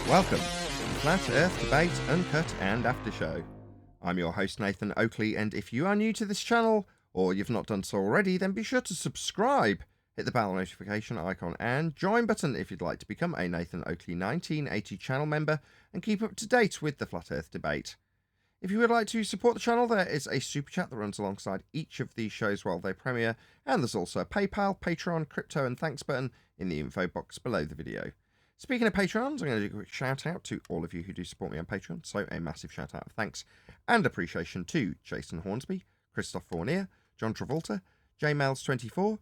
Welcome to the Flat Earth Debate Uncut and After Show. I'm your host Nathan Oakley, and if you are new to this channel, or you've not done so already, then be sure to subscribe, hit the bell notification icon and join button if you'd like to become a Nathan Oakley 1980 channel member and keep up to date with the Flat Earth Debate. If you would like to support the channel, there is a super chat that runs alongside each of these shows while they premiere, and there's also a PayPal, Patreon, crypto and thanks button in the info box below the video. Speaking of Patreons, I'm going to do a quick shout out to all of you who do support me on Patreon, so a massive shout out of thanks and appreciation to Jason Hornsby, Christoph Fournier, John Travolta, JMails24,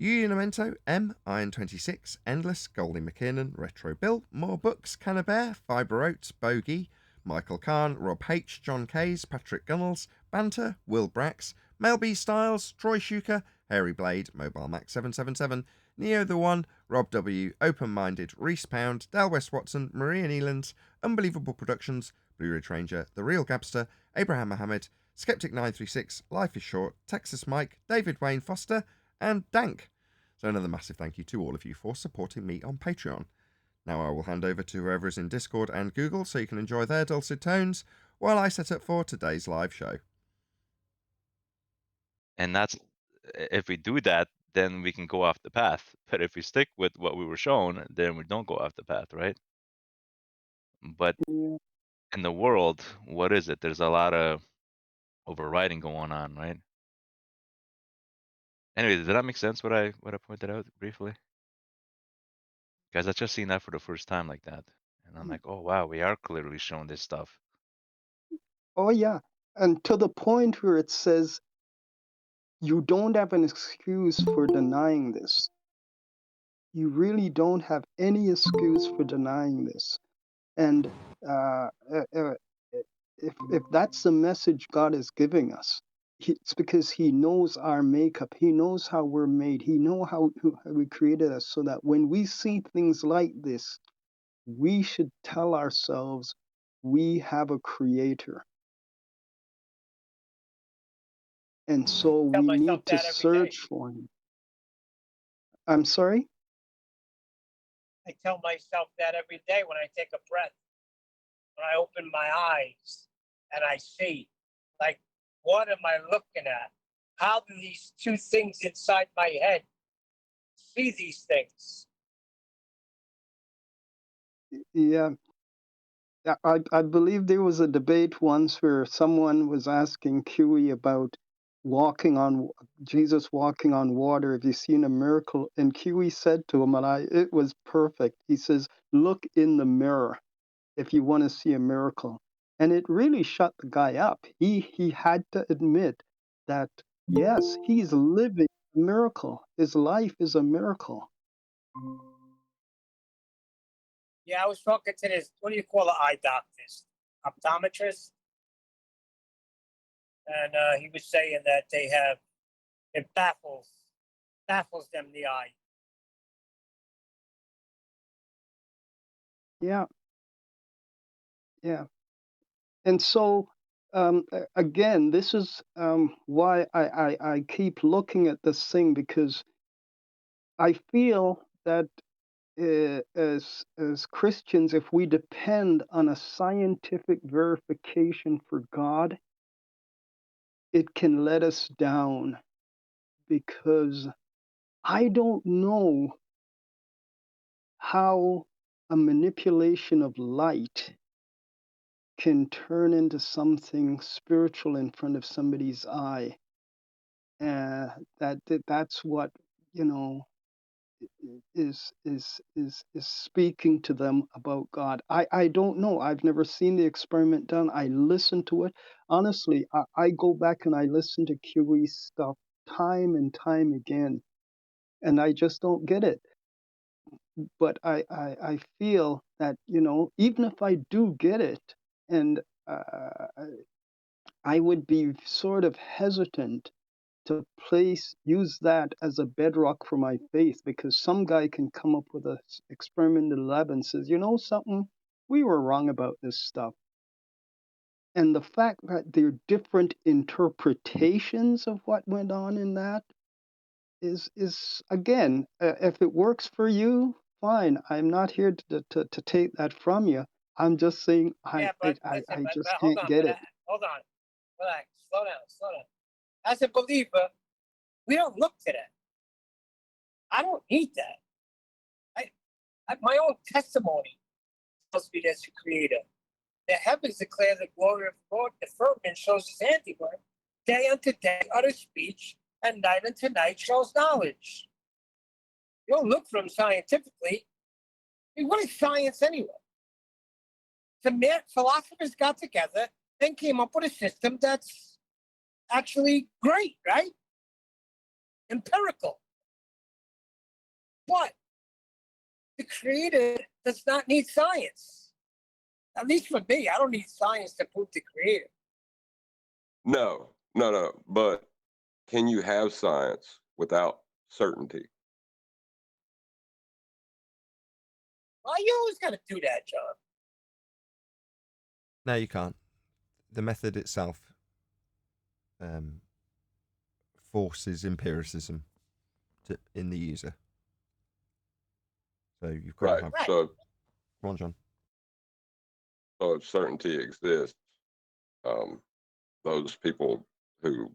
Unamento, M, Iron26, Endless, Goldie McKiernan, Retro Bill, More Books, Cannabear, Fiber Oats, Bogey, Michael Kahn, Rob H, John Kays, Patrick Gunnels, Banter, Will Brax, Mel B Styles, Troy Shuker, Hairy Blade, Mobile Max 777, Neo the One, Rob W, Open Minded, Reese Pound, Dal West Watson, Maria Nealands, Unbelievable Productions, Blue Ridge Ranger, The Real Gabster, Abraham Mohammed, Skeptic 936, Life is Short, Texas Mike, David Wayne Foster, and Dank. So another massive thank you to all of you for supporting me on Patreon. Now I will hand over to whoever is in Discord and Google so you can enjoy their dulcet tones while I set up for today's live show. And that's, if we do that, then we can go off the path. But if we stick with what we were shown, then we don't go off the path, right? But in the world, what is it? There's a lot of overriding going on, right? Anyway, did that make sense what I pointed out briefly? Guys, I just seen that for the first time like that. And I'm like, oh wow, we are clearly shown this stuff. Oh yeah. And to the point where it says you don't have an excuse for denying this. You really don't have any excuse for denying this. And if that's the message God is giving us, it's because He knows our makeup. He knows how we're made. He knows how we created us, so that when we see things like this, we should tell ourselves we have a Creator. And so we need to search for Him. I'm sorry? I tell myself that every day when I take a breath, when I open my eyes and I see, like, what am I looking at? How do these two things inside my head see these things? Yeah. I believe there was a debate once where someone was asking QE about Jesus walking on water. Have you seen a miracle? And QE said to him, and it was perfect. He says, look in the mirror if you want to see a miracle. And it really shut the guy up. He had to admit that, yes, he's living a miracle. His life is a miracle. Yeah, I was talking to this, what do you call the eye doctors? Optometrist? And he was saying that it baffles them, the eye. Yeah. Yeah. And so, again, this is why I keep looking at this thing, because I feel that as Christians, if we depend on a scientific verification for God, it can let us down, because I don't know how a manipulation of light can turn into something spiritual in front of somebody's eye. That's what, is speaking to them about God. I don't know. I've never seen the experiment done. I listen to it. Honestly, I go back and I listen to QE stuff time and time again, and I just don't get it. But I feel that, even if I do get it, and I would be sort of hesitant to use that as a bedrock for my faith, because some guy can come up with a experiment in the lab and says, you know something, we were wrong about this stuff. And the fact that there are different interpretations of what went on in that is again, if it works for you, fine. I'm not here to take that from you. I'm just saying Yeah, but listen, I but just hold can't on, get it. hold on, relax, slow down. As a believer, we don't look to that. I don't need that. My own testimony tells me there's a creator. The heavens declare the glory of the Lord. The firmament shows his handiwork. Day unto day utters speech, and night unto night shows knowledge. You don't look for them scientifically. I mean, what is science anyway? The philosophers got together and came up with a system that's actually great, right? Empirical. But the creator does not need science. At least for me, I don't need science to prove the creator. No. But can you have science without certainty? Well, you always got to do that, John. No, you can't. The method itself forces empiricism in the user. So you've got to have. Right. So, Come on, John. so if certainty exists, those people who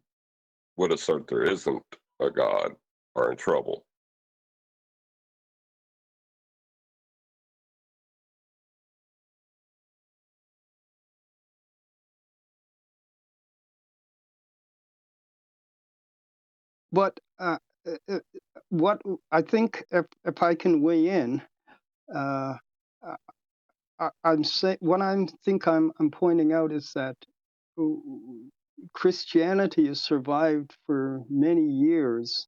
would assert there isn't a God are in trouble. But what I think, if I can weigh in, I'm saying what I'm pointing out is that Christianity has survived for many years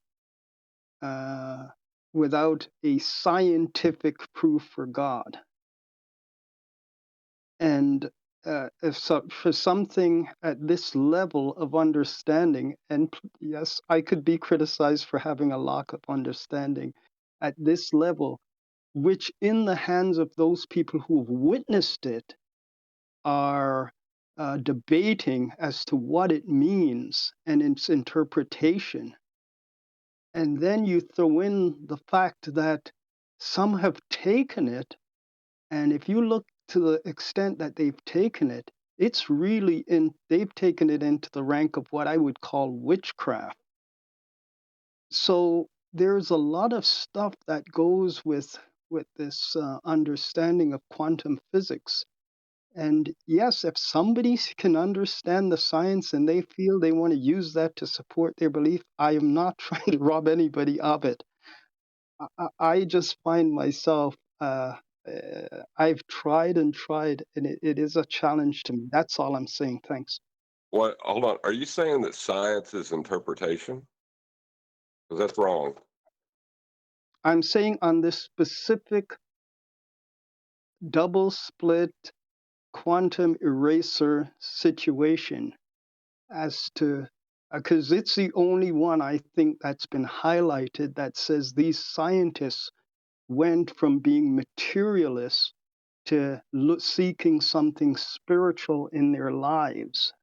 without a scientific proof for God, and for something at this level of understanding, and yes, I could be criticized for having a lack of understanding at this level, which in the hands of those people who have witnessed it are debating as to what it means and its interpretation. And then you throw in the fact that some have taken it, and if you look to the extent that they've taken it, it's really they've taken it into the rank of what I would call witchcraft. So there's a lot of stuff that goes with this understanding of quantum physics. And yes, if somebody can understand the science and they feel they want to use that to support their belief, I am not trying to rob anybody of it. I just find myself, I've tried and tried, and it is a challenge to me. That's all I'm saying. Thanks. What? Hold on. Are you saying that science is interpretation? Because that's wrong. I'm saying on this specific double split quantum eraser situation, as to because it's the only one I think that's been highlighted that says these scientists went from being materialists to seeking something spiritual in their lives.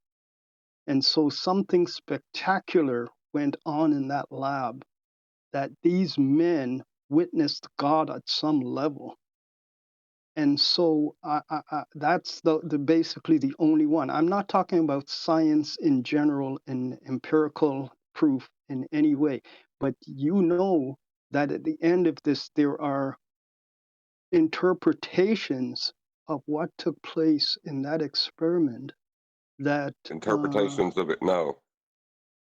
And so something spectacular went on in that lab, that these men witnessed God at some level. And so that's basically the only one. I'm not talking about science in general and empirical proof in any way, but you know that at the end of this, there are interpretations of what took place in that experiment that... Interpretations of it. No,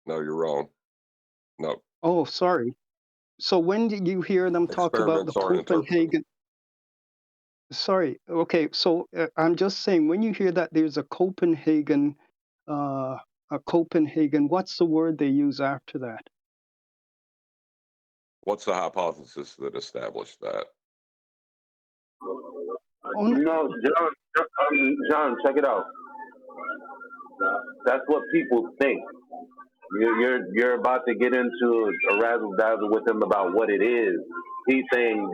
you're wrong. No. Oh, sorry. So when did you hear them talk about the Experiments aren't interpreted. Copenhagen... Sorry. Okay. So I'm just saying, when you hear that there's a Copenhagen, what's the word they use after that? What's the hypothesis that established that? Oh, No, John, check it out. That's what people think. You're about to get into a razzle dazzle with him about what it is. He's saying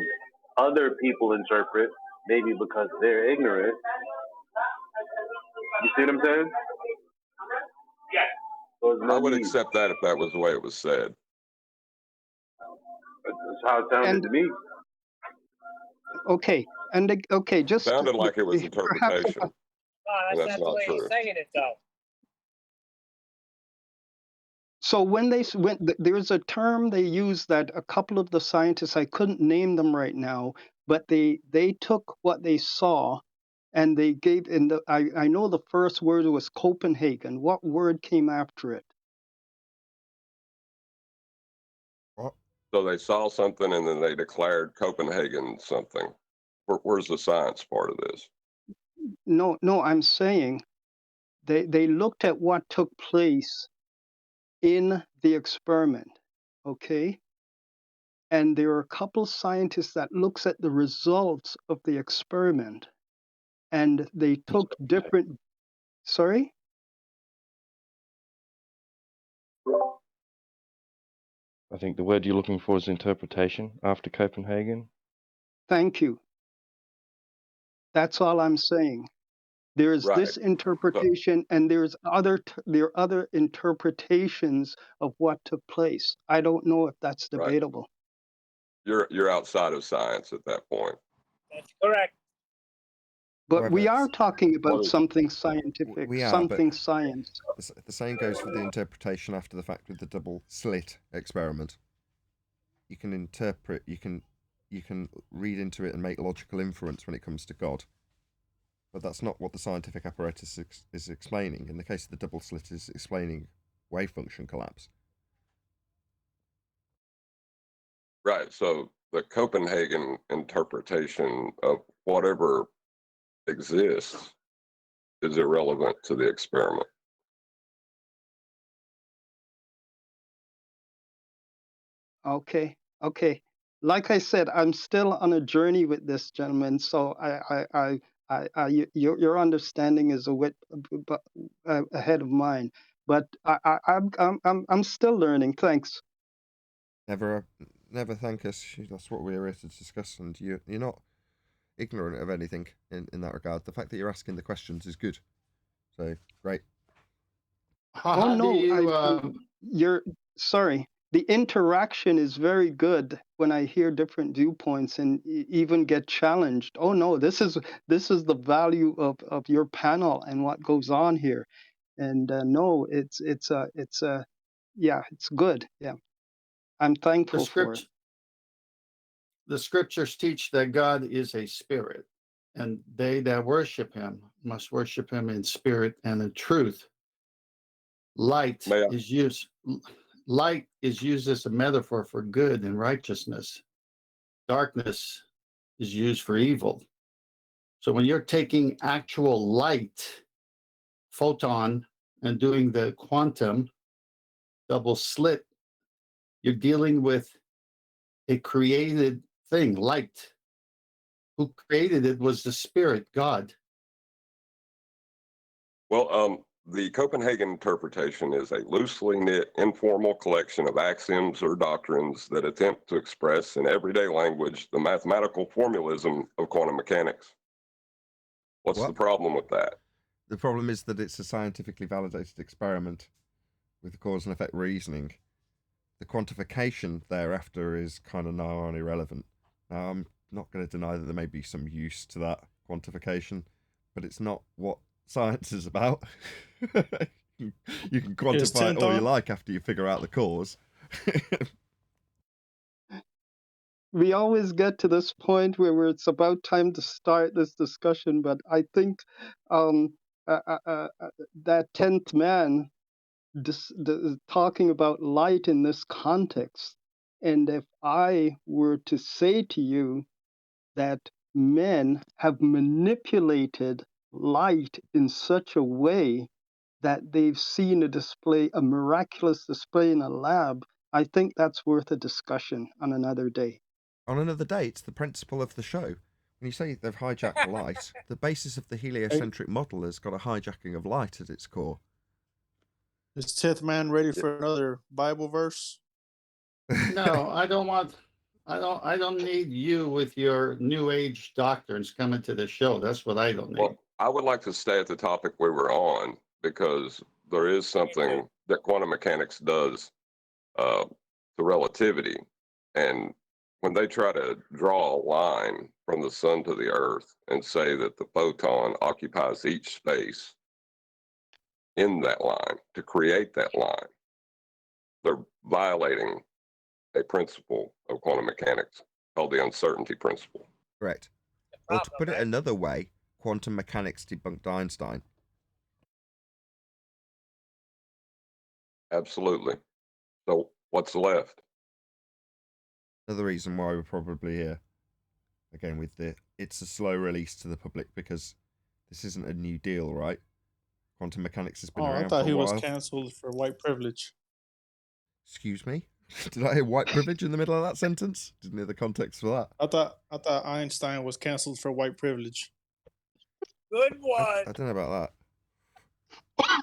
other people interpret maybe because they're ignorant. You see what I'm saying? So I would accept that if that was the way it was said. That's how it sounded And to me. okay, just Sounded like it was perhaps. interpretation. Oh, That's that's not not the way true. he's saying it, though. So there's a term they use that a couple of the scientists, I couldn't name them right now, but they took what they saw and they gave I know the first word was Copenhagen. What word came after it? What? So they saw something and then they declared Copenhagen something. Where's the science part of this? No, I'm saying they looked at what took place in the experiment, okay? And there are a couple scientists that looks at the results of the experiment, and they took different. Sorry? I think the word you're looking for is interpretation after Copenhagen. Thank you. That's all I'm saying. There's Right. this interpretation, and there are other interpretations of what took place. I don't know if that's Right. debatable. You're outside of science at that point. That's correct. But However, we are talking about What is- something scientific, we are, something but science. the same goes for the interpretation after the fact with the double slit experiment. You can interpret, you can read into it and make logical inference when it comes to God. But that's not what the scientific apparatus is explaining. In the case of the double slit, is explaining wave function collapse. Right. So the Copenhagen interpretation of whatever exists is irrelevant to the experiment. Okay. Like I said, I'm still on a journey with this gentleman, so your understanding is ahead of mine. But I'm still learning. Thanks. Never thank us. That's what we're here to discuss, and you're not ignorant of anything in that regard. The fact that you're asking the questions is good. So great. Oh no, you're sorry. The interaction is very good when I hear different viewpoints and even get challenged. Oh no, this is the value of your panel and what goes on here. And no, it's yeah, it's good. Yeah, I'm thankful for it. The scriptures teach that God is a spirit, and they that worship him must worship him in spirit and in truth. Light is used as a metaphor for good and righteousness. Darkness is used for evil. So when you're taking actual light, photon, and doing the quantum double slit, you're dealing with a created thing, light. Who created it was the spirit, God. Well, the Copenhagen interpretation is a loosely knit, informal collection of axioms or doctrines that attempt to express in everyday language the mathematical formalism of quantum mechanics. What's the problem with that? The problem is that it's a scientifically validated experiment with cause and effect reasoning. The quantification thereafter is kind of nigh on irrelevant. Now, I'm not going to deny that there may be some use to that quantification, but it's not what science is about. You can quantify it all you like after you figure out the cause. We always get to this point where it's about time to start this discussion, but I think that 10th man talking about light in this context, and if I were to say to you that men have manipulated light in such a way that they've seen a miraculous display in a lab, I think that's worth a discussion on another day. On another day, it's the principle of the show. When you say they've hijacked light, the basis of the heliocentric model has got a hijacking of light at its core. Is 10th man ready for another Bible verse? No, I don't need you with your new age doctrines coming to the show. That's what I don't need. Well, I would like to stay at the topic we were on, because there is something that quantum mechanics does to relativity. And when they try to draw a line from the sun to the earth and say that the photon occupies each space in that line to create that line, they're violating a principle of quantum mechanics called the uncertainty principle. Correct. Or to put it another way, quantum mechanics debunked Einstein. Absolutely. So what's left? Another reason why we're probably here. Again, with it's a slow release to the public because this isn't a new deal, right? Quantum mechanics has been around I thought for a he while. was cancelled for white privilege. Excuse me? Did I hear white privilege in the middle of that sentence? Didn't hear the context for that. I thought Einstein was cancelled for white privilege. Good one. I don't know about that.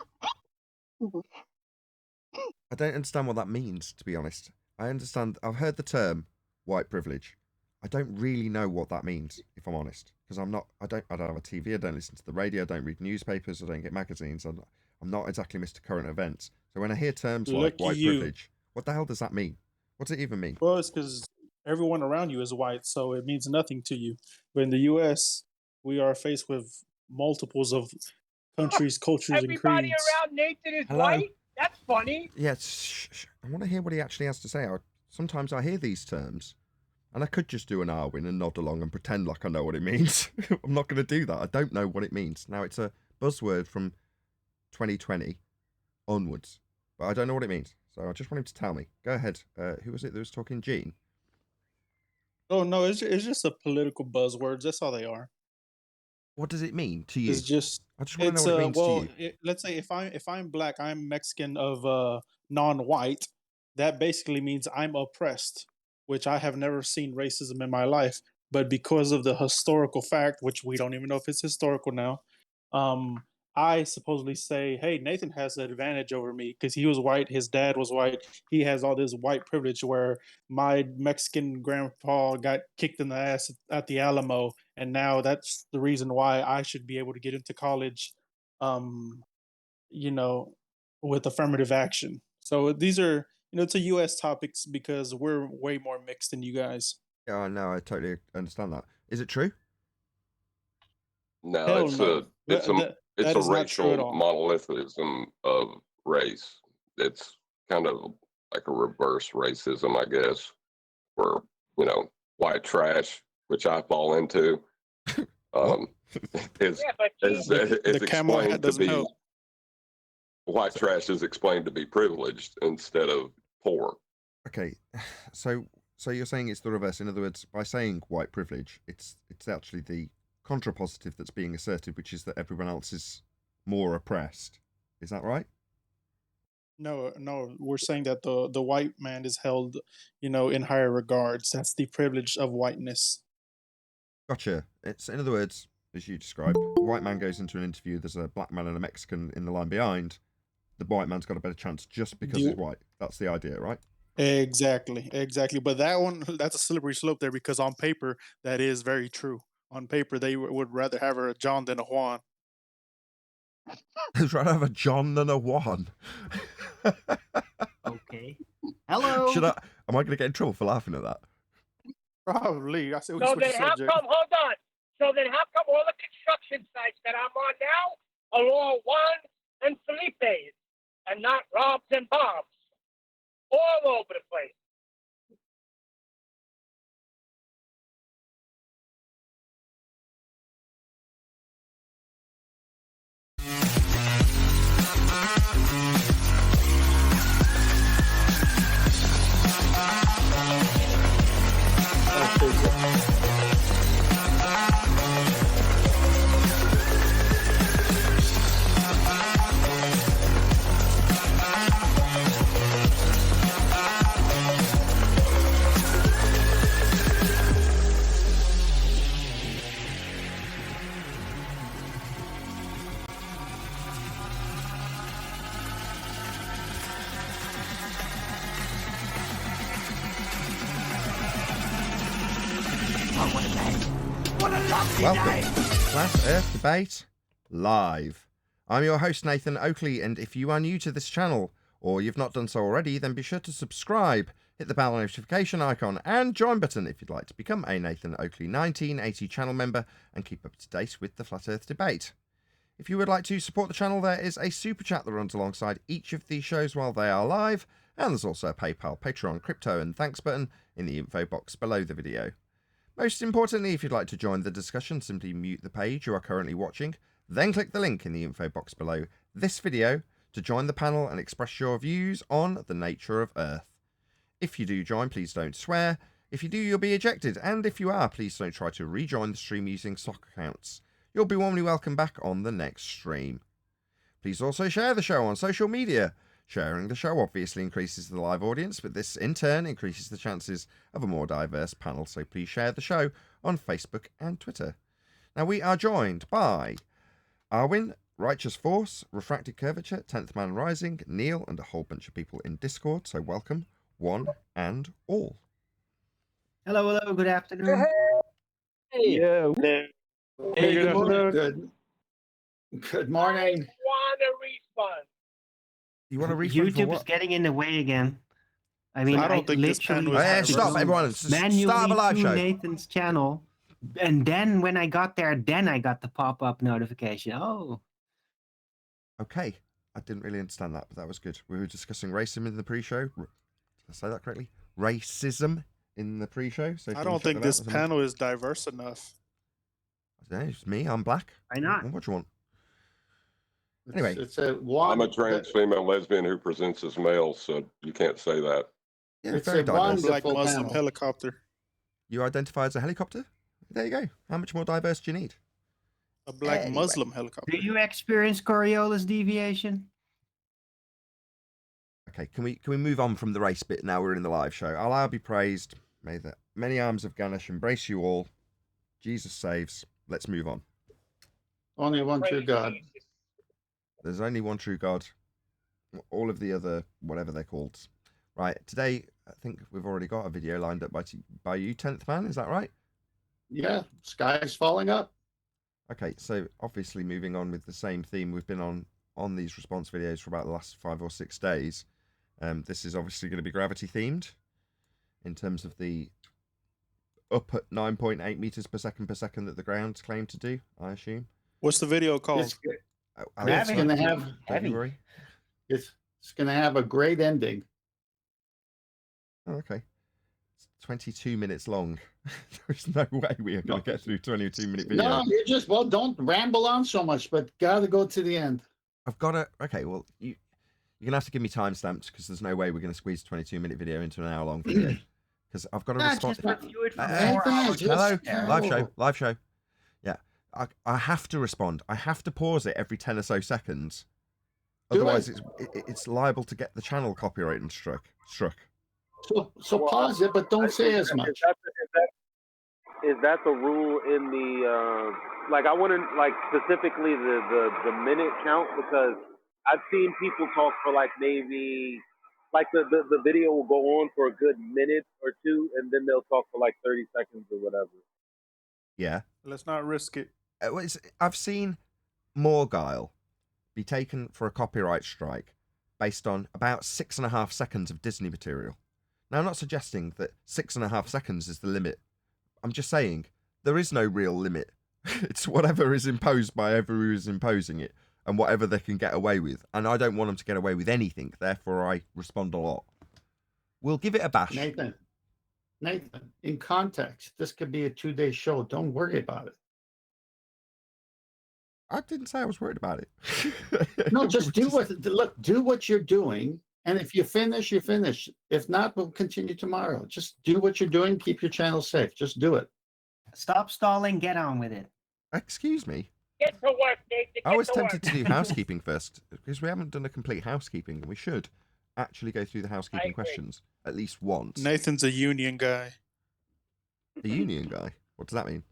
I don't understand what that means, to be honest. I've heard the term white privilege. I don't really know what that means, if I'm honest, because I don't have a TV, I don't listen to the radio, I don't read newspapers, I don't get magazines. I'm not exactly Mr. Current Events. So when I hear terms like white privilege, what the hell does that mean? What does it even mean? Well, it's because everyone around you is white, so it means nothing to you. But in the U.S., we are faced with multiples of countries, cultures, and creeds. Everybody around Nathan is white? That's funny. Yes, I want to hear what he actually has to say. Sometimes I hear these terms, and I could just do an Arwin and nod along and pretend like I know what it means. I'm not going to do that. I don't know what it means. Now, it's a buzzword from 2020 onwards, but I don't know what it means. So I just want him to tell me. Go ahead. Who was it that was talking? Gene? Oh, no, it's just a political buzzwords. That's all they are. What does it mean to you? It's just, I just want to know what it means to you. Let's say if I'm black, I'm Mexican of non-white. That basically means I'm oppressed, which I have never seen racism in my life. But because of the historical fact, which we don't even know if it's historical now, I supposedly say, hey, Nathan has an advantage over me because he was white, his dad was white, he has all this white privilege where my Mexican grandpa got kicked in the ass at the Alamo, and now that's the reason why I should be able to get into college, with affirmative action. So these are, it's a U.S. topics because we're way more mixed than you guys. Yeah, no, I totally understand that. Is it true? No, Hell it's no. it's a racial monolithism of race. It's kind of like a reverse racism, I guess, where, white trash, which I fall into, is explained to be, white trash is explained to be privileged instead of poor. Okay, so you're saying it's the reverse. In other words, by saying white privilege, it's actually the contrapositive that's being asserted, which is that everyone else is more oppressed. Is that right? No, we're saying that the white man is held, in higher regards. That's the privilege of whiteness. Gotcha. It's, in other words, as you described, a white man goes into an interview, there's a black man and a Mexican in the line behind. The white man's got a better chance just because he's white. That's the idea, right? Exactly. But that's a slippery slope there because on paper, that is very true. On paper, they would rather have a John than a Juan. They'd rather have a John than a Juan. Okay. Hello. Am I going to get in trouble for laughing at that? Probably. I said we So switch then how subject. come, hold on. So then how come all the construction sites that I'm on now are all Juans and Felipes and not Robs and Bobs? All over the place. Welcome to Flat Earth Debate Live. I'm your host Nathan Oakley, and if you are new to this channel, or you've not done so already, then be sure to subscribe, hit the bell notification icon and join button if you'd like to become a Nathan Oakley 1980 channel member and keep up to date with the Flat Earth Debate. If you would like to support the channel, there is a super chat that runs alongside each of these shows while they are live, and there's also a PayPal, Patreon, crypto and thanks button in the info box below the video. Most importantly, if you'd like to join the discussion, simply mute the page you are currently watching, then click the link in the info box below this video to join the panel and express your views on the nature of Earth. If you do join, please don't swear. If you do, you'll be ejected, and if you are, please don't try to rejoin the stream using stock accounts. You'll be warmly welcome back on the next stream. Please also share the show on social media. Sharing the show obviously increases the live audience, but this in turn increases the chances of a more diverse panel, so please share the show on Facebook and Twitter. Now we are joined by Arwin, Righteous Force, Refracted Curvature, 10th Man Rising, Neil, and a whole bunch of people in Discord, so welcome one and all. Hello, good afternoon. Hey. Yeah. Hey, good afternoon. Good morning. Want to respond? You want to refund for YouTube is what? getting in the way again. I mean, I don't think this literally panel is had Hey, to stop, go everyone. It's the manually start of a live to show. Nathan's channel, and then when I got there, then I got the pop-up notification. Oh, Okay, I didn't really understand that, but that was good. We were discussing racism in the pre-show. Did I say that correctly? Racism in the pre-show. So if I you don't wanna check think that out, this there's a- panel is diverse enough. I don't know, it's me. I'm black. why not? What do you want? It's- Anyway. it's a one. I'm a trans female lesbian who presents as male, so you can't say that. Yeah, It's very a diverse. Black wonderful Muslim panel. helicopter. You identify as a helicopter? There you go. How much more diverse do you need? A black Anyway. Muslim helicopter. Do you experience Coriolis deviation? Okay, can we move on from the race bit now we're in the live show? Allah be praised. May the many arms of Ganesh embrace you all. Jesus saves. Let's move on. Only one true Praise God. Jesus. There's only one true God. All of the other, whatever they're called. Right, today, I think we've already got a video lined up by you, 10th Man, is that right? Yeah, sky's falling up. Okay, so obviously moving on with the same theme we've been on these response videos for about the last 5 or 6 days. This is obviously going to be gravity themed in terms of the up at 9.8 meters per second that the ground's claimed to do, I assume. What's the video called? It's, Gravity gonna is have heavy. February. it's going to have a great ending. Oh, okay. It's 22 minutes long. There's no way we are going to get through 22-minute video. No, you just, well, don't ramble on so much, but got to go to the end. I've got to. Okay, well, you're going to have to give me timestamps because there's no way we're going to squeeze a 22-minute video into an hour-long video. Because I've got to Nah, respond. just review it for Hey, 4 hours. Hello, Yeah. live show. Yeah, I have to respond. I have to pause it every 10 or so seconds. Do Otherwise, it. it's liable to get the channel copyright and struck. So pause it, but don't say as much. Is that the rule in the like? I want to like specifically the minute count because I've seen people talk for like maybe like the video will go on for a good minute or two and then they'll talk for like 30 seconds or whatever. Yeah. Let's not risk it. I've seen Morgile be taken for a copyright strike based on about 6.5 seconds of Disney material. Now, I'm not suggesting that 6.5 seconds is the limit. I'm just saying there is no real limit. It's whatever is imposed by whoever is imposing it and whatever they can get away with. And I don't want them to get away with anything. Therefore, I respond a lot. We'll give it a bash. Nathan, in context, this could be a 2-day show. Don't worry about it. I didn't say I was worried about it. No, just do what you're doing. And if you finish, you finish. If not, we'll continue tomorrow. Just do what you're doing. Keep your channel safe. Just do it. Stop stalling. Get on with it. Excuse me. Get to work, Nathan. I was Get to tempted work. to do housekeeping first because we haven't done a complete housekeeping. We should actually go through the housekeeping agree. questions at least once. Nathan's a union guy. The union guy. What does that mean?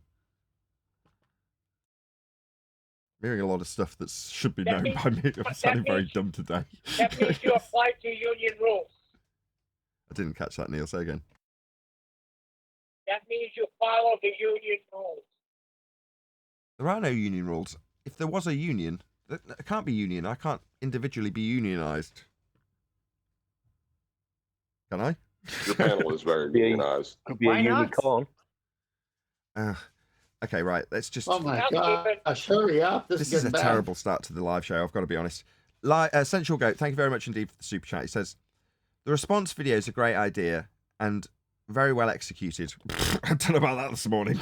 I'm hearing a lot of stuff that should be That known by me. I'm that sounding very means- dumb today. That means you apply to union rules. I didn't catch that, Neil. Say again. That means you follow the union rules. There are no union rules. If there was a union, it can't be union. I can't individually be unionized. Can I? Your panel is very unionized. Could be a unicorn. Okay, right. Let's just. Oh my gosh, hurry up. This is a terrible start to the live show, I've got to be honest. Sensual Goat, thank you very much indeed for the super chat. He says, the response video is a great idea and very well executed. I don't know about that this morning.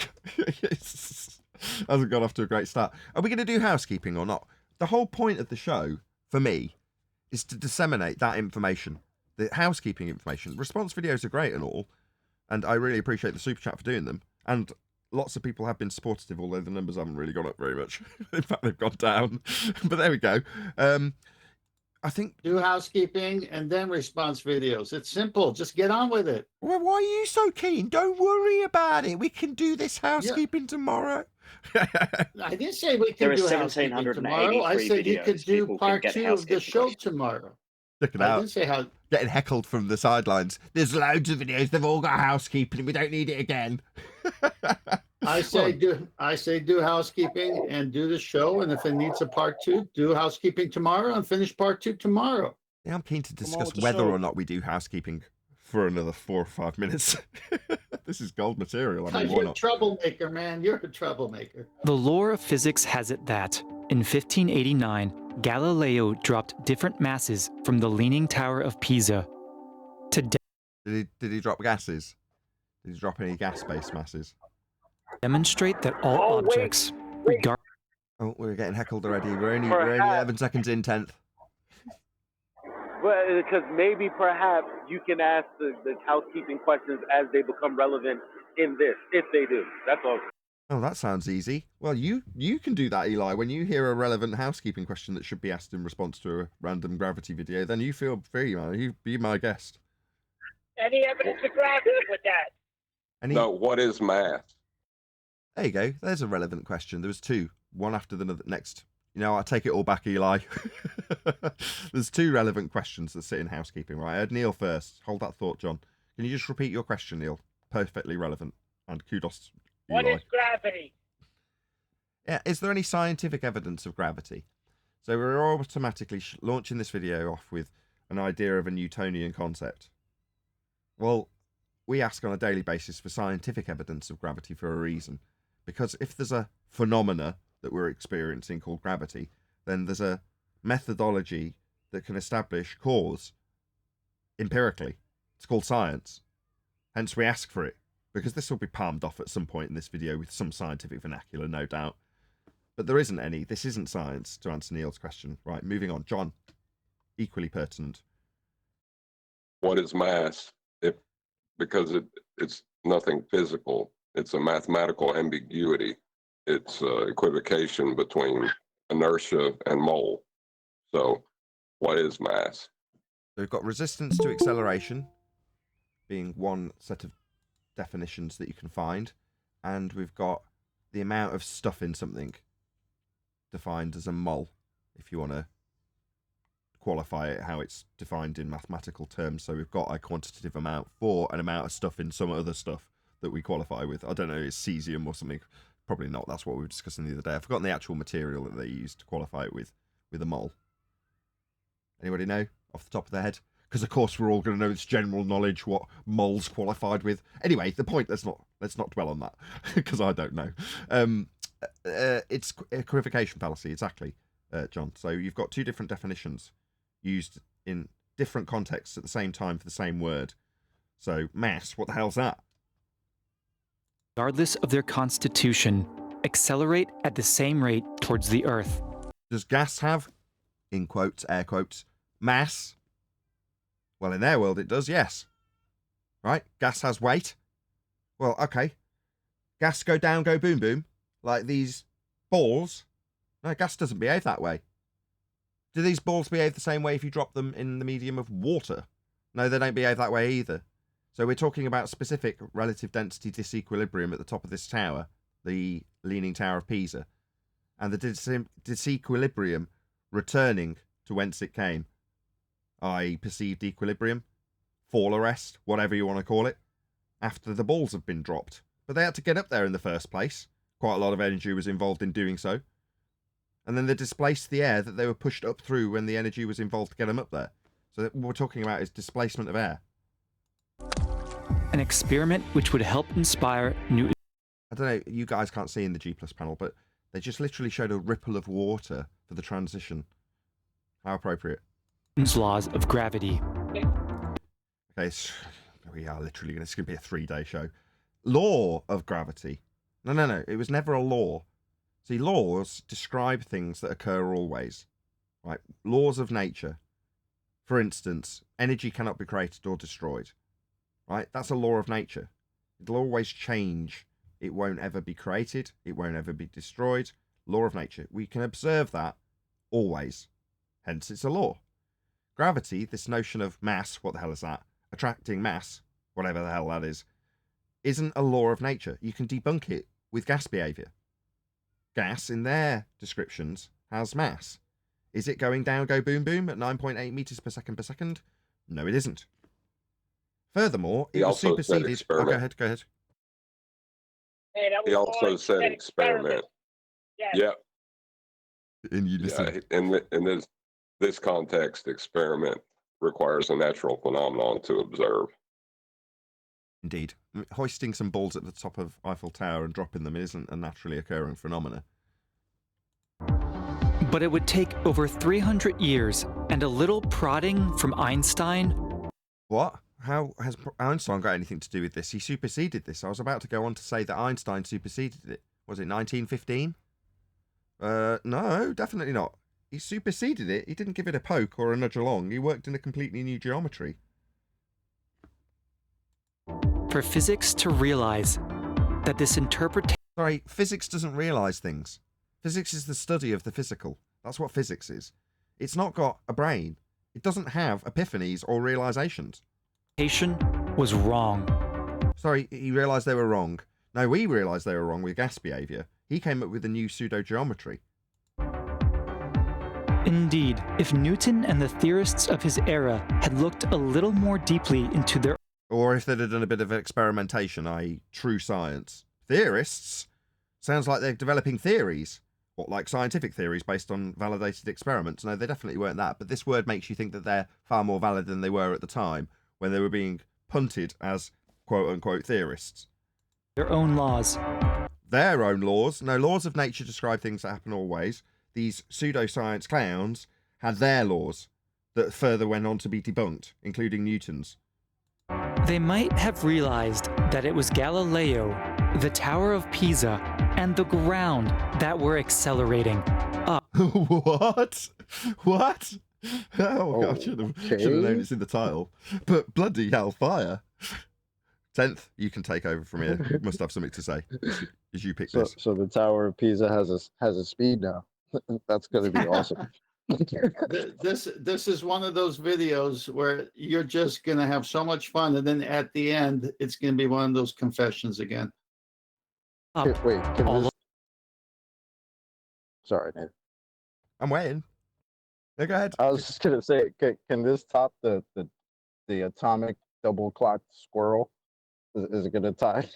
Hasn't got off to a great start. Are we going to do housekeeping or not? The whole point of the show, for me, is to disseminate that information, the housekeeping information. Response videos are great and all, and I really appreciate the super chat for doing them. And lots of people have been supportive, although the numbers haven't really gone up very much. In fact, they've gone down. But there we go. I think do housekeeping and then response videos. It's simple. Just get on with it. Well, why are you so keen? Don't worry about it. We can do this housekeeping tomorrow. I didn't say we can do housekeeping tomorrow. I said you could do part 2 of the show tomorrow. Check it I out. didn't say how. Getting heckled from the sidelines. There's loads of videos. They've all got housekeeping. We don't need it again. I say do housekeeping and do the show, and if it needs a part 2, do housekeeping tomorrow and finish part 2 tomorrow. Yeah, I'm keen to discuss whether or not we do housekeeping for another 4 or 5 minutes. This is gold material. I mean, why you're not? a troublemaker, man. You're a troublemaker. The lore of physics has it that, in 1589, Galileo dropped different masses from the Leaning Tower of Pisa. Did he drop gases? Did he drop any gas-based masses? Demonstrate that all objects, regardless. Oh, we're getting heckled already. We're only 11 seconds in 10th. Well, because maybe perhaps you can ask the housekeeping questions as they become relevant in this, if they do. That's all. Oh, that sounds easy. Well, you can do that, Eli. When you hear a relevant housekeeping question that should be asked in response to a random gravity video, then you feel free, man. You be my guest. Any evidence of gravity with that? No, what is math? There you go. There's a relevant question. There was 2, one after the next. You know, I take it all back, Eli. There's 2 relevant questions that sit in housekeeping, right? I had Neil first. Hold that thought, John. Can you just repeat your question, Neil? Perfectly relevant. And kudos, Eli. What is gravity? Yeah, is there any scientific evidence of gravity? So we're automatically launching this video off with an idea of a Newtonian concept. Well, we ask on a daily basis for scientific evidence of gravity for a reason. Because if there's a phenomena that we're experiencing called gravity, then there's a methodology that can establish cause empirically. It's called science. Hence we ask for it, because this will be palmed off at some point in this video with some scientific vernacular, no doubt. But there isn't any. This isn't science, to answer Neil's question. Right, moving on. John, equally pertinent. What is mass? Because it's nothing physical. It's a mathematical ambiguity. It's equivocation between inertia and mole. So what is mass? We've got resistance to acceleration being one set of definitions that you can find, and we've got the amount of stuff in something defined as a mole, if you want to qualify it how it's defined in mathematical terms. So we've got a quantitative amount for an amount of stuff in some other stuff that we qualify with. I don't know, it's cesium or something. Probably not. That's what we were discussing the other day. I've forgotten the actual material that they used to qualify it with a mole. Anybody know off the top of their head? Because of course we're all going to know this general knowledge what moles qualified with. Anyway, the point, let's not dwell on that because I don't know. It's equivocation fallacy, exactly, John. So you've got 2 different definitions used in different contexts at the same time for the same word. So mass, what the hell's that? Regardless of their constitution, accelerate at the same rate towards the Earth. Does gas have, in quotes, air quotes, mass? Well, in their world it does, yes. Right? Gas has weight. Well, okay. Gas go down, go boom boom, like these balls. No, gas doesn't behave that way. Do these balls behave the same way if you drop them in the medium of water? No, they don't behave that way either. So we're talking about specific relative density disequilibrium at the top of this tower, the Leaning Tower of Pisa, and the disequilibrium returning to whence it came, i.e. perceived equilibrium, fall arrest, whatever you want to call it, after the balls have been dropped. But they had to get up there in the first place. Quite a lot of energy was involved in doing so. And then they displaced the air that they were pushed up through when the energy was involved to get them up there. So what we're talking about is displacement of air. An experiment which would help inspire new... I don't know, you guys can't see in the G+ panel, but they just literally showed a ripple of water for the transition. How appropriate. laws of gravity. Okay, so we are literally going to be a 3-day show. Law of gravity. No. It was never a law. See, laws describe things that occur always. Right? Laws of nature. For instance, energy cannot be created or destroyed. Right? That's a law of nature. It'll always change. It won't ever be created. It won't ever be destroyed. Law of nature. We can observe that always. Hence, it's a law. Gravity, this notion of mass, what the hell is that? Attracting mass, whatever the hell that is, isn't a law of nature. You can debunk it with gas behavior. Gas, in their descriptions, has mass. Is it going down, go boom boom at 9.8 meters per second? No, it isn't. Furthermore, it was superseded. Oh, go ahead. Hey, he also said experiment. Yeah. And you listen. Yeah, in this context, experiment requires a natural phenomenon to observe. Indeed. Hoisting some balls at the top of Eiffel Tower and dropping them isn't a naturally occurring phenomena. But it would take over 300 years and a little prodding from Einstein. What? How has Einstein got anything to do with this? He superseded this. I was about to go on to say that Einstein superseded it. Was it 1915? No, definitely not. He superseded it. He didn't give it a poke or a nudge along. He worked in a completely new geometry. For physics to realize that this interpretation... Sorry, physics doesn't realize things. Physics is the study of the physical. That's what physics is. It's not got a brain. It doesn't have epiphanies or realizations. Was wrong. Sorry, he realized they were wrong. No, we realized they were wrong with gas behavior. He came up with a new pseudo-geometry. Indeed, if Newton and the theorists of his era had looked a little more deeply into their... Or if they'd have done a bit of experimentation, i.e. true science. Theorists? Sounds like they're developing theories. What, like scientific theories based on validated experiments? No, they definitely weren't that, but this word makes you think that they're far more valid than they were at the time, when they were being punted as quote-unquote theorists. Their own laws. Their own laws. No, laws of nature describe things that happen always. These pseudoscience clowns had their laws that further went on to be debunked, including Newton's. They might have realized that it was Galileo, the Tower of Pisa, and the ground that were accelerating up. What? Oh, God, should have known it's in the title. But bloody hellfire. 10th, you can take over from here. You must have something to say, as you pick this. So the Tower of Pisa has a speed now. That's going to be awesome. This is one of those videos where you're just going to have so much fun, and then at the end, it's going to be one of those confessions again. Wait, sorry, Nate. I'm waiting. No, go ahead. I was just going to say, can this top the atomic double clocked squirrel? Is it going to tie?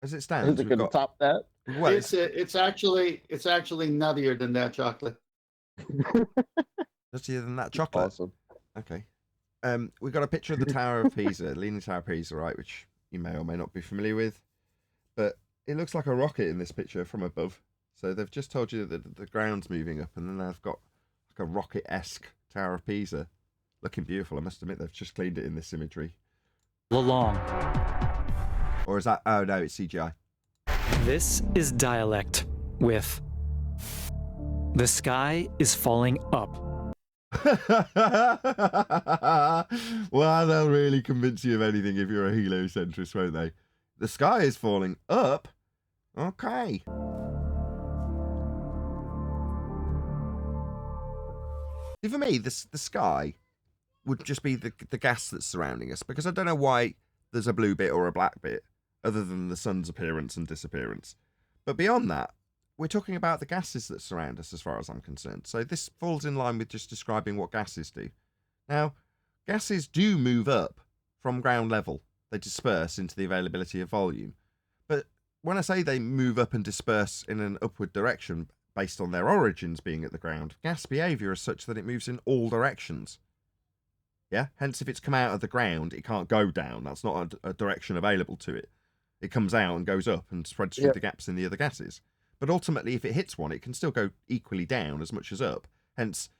As it stands, is it going to top that? Well, it's actually nuttier than that chocolate. Nuttier than that chocolate. Awesome. Okay. We got a picture of the Tower of Pisa, Leaning Tower of Pisa, right, which you may or may not be familiar with, but it looks like a rocket in this picture from above. So they've just told you that the ground's moving up, and then they've got like a rocket-esque Tower of Pisa, looking beautiful. I must admit, they've just cleaned it in this imagery. Along. Or is that? Oh no, it's CGI. This is dialect with the sky is falling up. Well, they'll really convince you of anything if you're a heliocentrist, won't they? The sky is falling up? Okay. See, for me, the sky would just be the gas that's surrounding us, because I don't know why there's a blue bit or a black bit, other than the sun's appearance and disappearance. But beyond that, we're talking about the gases that surround us as far as I'm concerned. So this falls in line with just describing what gases do. Now, gases do move up from ground level. they disperse into the availability of volume. But when I say they move up and disperse in an upward direction based on their origins being at the ground, gas behaviour is such that it moves in all directions. Yeah, hence if it's come out of the ground, it can't go down. That's not a direction available to it. It comes out and goes up and spreads through the gaps in the other gases. But ultimately, if it hits one, it can still go equally down as much as up. Hence,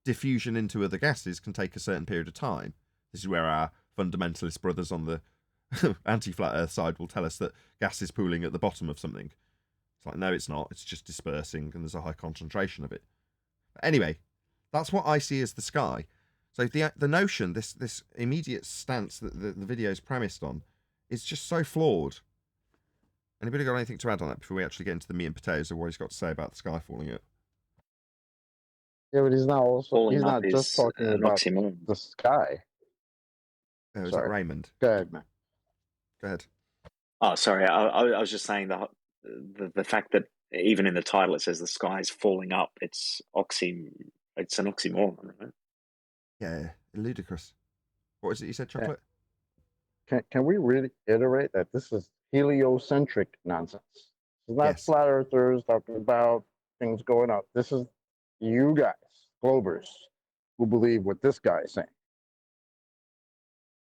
diffusion into other gases can take a certain period of time. This is where our fundamentalist brothers on the anti-flat earth side will tell us that gas is pooling at the bottom of something. It's like, no, it's not. It's just dispersing and there's a high concentration of it. But anyway, that's what I see as the sky. So the notion, this immediate stance that the video is premised on, is just so flawed. Anybody got anything to add on that before we actually get into the meat and potatoes of what he's got to say about the sky falling up? Yeah, but he's not Falling up just is talking an about oxymoron. the sky. Oh, is Sorry. that Raymond? Go ahead, man. Go ahead. Oh, sorry. I was just saying the fact that even in the title it says the sky is falling up. It's an oxymoron, right? Yeah, ludicrous. What is it you said, Chocolate? Can we reiterate that this is heliocentric nonsense? It's not flat earthers talking about things going up. This is you guys, Globers, who believe what this guy is saying.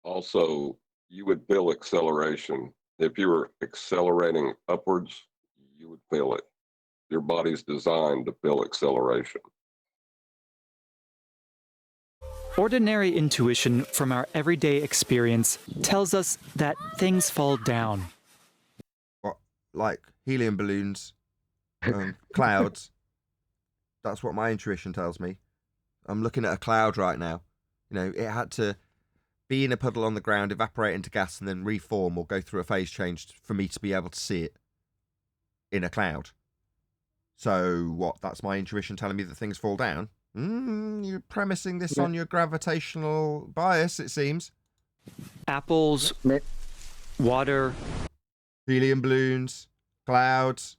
Also, you would feel acceleration. If you were accelerating upwards, you would feel it. Your body's designed to feel acceleration. Ordinary intuition from our everyday experience tells us that things fall down. What, like helium balloons, clouds? That's what my intuition tells me. I'm looking at a cloud right now. You know, it had to be in a puddle on the ground, evaporate into gas, and then reform or go through a phase change for me to be able to see it in a cloud. So what? That's my intuition telling me that things fall down? You're premising this on your gravitational bias, it seems. Apples, water, helium balloons, clouds.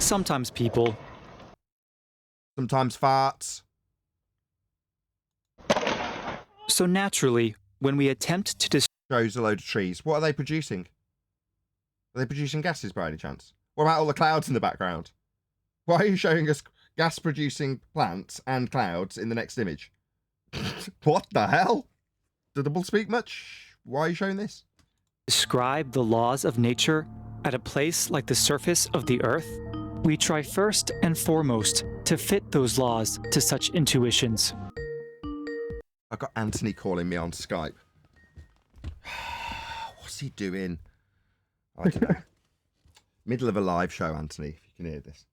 Sometimes people. Sometimes farts. So naturally, when we attempt to shows a load of trees, what are they producing? Are they producing gases by any chance? What about all the clouds in the background? Why are you showing us gas-producing plants and clouds in the next image? What the hell? Do the bull speak much? Why are you showing this? Describe the laws of nature at a place like the surface of the Earth, we try first and foremost to fit those laws to such intuitions. I've got Anthony calling me on Skype. What's he doing? I don't know. Middle of a live show, Anthony, if you can hear this.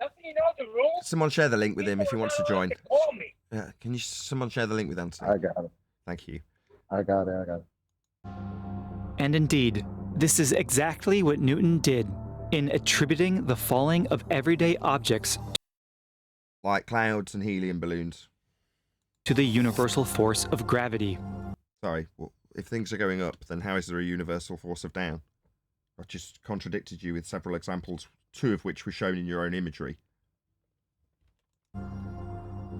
Doesn't he know the rules? Someone share the link with him if he wants to join. Call me. Can you someone share the link with Anthony? I got it. Thank you. I got it. And indeed, this is exactly what Newton did in attributing the falling of everyday objects like clouds and helium balloons to the universal force of gravity. Sorry, well, if things are going up, then how is there a universal force of down? I've just contradicted you with several examples, two of which were shown in your own imagery.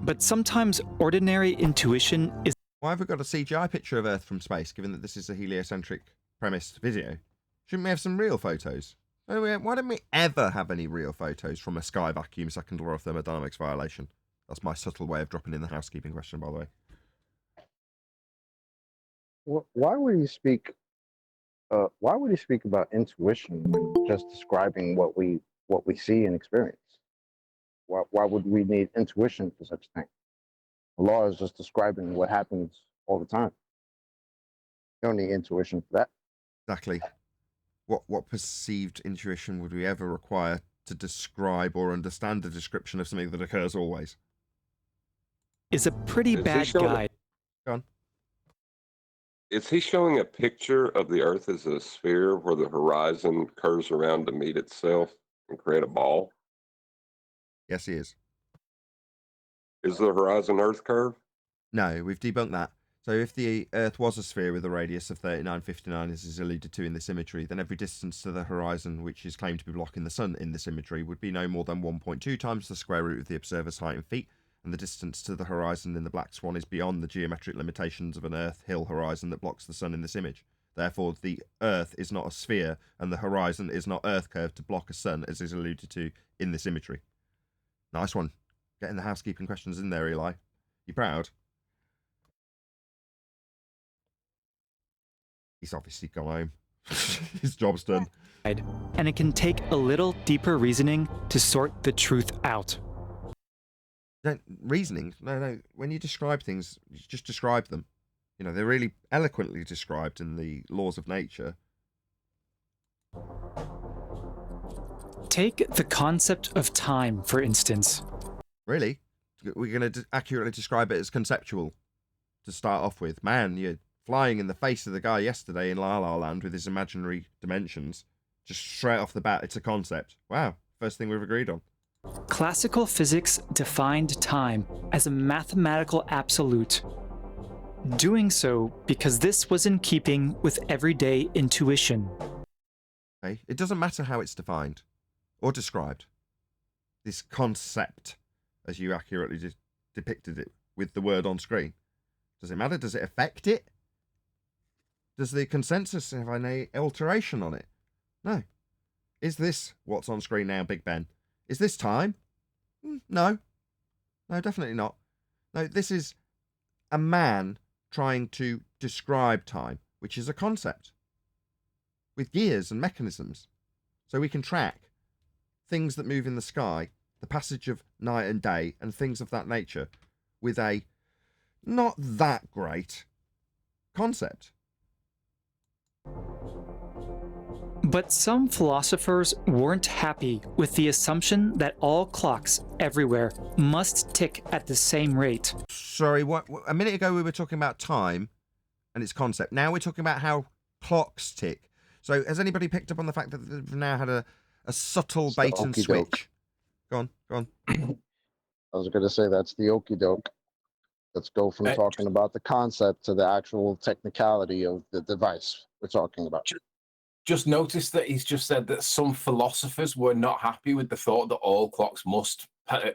But sometimes ordinary intuition is... Why have we got a CGI picture of Earth from space, given that this is a heliocentric premised video? Shouldn't we have some real photos? Why don't we ever have any real photos from a sky vacuum second law of thermodynamics violation? That's my subtle way of dropping in the housekeeping question, by the way. Why would he speak? Why would he speak about intuition when just describing what we see and experience? Why would we need intuition for such a thing? The law is just describing what happens all the time. You don't need intuition for that. Exactly. What perceived intuition would we ever require to describe or understand a description of something that occurs always? Is a pretty bad guide. Go on. Is he showing a picture of the Earth as a sphere where the horizon curves around to meet itself and create a ball? Yes, he is. Is the horizon Earth curve? No, we've debunked that. So if the Earth was a sphere with a radius of 3959, as is alluded to in this imagery, then every distance to the horizon, which is claimed to be blocking the sun in this imagery, would be no more than 1.2 times the square root of the observer's height in feet, and the distance to the horizon in the black swan is beyond the geometric limitations of an Earth hill horizon that blocks the sun in this image. Therefore, the Earth is not a sphere, and the horizon is not Earth curved to block a sun, as is alluded to in this imagery. Nice one. Getting the housekeeping questions in there, Eli. You proud? He's obviously gone home. His job's done. And it can take a little deeper reasoning to sort the truth out. Reasoning? No. When you describe things, you just describe them. You know, they're really eloquently described in the laws of nature. Take the concept of time, for instance. Really? We're going to accurately describe it as conceptual to start off with. Man, you're flying in the face of the guy yesterday in La La Land with his imaginary dimensions. Just straight off the bat, it's a concept. Wow, first thing we've agreed on. Classical physics defined time as a mathematical absolute. Doing so because this was in keeping with everyday intuition. Okay. It doesn't matter how it's defined or described. This concept, as you accurately depicted it with the word on screen. Does it matter? Does it affect it? Does the consensus have any alteration on it? No. Is this what's on screen now, Big Ben? Is this time? No. No, definitely not. No, this is a man trying to describe time, which is a concept with gears and mechanisms. So we can track things that move in the sky, the passage of night and day, and things of that nature with a not that great concept. But some philosophers weren't happy with the assumption that all clocks everywhere must tick at the same rate. Sorry, what a minute ago we were talking about time and its concept. Now we're talking about how clocks tick. So has anybody picked up on the fact that they've now had a subtle bait and switch? Go on. I was going to say that's the okie doke. Let's go from talking about the concept to the actual technicality of the device we're talking about. Just noticed that he's just said that some philosophers were not happy with the thought that all clocks must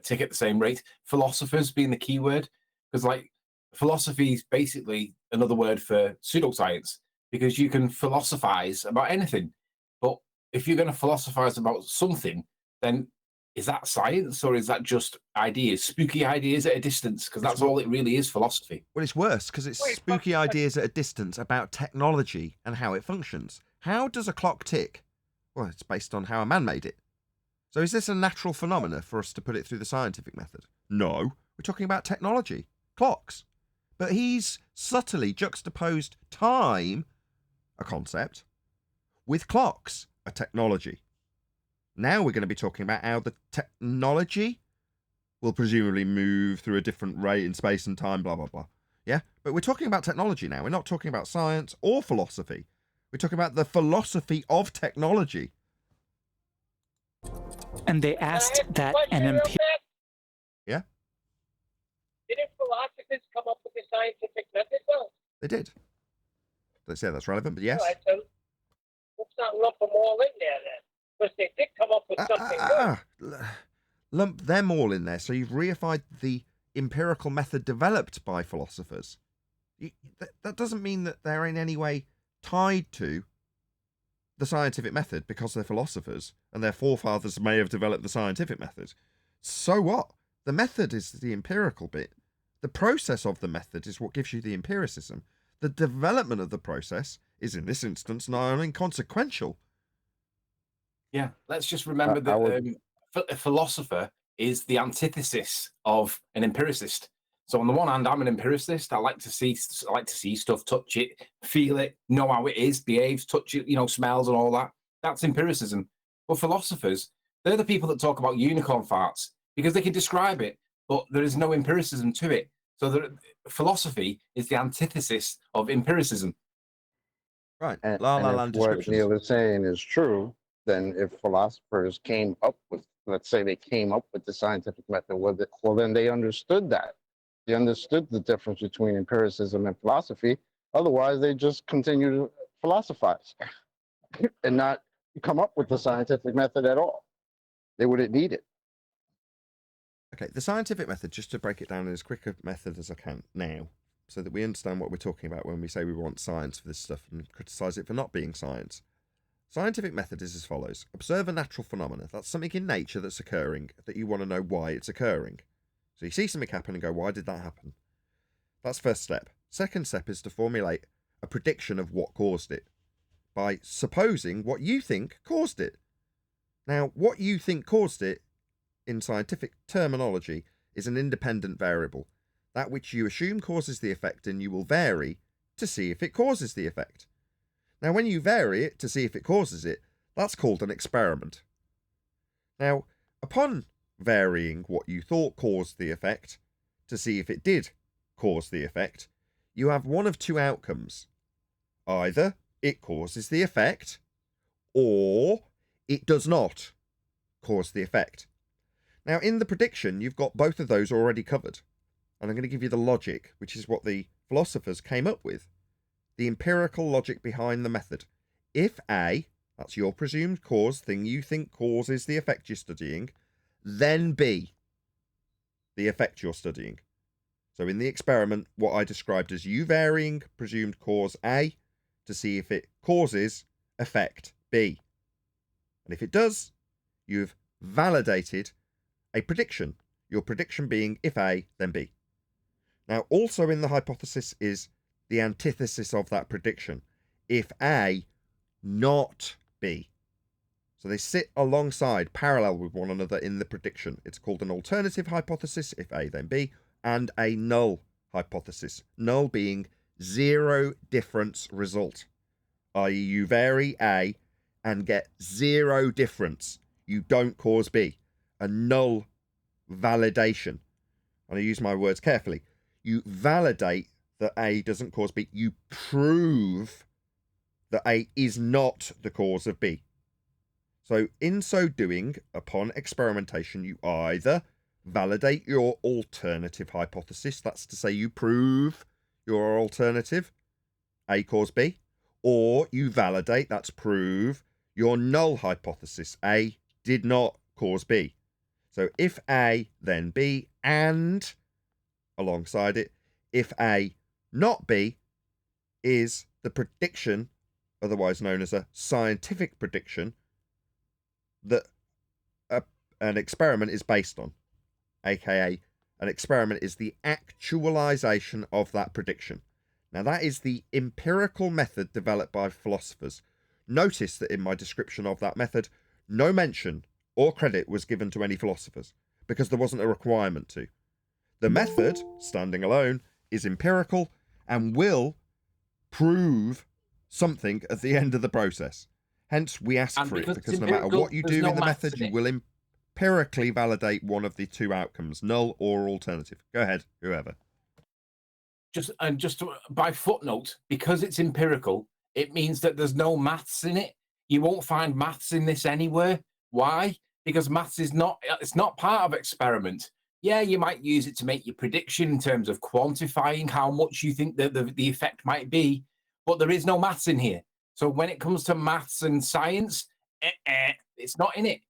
tick at the same rate. Philosophers being the key word, because like philosophy is basically another word for pseudoscience, because you can philosophize about anything. But if you're going to philosophize about something, then is that science or is that just ideas, spooky ideas at a distance? Because that's all it really is, philosophy. Well, it's worse because it's spooky ideas at a distance about technology and how it functions. How does a clock tick? Well, it's based on how a man made it. So is this a natural phenomena for us to put it through the scientific method? No, we're talking about technology, clocks. But he's subtly juxtaposed time, a concept, with clocks, a technology. Now we're going to be talking about how the technology will presumably move through a different rate in space and time, blah, blah, blah. Yeah? But we're talking about technology now. We're not talking about science or philosophy. We're talking about the philosophy of technology. And they asked that an Yeah? Didn't philosophers come up with the scientific method, though? They did. Let's say that's relevant, but yes. All right, so let's not lump them all in there then. Because they did come up with something good. Lump them all in there. So you've reified the empirical method developed by philosophers. That doesn't mean that they're in any way tied to the scientific method because they're philosophers and their forefathers may have developed the scientific method. So what? The method is the empirical bit. The process of the method is what gives you the empiricism. The development of the process is, in this instance, not inconsequential. Yeah, let's just remember that a philosopher is the antithesis of an empiricist. So on the one hand, I'm an empiricist. I like to see stuff, touch it, feel it, know how it is, behaves, touch it, smells and all that. That's empiricism. But philosophers, they're the people that talk about unicorn farts because they can describe it, but there is no empiricism to it. So philosophy is the antithesis of empiricism. Right. And if what Neil is saying is true, then if philosophers came up with, let's say they came up with the scientific method, well, then they understood that. They understood the difference between empiricism and philosophy. Otherwise, they just continue to philosophize and not come up with the scientific method at all. They wouldn't need it. Okay, the scientific method, just to break it down in as quick a method as I can now, so that we understand what we're talking about when we say we want science for this stuff and criticise it for not being science. Scientific method is as follows. Observe a natural phenomena. That's something in nature that's occurring that you want to know why it's occurring. So you see something happen and go, why did that happen? That's first step. Second step is to formulate a prediction of what caused it by supposing what you think caused it. Now, what you think caused it, in scientific terminology, is an independent variable. That which you assume causes the effect, and you will vary to see if it causes the effect. Now, when you vary it to see if it causes it, that's called an experiment. Now, upon varying what you thought caused the effect to see if it did cause the effect, you have one of two outcomes. Either it causes the effect, or it does not cause the effect. Now, in the prediction, you've got both of those already covered. And I'm going to give you the logic, which is what the philosophers came up with. The empirical logic behind the method. If A, that's your presumed cause, thing you think causes the effect you're studying, then B, the effect you're studying. So in the experiment, what I described as you varying presumed cause A to see if it causes effect B. And if it does, you've validated a prediction. Your prediction being if A, then B. Now, also in the hypothesis is the antithesis of that prediction. If A, not B. So they sit alongside, parallel with one another in the prediction. It's called an alternative hypothesis, if A, then B, and a null hypothesis. Null being zero difference result, i.e. you vary A and get zero difference. You don't cause B. A null validation. And I use my words carefully. You validate that A doesn't cause B. You prove that A is not the cause of B. So in so doing, upon experimentation, you either validate your alternative hypothesis, that's to say you prove your alternative, A cause B, or you validate, that's prove, your null hypothesis, A did not cause B. So if A, then B, and alongside it, if A, not B, is the prediction, otherwise known as a scientific prediction, that an experiment is based on. AKA, an experiment is the actualization of that prediction. Now, that is the empirical method developed by philosophers. Notice that in my description of that method, no mention or credit was given to any philosophers, because there wasn't a requirement to. The method, standing alone, is empirical and will prove something at the end of the process. Hence, we ask for it, because no matter what you do in the method, you will empirically validate one of the two outcomes, null or alternative. Go ahead, whoever. Just by footnote, because it's empirical, it means that there's no maths in it. You won't find maths in this anywhere. Why? Because maths is not, it's not part of experiment. Yeah, you might use it to make your prediction in terms of quantifying how much you think that the effect might be, but there is no maths in here. So when it comes to maths and science, it's not in it.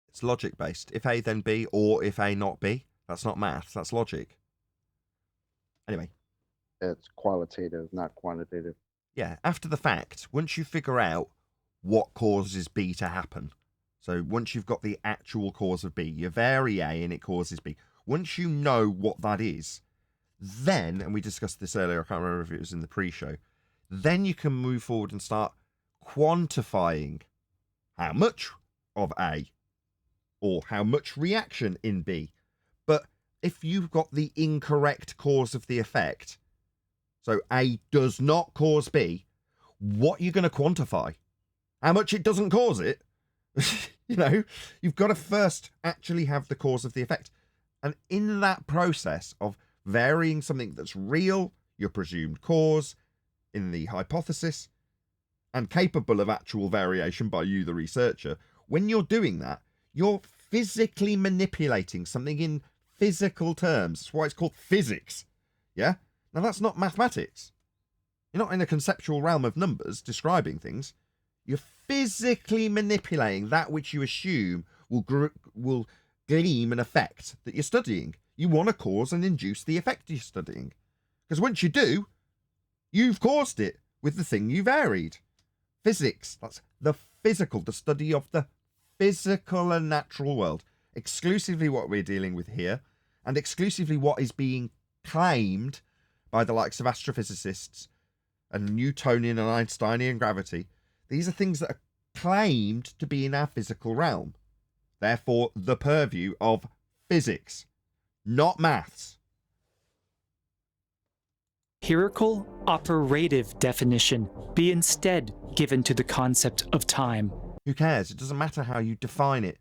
It's logic based. If A then B, or if A not B, that's not maths, that's logic. Anyway. It's qualitative, not quantitative. Yeah, after the fact, once you figure out what causes B to happen, so once you've got the actual cause of B, you vary A and it causes B. Once you know what that is, then, and we discussed this earlier, I can't remember if it was in the pre-show, then you can move forward and start quantifying how much of A or how much reaction in B. But if you've got the incorrect cause of the effect, so A does not cause B, what are you going to quantify? How much it doesn't cause it? You know, you've got to first actually have the cause of the effect. And in that process of varying something that's real, your presumed cause, in the hypothesis, and capable of actual variation by you, the researcher, when you're doing that, you're physically manipulating something in physical terms. That's why it's called physics. Yeah? Now, that's not mathematics. You're not in a conceptual realm of numbers describing things. You're physically manipulating that which you assume will gleam an effect that you're studying. You want to cause and induce the effect you're studying. Because once you do, you've caused it with the thing you varied. Physics, that's the physical, the study of the physical and natural world. Exclusively what we're dealing with here, and exclusively what is being claimed by the likes of astrophysicists and Newtonian and Einsteinian gravity. These are things that are claimed to be in our physical realm. Therefore, the purview of physics, not maths. Empirical operative definition be instead given to the concept of time. Who cares? It doesn't matter how you define it.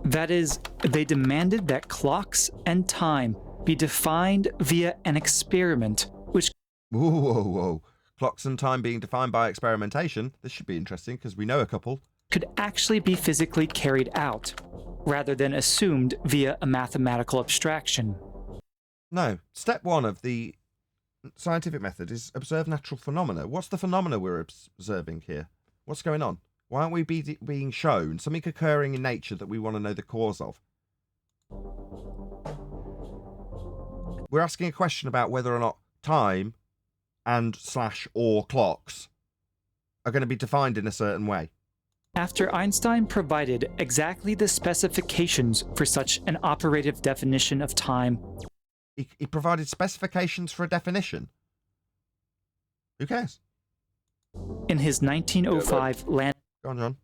That is, they demanded that clocks and time be defined via an experiment, which... Whoa, whoa, whoa. Clocks and time being defined by experimentation. This should be interesting, because we know a couple. Could actually be physically carried out, rather than assumed via a mathematical abstraction. No. Step one of the scientific method is observe natural phenomena. What's the phenomena we're observing here? What's going on? Why aren't we being shown something occurring in nature that we want to know the cause of? We're asking a question about whether or not time and / or clocks are going to be defined in a certain way. After Einstein provided exactly the specifications for such an operative definition of time, he provided specifications for a definition. Who cares? In his 1905 land... Go on, John.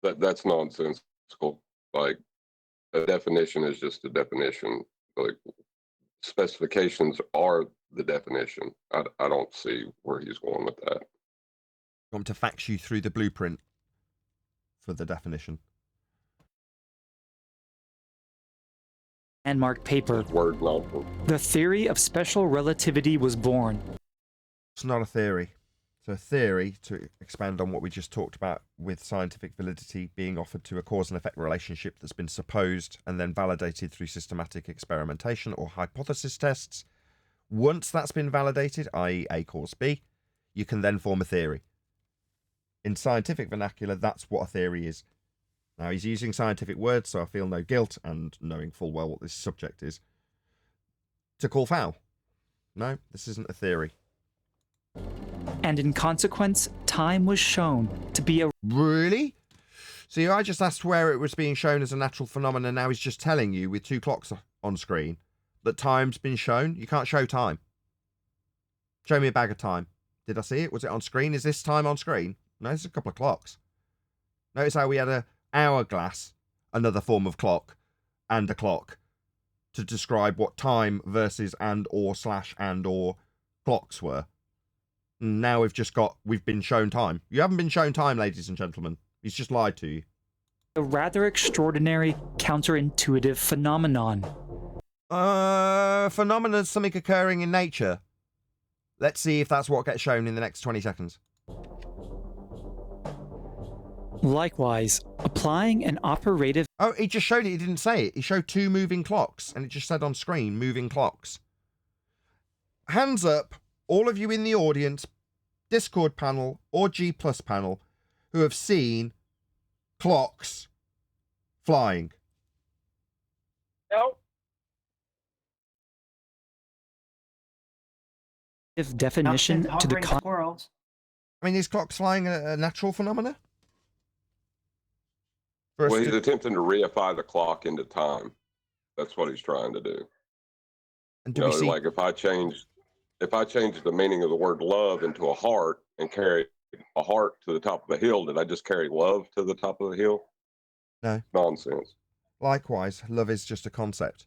That's nonsensical. Like, a definition is just a definition. Like, specifications are the definition. I don't see where he's going with that. I want to fax you through the blueprint for the definition. Landmark paper, Word the theory of special relativity was born. It's not a theory. So a theory, to expand on what we just talked about with scientific validity being offered to a cause and effect relationship that's been supposed and then validated through systematic experimentation or hypothesis tests. Once that's been validated, i.e. A cause B, you can then form a theory. In scientific vernacular, that's what a theory is. Now, he's using scientific words, so I feel no guilt, and knowing full well what this subject is, to call foul. No, this isn't a theory. And in consequence, time was shown to be a... Really? See, I just asked where it was being shown as a natural phenomenon. Now he's just telling you with 2 clocks on screen that time's been shown. You can't show time. Show me a bag of time. Did I see it? Was it on screen? Is this time on screen? No, it's a couple of clocks. Notice how we had a hourglass, another form of clock, and a clock to describe what time versus and or clocks were. Now we've been shown time. You haven't been shown time, ladies and gentlemen. He's just lied to you. A rather extraordinary counterintuitive phenomenon. Phenomena is something occurring in nature. Let's see if that's what gets shown in the next 20 seconds. Likewise, applying an operative... Oh, he just showed it. He didn't say it. He showed 2 moving clocks, and it just said on screen, moving clocks. Hands up, all of you in the audience, Discord panel or G+ panel, who have seen clocks flying. No. Definition to the... I mean, is clocks flying a natural phenomena? Well, he's attempting to reify the clock into time. That's what he's trying to do. And do we see... like if I change the meaning of the word love into a heart and carry a heart to the top of the hill, did I just carry love to the top of the hill? No. Nonsense. Likewise, love is just a concept.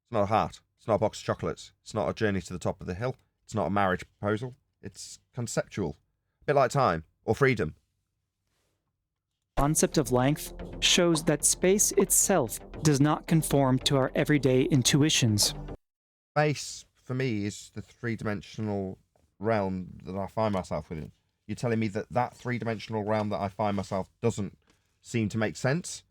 It's not a heart. It's not a box of chocolates. It's not a journey to the top of the hill. It's not a marriage proposal. It's conceptual. A bit like time or freedom. Concept of length shows that space itself does not conform to our everyday intuitions. Space, for me, is the 3-dimensional realm that I find myself within. You're telling me that 3-dimensional realm that I find myself doesn't seem to make sense?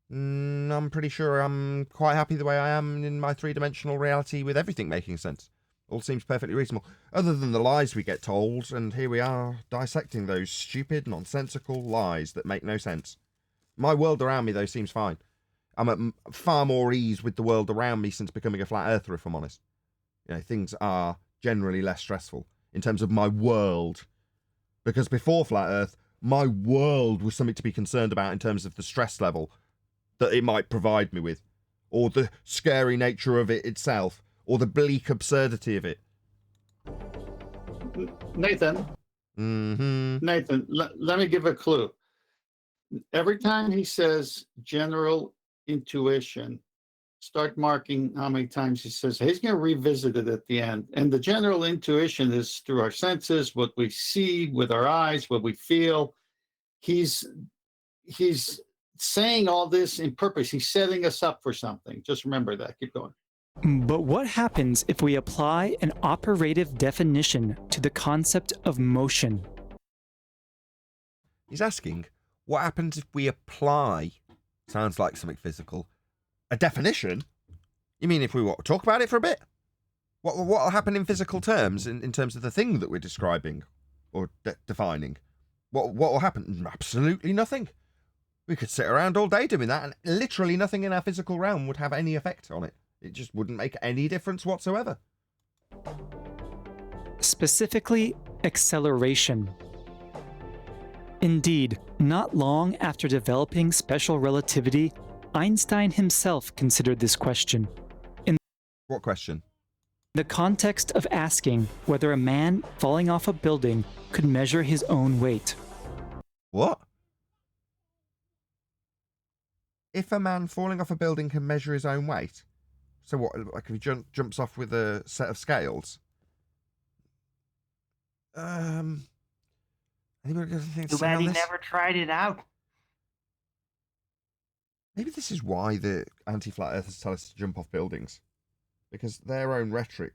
I'm pretty sure I'm quite happy the way I am in my 3-dimensional reality with everything making sense. All seems perfectly reasonable, other than the lies we get told, and here we are dissecting those stupid, nonsensical lies that make no sense. My world around me, though, seems fine. I'm at far more ease with the world around me since becoming a flat earther, if I'm honest. You know, things are generally less stressful in terms of my world. Because before flat earth, my world was something to be concerned about in terms of the stress level that it might provide me with, or the scary nature of it itself, or the bleak absurdity of it. Nathan. Nathan, let me give a clue. Every time he says general intuition, start marking how many times he says. He's going to revisit it at the end. And the general intuition is through our senses, what we see with our eyes, what we feel. He's saying all this in purpose. He's setting us up for something. Just remember that. Keep going. But what happens if we apply an operative definition to the concept of motion? He's asking, what happens if we apply, sounds like something physical, a definition? You mean if we talk about it for a bit? What will happen in physical terms, in terms of the thing that we're describing or defining? What will happen? Absolutely nothing. We could sit around all day doing that, and literally nothing in our physical realm would have any effect on it. It just wouldn't make any difference whatsoever. Specifically, acceleration. Indeed, not long after developing special relativity, Einstein himself considered this question. What question? The context of asking whether a man falling off a building could measure his own weight. What? If a man falling off a building can measure his own weight? So what, like if he jumps off with a set of scales? Anybody got anything to Too say bad on he this? never tried it out. Maybe this is why the anti-flat earthers tell us to jump off buildings. Because their own rhetoric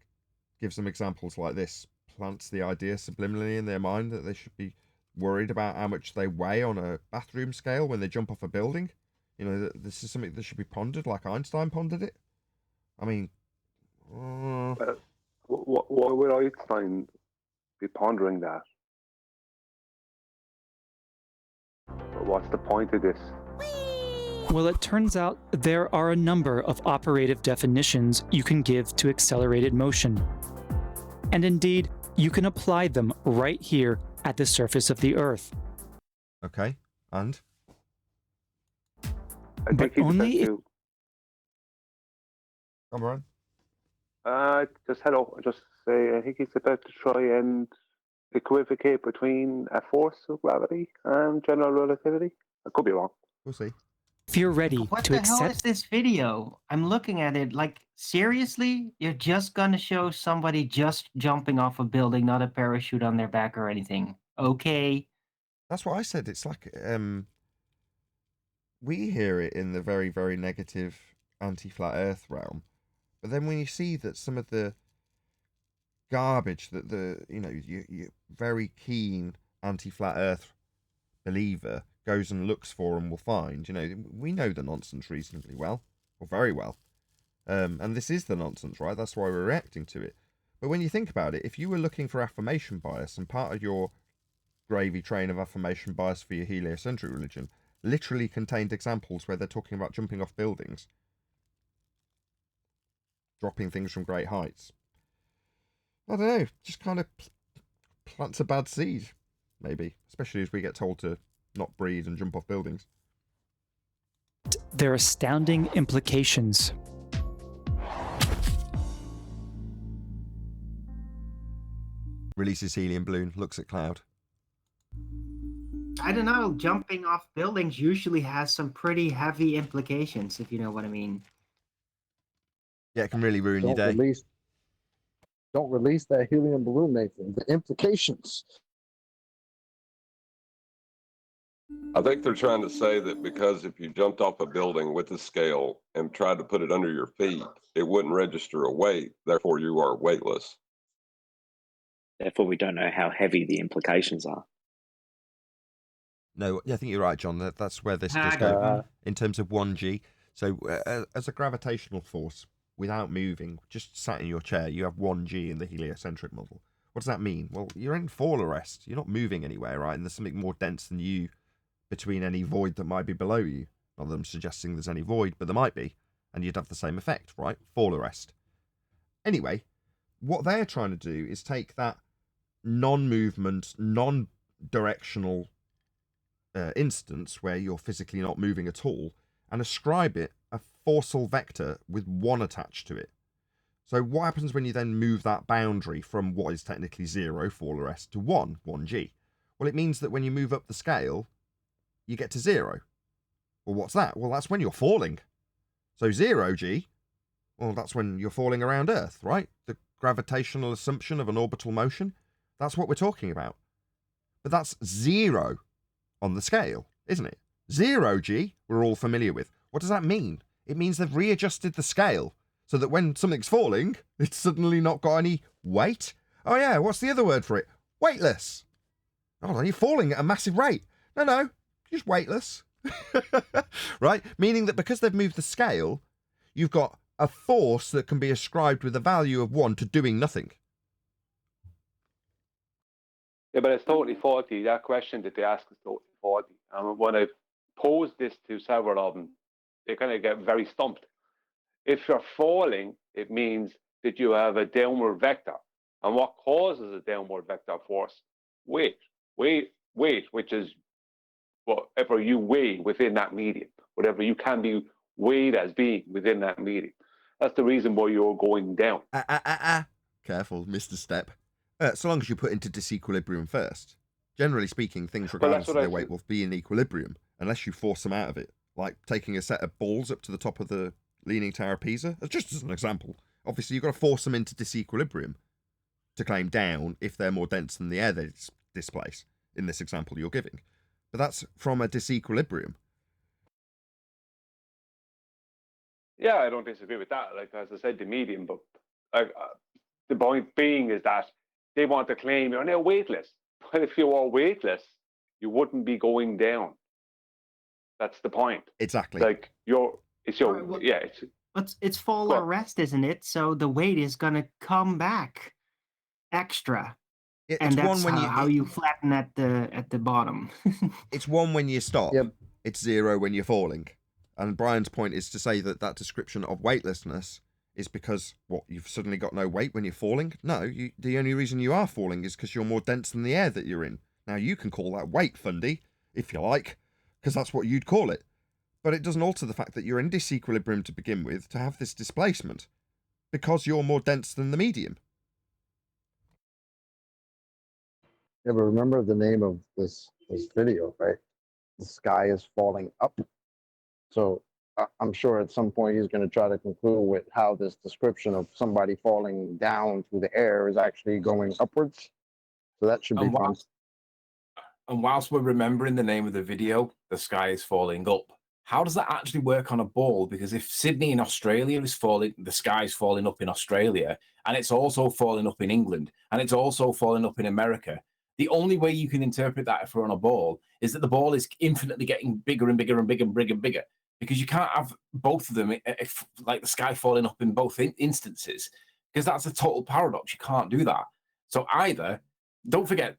gives them examples like this, plants the idea subliminally in their mind that they should be worried about how much they weigh on a bathroom scale when they jump off a building. You know, that this is something that should be pondered like Einstein pondered it. I mean... why would Einstein be pondering that? What's the point of this? Well, it turns out there are a number of operative definitions you can give to accelerated motion. And indeed, you can apply them right here at the surface of the Earth. Okay, and? But only if... Come on. Just hello. Just say I think he's about to try and equivocate between a force of gravity and general relativity. I could be wrong. We'll see. If you're ready to accept... What the hell is this video? I'm looking at it like, seriously? You're just gonna show somebody just jumping off a building, not a parachute on their back or anything. Okay. That's what I said. It's like, we hear it in the very, very negative anti-flat earth realm. But then when you see that some of the garbage that you very keen anti-flat earth believer goes and looks for and will find, we know the nonsense reasonably well, or very well. And this is the nonsense, right? That's why we're reacting to it. But when you think about it, if you were looking for affirmation bias, and part of your gravy train of affirmation bias for your heliocentric religion literally contained examples where they're talking about jumping off buildings, dropping things from great heights, I don't know, just kind of plants a bad seed, maybe, especially as we get told to not breed and jump off buildings. Their astounding implications. Releases helium balloon, looks at cloud. I don't know, jumping off buildings usually has some pretty heavy implications, if you know what I mean. Yeah, it can really ruin your day. Don't release that helium balloon, Nathan. The implications. I think they're trying to say that because if you jumped off a building with a scale and tried to put it under your feet, it wouldn't register a weight. Therefore, you are weightless. Therefore, we don't know how heavy the implications are. No, I think you're right, John. That's where this does go in terms of 1G. So as a gravitational force, without moving, just sat in your chair, you have 1G in the heliocentric model. What does that mean? Well, you're in fall arrest. You're not moving anywhere, right? And there's something more dense than you between any void that might be below you. Not that I'm suggesting there's any void, but there might be. And you'd have the same effect, right? Fall arrest. Anyway, what they're trying to do is take that non-movement, non-directional instance where you're physically not moving at all and ascribe it a forceful vector with 1 attached to it. So what happens when you then move that boundary from what is technically 0, fall arrest, to 1G? Well, it means that when you move up the scale, you get to 0. Well, what's that? Well, that's when you're falling. So 0G, well, that's when you're falling around Earth, right? The gravitational assumption of an orbital motion. That's what we're talking about. But that's 0 on the scale, isn't it? 0G, we're all familiar with. What does that mean? It means they've readjusted the scale so that when something's falling, it's suddenly not got any weight. Oh yeah, what's the other word for it? Weightless. Oh, you're falling at a massive rate. No, just weightless. Right? Meaning that because they've moved the scale, you've got a force that can be ascribed with a value of 1 to doing nothing. Yeah, but it's totally faulty. That question that they ask is totally faulty. And when I've posed this to several of them, they kind of get very stumped. If you're falling, it means that you have a downward vector. And what causes a downward vector force? Weight, which is whatever you weigh within that medium, whatever you can be weighed as being within that medium. That's the reason why you're going down. Careful, Mr. Step. So long as you put into disequilibrium first. Generally speaking, things regardless of their weight will be in equilibrium unless you force them out of it. Like taking a set of balls up to the top of the Leaning Tower of Pisa, just as an example. Obviously, you've got to force them into disequilibrium to claim down if they're more dense than the air they displace, in this example you're giving. But that's from a disequilibrium. Yeah, I don't disagree with that. Like, as I said, the medium, but the point being is that they want to claim you're now weightless. But if you are weightless, you wouldn't be going down. That's the point. Exactly. Like it's fall arrest, isn't it? So the weight is gonna come back extra. And that's how you flatten at the bottom. It's 1 when you stop. Yep. It's 0 when you're falling. And Brian's point is to say that description of weightlessness is because, you've suddenly got no weight when you're falling? No, the only reason you are falling is because you're more dense than the air that you're in. Now, you can call that weight, Fundy, if you like, because that's what you'd call it. But it doesn't alter the fact that you're in disequilibrium to begin with to have this displacement, because you're more dense than the medium. Yeah, but remember the name of this video, right? The sky is falling up. So I'm sure at some point he's going to try to conclude with how this description of somebody falling down through the air is actually going upwards. So that should be fun. And whilst we're remembering the name of the video, the sky is falling up, how does that actually work on a ball? Because if Sydney in Australia is falling, the sky's falling up in Australia, and it's also falling up in England, and it's also falling up in America, the only way you can interpret that if we're on a ball is that the ball is infinitely getting bigger and bigger and bigger and bigger and bigger, because you can't have both of them, like the sky falling up in both instances, because that's a total paradox. You can't do that. So either, don't forget,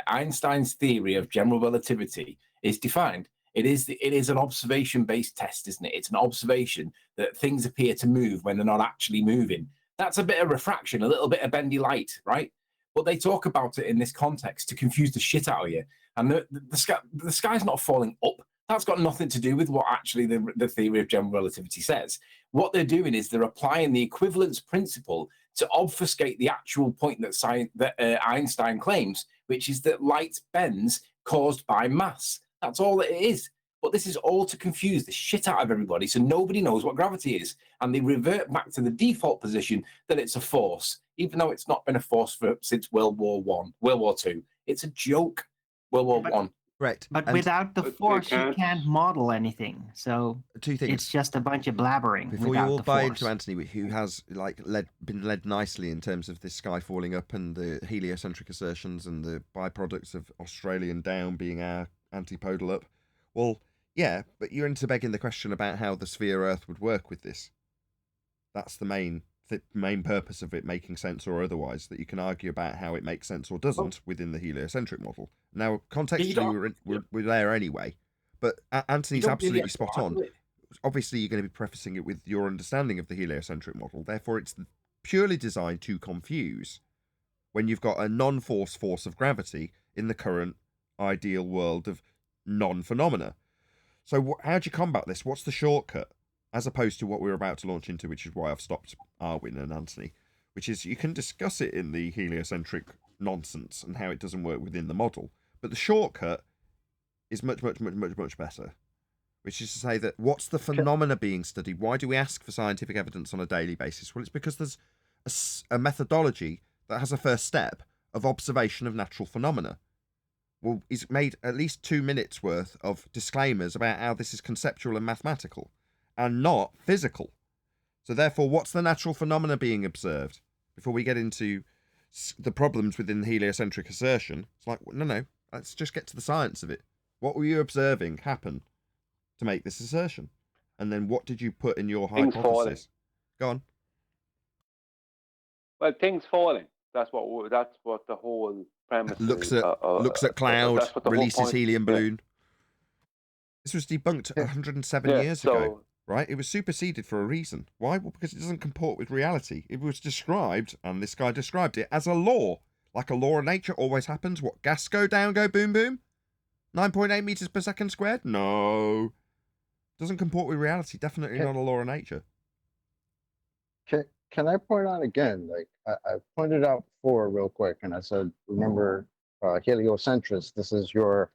Einstein's theory of general relativity is defined. It is an observation-based test, isn't it? It's an observation that things appear to move when they're not actually moving. That's a bit of refraction, a little bit of bendy light, right? But they talk about it in this context to confuse the shit out of you. And the sky's not falling up. That's got nothing to do with what actually the theory of general relativity says. What they're doing is they're applying the equivalence principle to obfuscate the actual point that Einstein claims, which is that light bends caused by mass. That's all it is. But this is all to confuse the shit out of everybody, so nobody knows what gravity is. And they revert back to the default position that it's a force, even though it's not been a force since World War II. It's a joke. World War I. Right. But without the force, you can't model anything. So two things. It's just a bunch of blabbering. Before you all buy into Anthony, who has been led nicely in terms of this sky falling up and the heliocentric assertions and the byproducts of Australian down being our antipodal up. Well, yeah, but you're into begging the question about how the sphere Earth would work with this. That's the main purpose of it making sense or otherwise, that you can argue about how it makes sense or doesn't within the heliocentric model. Now, contextually, we're there anyway, but Anthony's absolutely spot on. Obviously, you're going to be prefacing it with your understanding of the heliocentric model. Therefore, it's purely designed to confuse when you've got a non-force force of gravity in the current ideal world of non-phenomena. So how do you combat this? What's the shortcut? As opposed to what we're about to launch into, which is why I've stopped Arwin and Anthony, which is you can discuss it in the heliocentric nonsense and how it doesn't work within the model. But the shortcut is much, much, much, much, much better, which is to say that what's the phenomena being studied? Why do we ask for scientific evidence on a daily basis? Well, it's because there's a methodology that has a first step of observation of natural phenomena. Well, it's made at least 2 minutes worth of disclaimers about how this is conceptual and mathematical and not physical. So therefore, what's the natural phenomena being observed? Before we get into the problems within the heliocentric assertion, it's like, no, let's just get to the science of it. What were you observing happen to make this assertion? And then what did you put in your hypothesis? Falling. Go on. Well, things falling. That's what the whole premise looks is. Looks at cloud, releases helium balloon. This was debunked 107 years ago, right? It was superseded for a reason. Why? Well, because it doesn't comport with reality. It was described, and this guy described it as a law, like a law of nature always happens. What, gas go down, go boom, boom? 9.8 meters per second squared? No. Doesn't comport with reality. Definitely not a law of nature. Can I point out again, like I pointed out before real quick, and I said, remember, heliocentric, this is your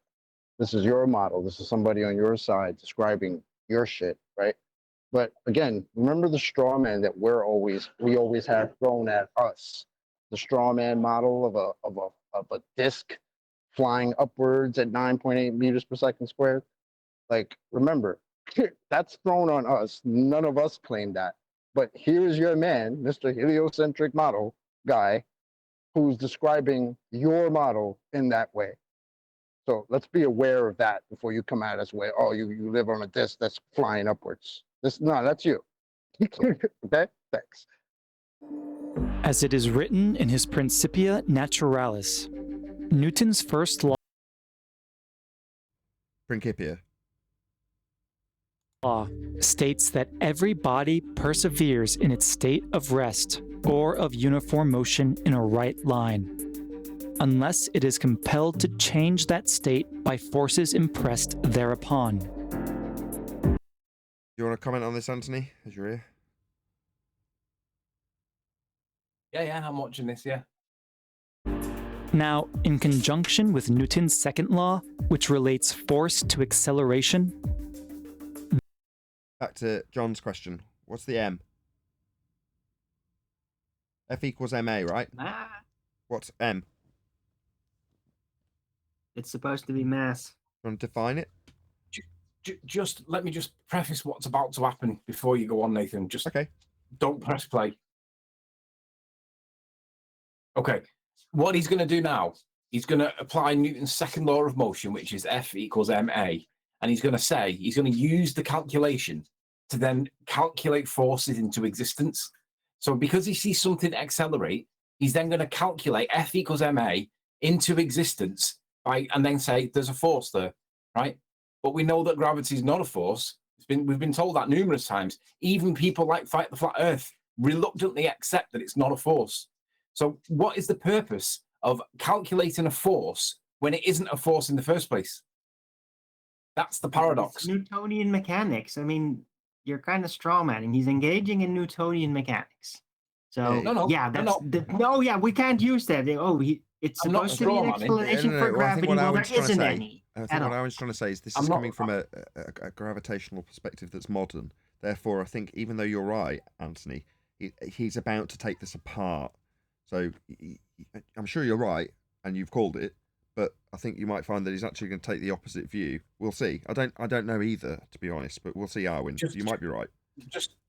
model. This is somebody on your side describing your shit, right? But again, remember the straw man that we always have thrown at us. The straw man model of a disc flying upwards at 9.8 meters per second squared. Like, remember, that's thrown on us. None of us claim that. But here's your man, Mr. Heliocentric model guy, who's describing your model in that way. So let's be aware of that before you come at us with, oh, you live on a disc that's flying upwards. That's you. Okay? Thanks. As it is written in his Principia Naturalis, Newton's first law states that every body perseveres in its state of rest or of uniform motion in a right line, unless it is compelled to change that state by forces impressed thereupon. You want to comment on this, Anthony, as you're here? Yeah, I'm watching this, yeah. Now, in conjunction with Newton's second law, which relates force to acceleration. Back to John's question. What's the M? F equals MA, right? What's M? It's supposed to be mass. You want to define it? Just let me just preface what's about to happen before you go on, Nathan. Just don't press play. Okay, what he's going to do now, he's going to apply Newton's second law of motion, which is F equals ma, and he's going to use the calculation to then calculate forces into existence. So because he sees something accelerate, he's then going to calculate F equals ma into existence and then say there's a force there, right? But we know that gravity is not a force. We've been told that numerous times. Even people like Fight the Flat Earth reluctantly accept that it's not a force. So what is the purpose of calculating a force when it isn't a force in the first place? That's the paradox. It's Newtonian mechanics. I mean, you're kind of strawmanning. He's engaging in Newtonian mechanics. So we can't use that. It's supposed to be an explanation for gravity. Well, there isn't any. I think what I was trying to say is this is coming from a gravitational perspective that's modern. Therefore, I think even though you're right, Anthony, he's about to take this apart. So I'm sure you're right, and you've called it, but I think you might find that he's actually going to take the opposite view. We'll see. I don't know either, to be honest, but we'll see, Arwin. You might be right.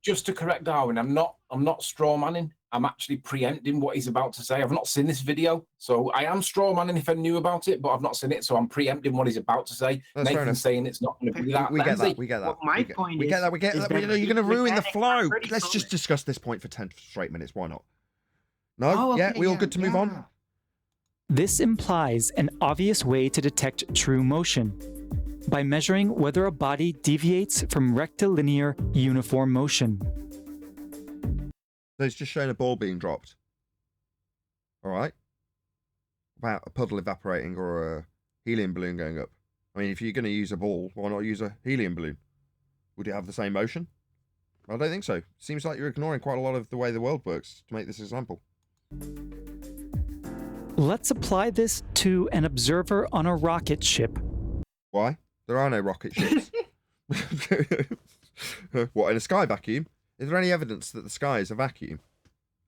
Just to correct Darwin, I'm not straw manning. I'm actually preempting what he's about to say. I've not seen this video, so I am straw manning if I knew about it, but I've not seen it, so I'm preempting what he's about to say. That's fair enough. Nathan's saying it's not going to be that. We get that. We get that. Well, my point we is, get that. We get is that. that You're going to these ruin the mechanics are flow. pretty Let's just foolish. discuss this point for 10 straight minutes. Why not? No? Oh, Yeah, okay, we all yeah, good to move yeah. on? This implies an obvious way to detect true motion by measuring whether a body deviates from rectilinear uniform motion. So it's just showing a ball being dropped. All right. About a puddle evaporating or a helium balloon going up. I mean, if you're going to use a ball, why not use a helium balloon? Would it have the same motion? I don't think so. Seems like you're ignoring quite a lot of the way the world works to make this example. Let's apply this to an observer on a rocket ship. Why? There are no rocket ships. What, in a sky vacuum? Is there any evidence that the sky is a vacuum?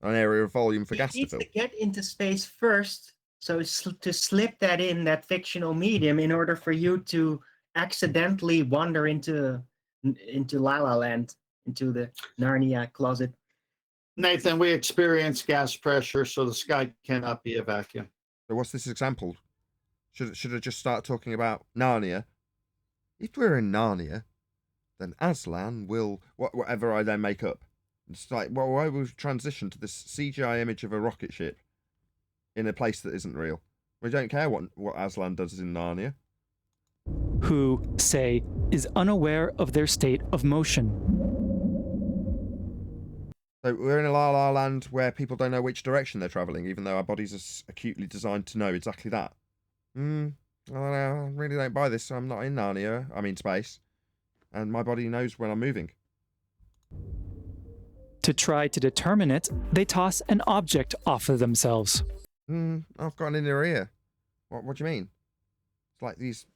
An area of volume for gas to needs fill? to get into space first, so to slip that in that fictional medium in order for you to accidentally wander into La La Land, into the Narnia closet. Nathan, we experience gas pressure, so the sky cannot be a vacuum. So what's this example? Should I just start talking about Narnia? If we're in Narnia, then Aslan will whatever I then make up. It's like, well, why would we transition to this CGI image of a rocket ship in a place that isn't real? We don't care what Aslan does in Narnia. Who, say, is unaware of their state of motion. So we're in a La La Land where people don't know which direction they're travelling, even though our bodies are acutely designed to know exactly that. I don't know, I really don't buy this. I'm not in Narnia, I'm in space. And my body knows when I'm moving. To try to determine it, they toss an object off of themselves. I've got an inner ear. What do you mean? It's like these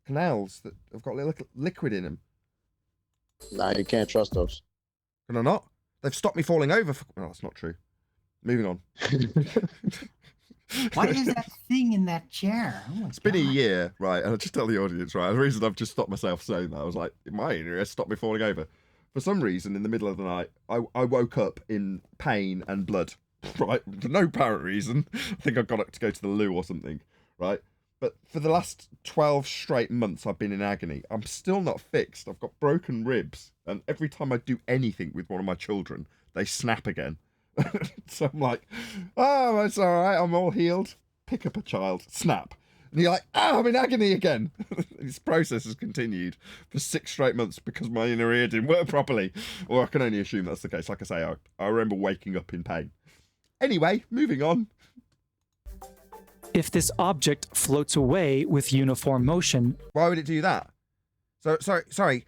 canals that have got little liquid in them. Nah, you can't trust those. Can I not? They've stopped me falling over. Well, that's not true. Moving on. What is that thing in that chair? Oh it's been a year, right? And I'll just tell the audience, right? The reason I've just stopped myself saying that, I was like, my inner ear stopped me falling over. For some reason, in the middle of the night, I woke up in pain and blood, right? For no apparent reason. I think I got up to go to the loo or something, right? But for the last 12 straight months, I've been in agony. I'm still not fixed. I've got broken ribs. And every time I do anything with one of my children, they snap again. So I'm like, oh, it's all right. I'm all healed. Pick up a child. Snap. And you're like, oh, I'm in agony again. This process has continued for 6 straight months because my inner ear didn't work properly. Or I can only assume that's the case. Like I say, I remember waking up in pain. Anyway, moving on. If this object floats away with uniform motion... Why would it do that? So, sorry.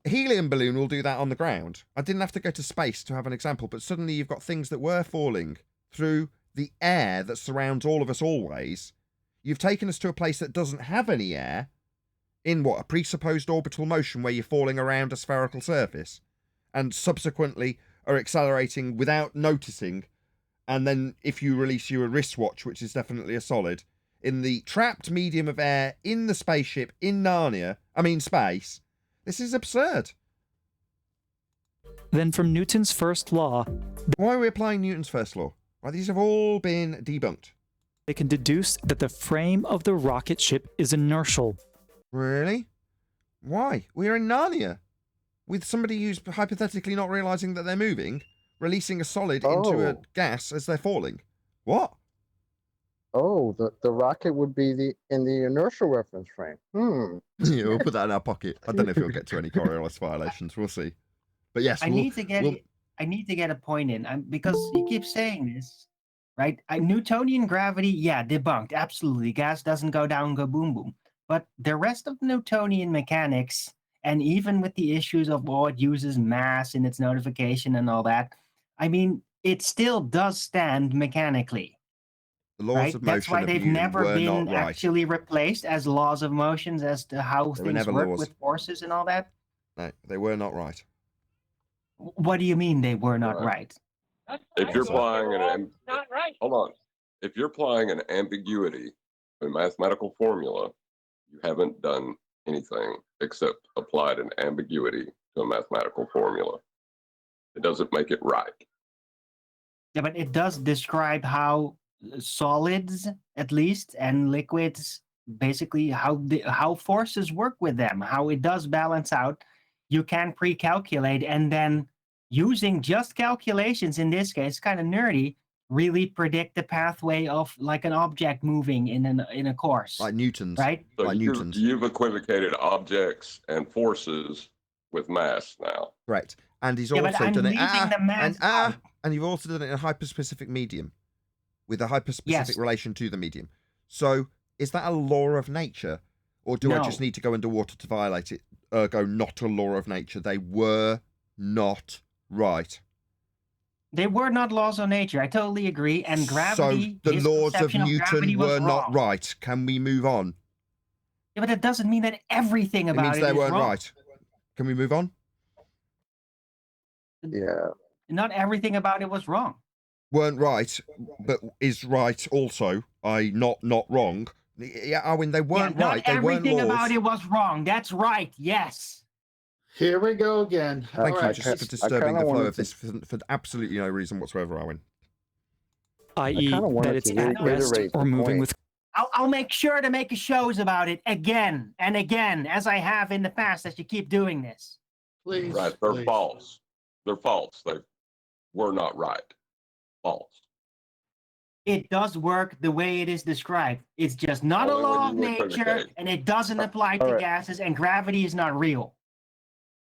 A helium balloon will do that on the ground. I didn't have to go to space to have an example, but suddenly you've got things that were falling through the air that surrounds all of us always. You've taken us to a place that doesn't have any air in a presupposed orbital motion where you're falling around a spherical surface and subsequently are accelerating without noticing. And then if you release your wristwatch, which is definitely a solid, in the trapped medium of air in the spaceship in Narnia, space, this is absurd. Then from Newton's first law... Why are we applying Newton's first law? Well, these have all been debunked. They can deduce that the frame of the rocket ship is inertial. Really? Why? We're in Narnia. With somebody who's hypothetically not realising that they're moving, releasing a solid into a gas as they're falling. What? Oh, the rocket would be in the inertial reference frame. Yeah, we'll put that in our pocket. I don't know if we'll get to any Coriolis violations. We'll see. But yes, I need to get a point in because you keep saying this, right? Newtonian gravity, yeah, debunked. Absolutely, gas doesn't go down, go boom boom. But the rest of Newtonian mechanics, and even with the issues of it uses mass in its notification and all that, it still does stand mechanically. The laws of motion. That's why they've never been actually replaced as laws of motions as to how things work with forces and all that. No, they were not right. What do you mean they were not right? If you're applying hold on. If you're applying an ambiguity to a mathematical formula, you haven't done anything except applied an ambiguity to a mathematical formula. It doesn't make it right. Yeah, but it does describe how solids, at least, and liquids, basically how forces work with them, how it does balance out. You can pre-calculate, and then using just calculations, in this case, kind of nerdy, really predict the pathway of like an object moving in a course. Like Newton's. Right? So Like Newton's. you've equivocated objects and forces with mass now. Correct. And he's Yeah, but also I'm done it. leaving the mass out. And you've also done it in a hyperspecific medium, with a hyperspecific Yes. relation to the medium. So is that a law of nature, or do I No. just need to go underwater to violate it? Ergo, not a law of nature. They were not right. They were not laws of nature. I totally agree. And gravity, So the his laws of conception Newton gravity was were not wrong. right. Can we move on? Yeah, but that doesn't mean that everything It about means it they is weren't wrong. right. Can we move on? Yeah. Not everything about it was wrong. Weren't right, but is right also. Not wrong. Yeah, Owen, they weren't Not right. They weren't everything laws. about it was wrong. That's right. Yes. Here we go again. Thank All you right. just for disturbing the flow of this for absolutely no reason whatsoever, Owen. I.e., that it's at rest or moving with. I'll make sure to make shows about it again and again, as I have in the past, as you keep doing this. Please. Right. They're false. They're false. They were not right. False. It does work the way it is described. It's just not a Only when law of you nature, equivocate. and it doesn't apply to gases, and gravity is not real.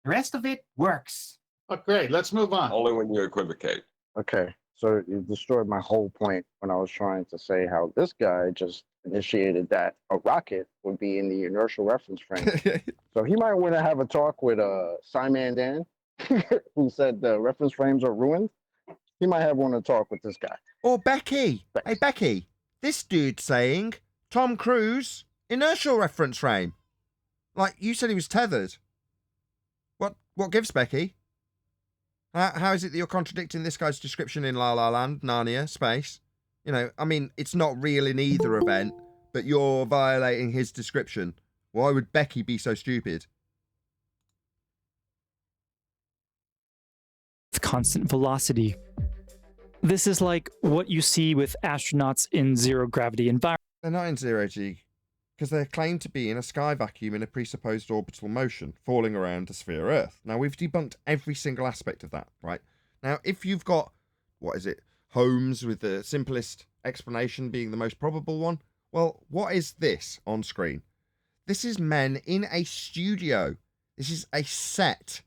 The rest of it works. Oh, great. Let's move on. Only when you equivocate. Okay, so you destroyed my whole point when I was trying to say how this guy just initiated that a rocket would be in the inertial reference frame. So he might want to have a talk with Simon Dan, who said the reference frames are ruined. He might have one to talk with this guy. Or Becky. Hey, Becky. This dude's saying Tom Cruise inertial reference frame. Like, you said he was tethered. What gives, Becky? How is it that you're contradicting this guy's description in La La Land, Narnia, space? You know, I mean, it's not real in either event, but you're violating his description. Why would Becky be so stupid? Constant velocity. This is like what you see with astronauts in zero gravity environments. They're not in zero G, because they're claimed to be in a sky vacuum in a presupposed orbital motion, falling around the sphere Earth. Now, we've debunked every single aspect of that, right? Now, if you've got, Holmes with the simplest explanation being the most probable one, well, what is this on screen? This is men in a studio. This is a set.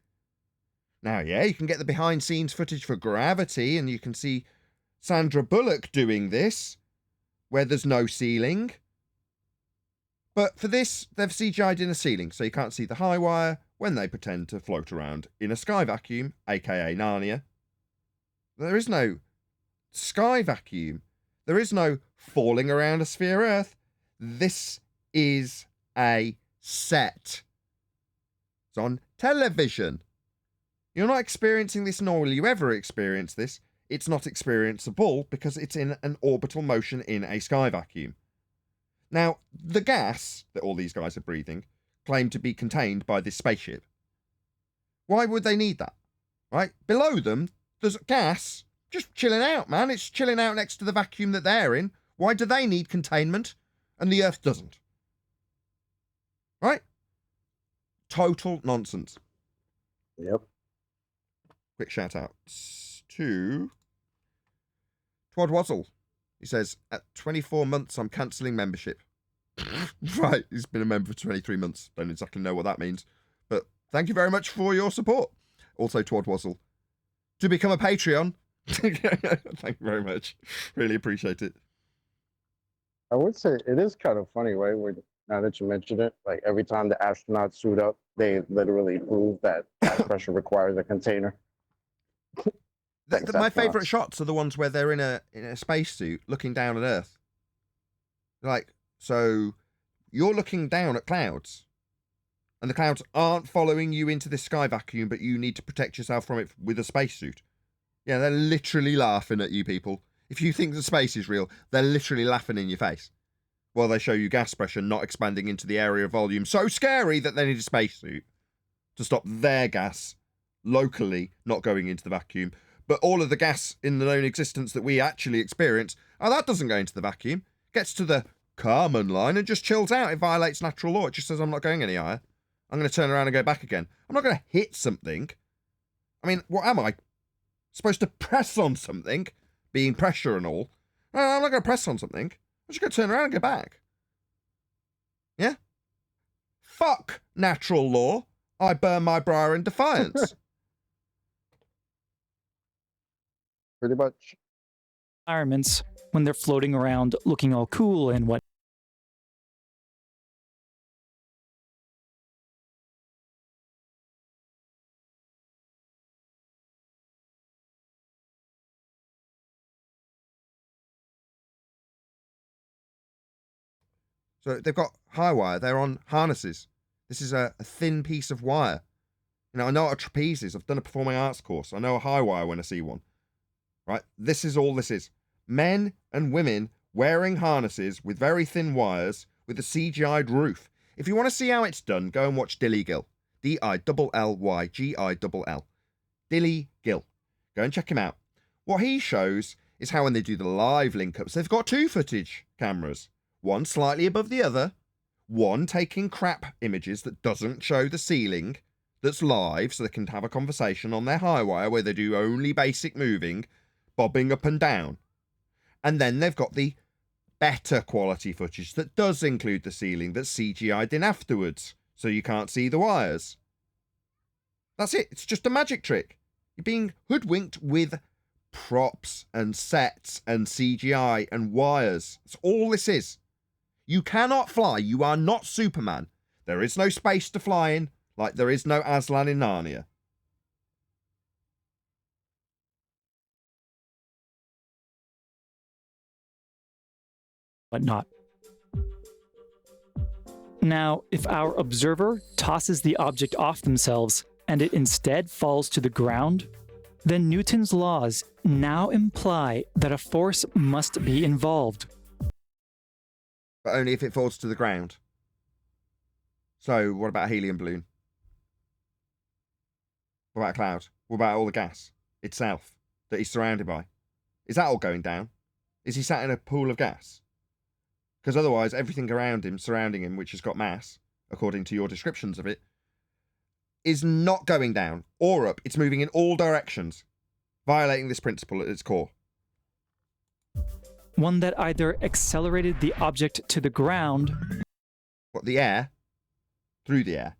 Now, yeah, you can get the behind-scenes footage for Gravity, and you can see Sandra Bullock doing this, where there's no ceiling. But for this, they've CGI'd in a ceiling, so you can't see the high wire when they pretend to float around in a sky vacuum, aka Narnia. There is no sky vacuum. There is no falling around a sphere Earth. This is a set. It's on television. You're not experiencing this, nor will you ever experience this. It's not experienceable because it's in an orbital motion in a sky vacuum. Now, the gas that all these guys are breathing claim to be contained by this spaceship. Why would they need that? Right? Below them, there's gas just chilling out, man. It's chilling out next to the vacuum that they're in. Why do they need containment and the Earth doesn't? Right? Total nonsense. Yep. Quick shout out to Twad Wazzle. He says, at 24 months, I'm cancelling membership. Right, he's been a member for 23 months. Don't exactly know what that means. But thank you very much for your support. Also, Twad Wazzle. To become a Patreon. Thank you very much. Really appreciate it. I would say it is kind of funny, right? Now that you mention it, like every time the astronauts suit up, they literally prove that gas pressure requires a container. My favourite shots are the ones where they're in a spacesuit looking down at Earth. Like, so you're looking down at clouds, and the clouds aren't following you into this sky vacuum, but you need to protect yourself from it with a spacesuit. Yeah, they're literally laughing at you people. If you think the space is real, they're literally laughing in your face while they show you gas pressure not expanding into the area of volume so scary that they need a spacesuit to stop their gas locally not going into the vacuum. But all of the gas in the known existence that we actually experience, that doesn't go into the vacuum. Gets to the Kármán line and just chills out. It violates natural law. It just says, I'm not going any higher. I'm going to turn around and go back again. I'm not going to hit something. I mean, what am I? Supposed to press on something? Being pressure and all? No, I'm not going to press on something. I'm just going to turn around and go back. Yeah? Fuck natural law. I burn my bra in defiance. Pretty much. Environments when they're floating around looking all cool and what. So they've got high wire. They're on harnesses. This is a thin piece of wire. You know, I know what a trapeze is. I've done a performing arts course. I know a high wire when I see one. Right? This is all this is. Men and women wearing harnesses with very thin wires with a CGI'd roof. If you want to see how it's done, go and watch Dilly Gill. Dillygil. Dilly Gill. Go and check him out. What he shows is how when they do the live link-ups, they've got two footage cameras. One slightly above the other. One taking crap images that doesn't show the ceiling, that's live, so they can have a conversation on their high wire where they do only basic moving, bobbing up and down. And then they've got the better quality footage that does include the ceiling that's CGI'd in afterwards, so you can't see the wires. That's it. It's just a magic trick. You're being hoodwinked with props and sets and CGI and wires. That's all this is. You cannot fly. You are not Superman. There is no space to fly in, like there is no Aslan in Narnia. Whatnot. Now, if our observer tosses the object off themselves and it instead falls to the ground, then Newton's laws now imply that a force must be involved. But only if it falls to the ground. So, what about a helium balloon? What about a cloud? What about all the gas itself that he's surrounded by? Is that all going down? Is he sat in a pool of gas? Because otherwise, everything around him, surrounding him, which has got mass, according to your descriptions of it, is not going down or up. It's moving in all directions, violating this principle at its core. One that either accelerated the object to the ground... What, the air? Through the air?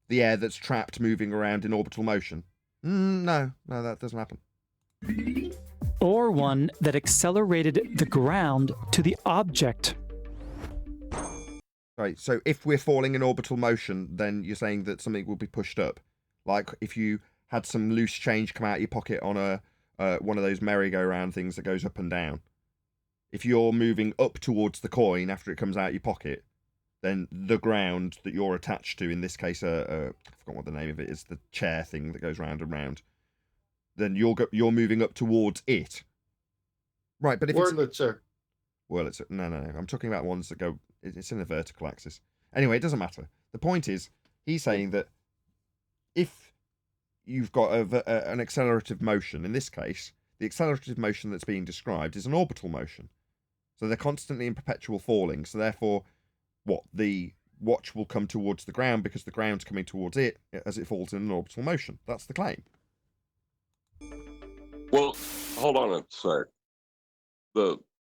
The air that's trapped moving around in orbital motion? No, that doesn't happen. Or one that accelerated the ground to the object. Right, so if we're falling in orbital motion, then you're saying that something will be pushed up. Like if you had some loose change come out of your pocket on one of those merry-go-round things that goes up and down. If you're moving up towards the coin after it comes out of your pocket, then the ground that you're attached to, in this case, I forgot what the name of it is, the chair thing that goes round and round, then you're moving up towards it. Right, but if Wurlitzer. Wurlitzer. No. I'm talking about ones that go, it's in the vertical axis. Anyway, it doesn't matter. The point is, he's saying that if you've got an accelerative motion, in this case, the accelerative motion that's being described is an orbital motion. So they're constantly in perpetual falling. So therefore, the watch will come towards the ground because the ground's coming towards it as it falls in an orbital motion. That's the claim. Well, hold on a sec.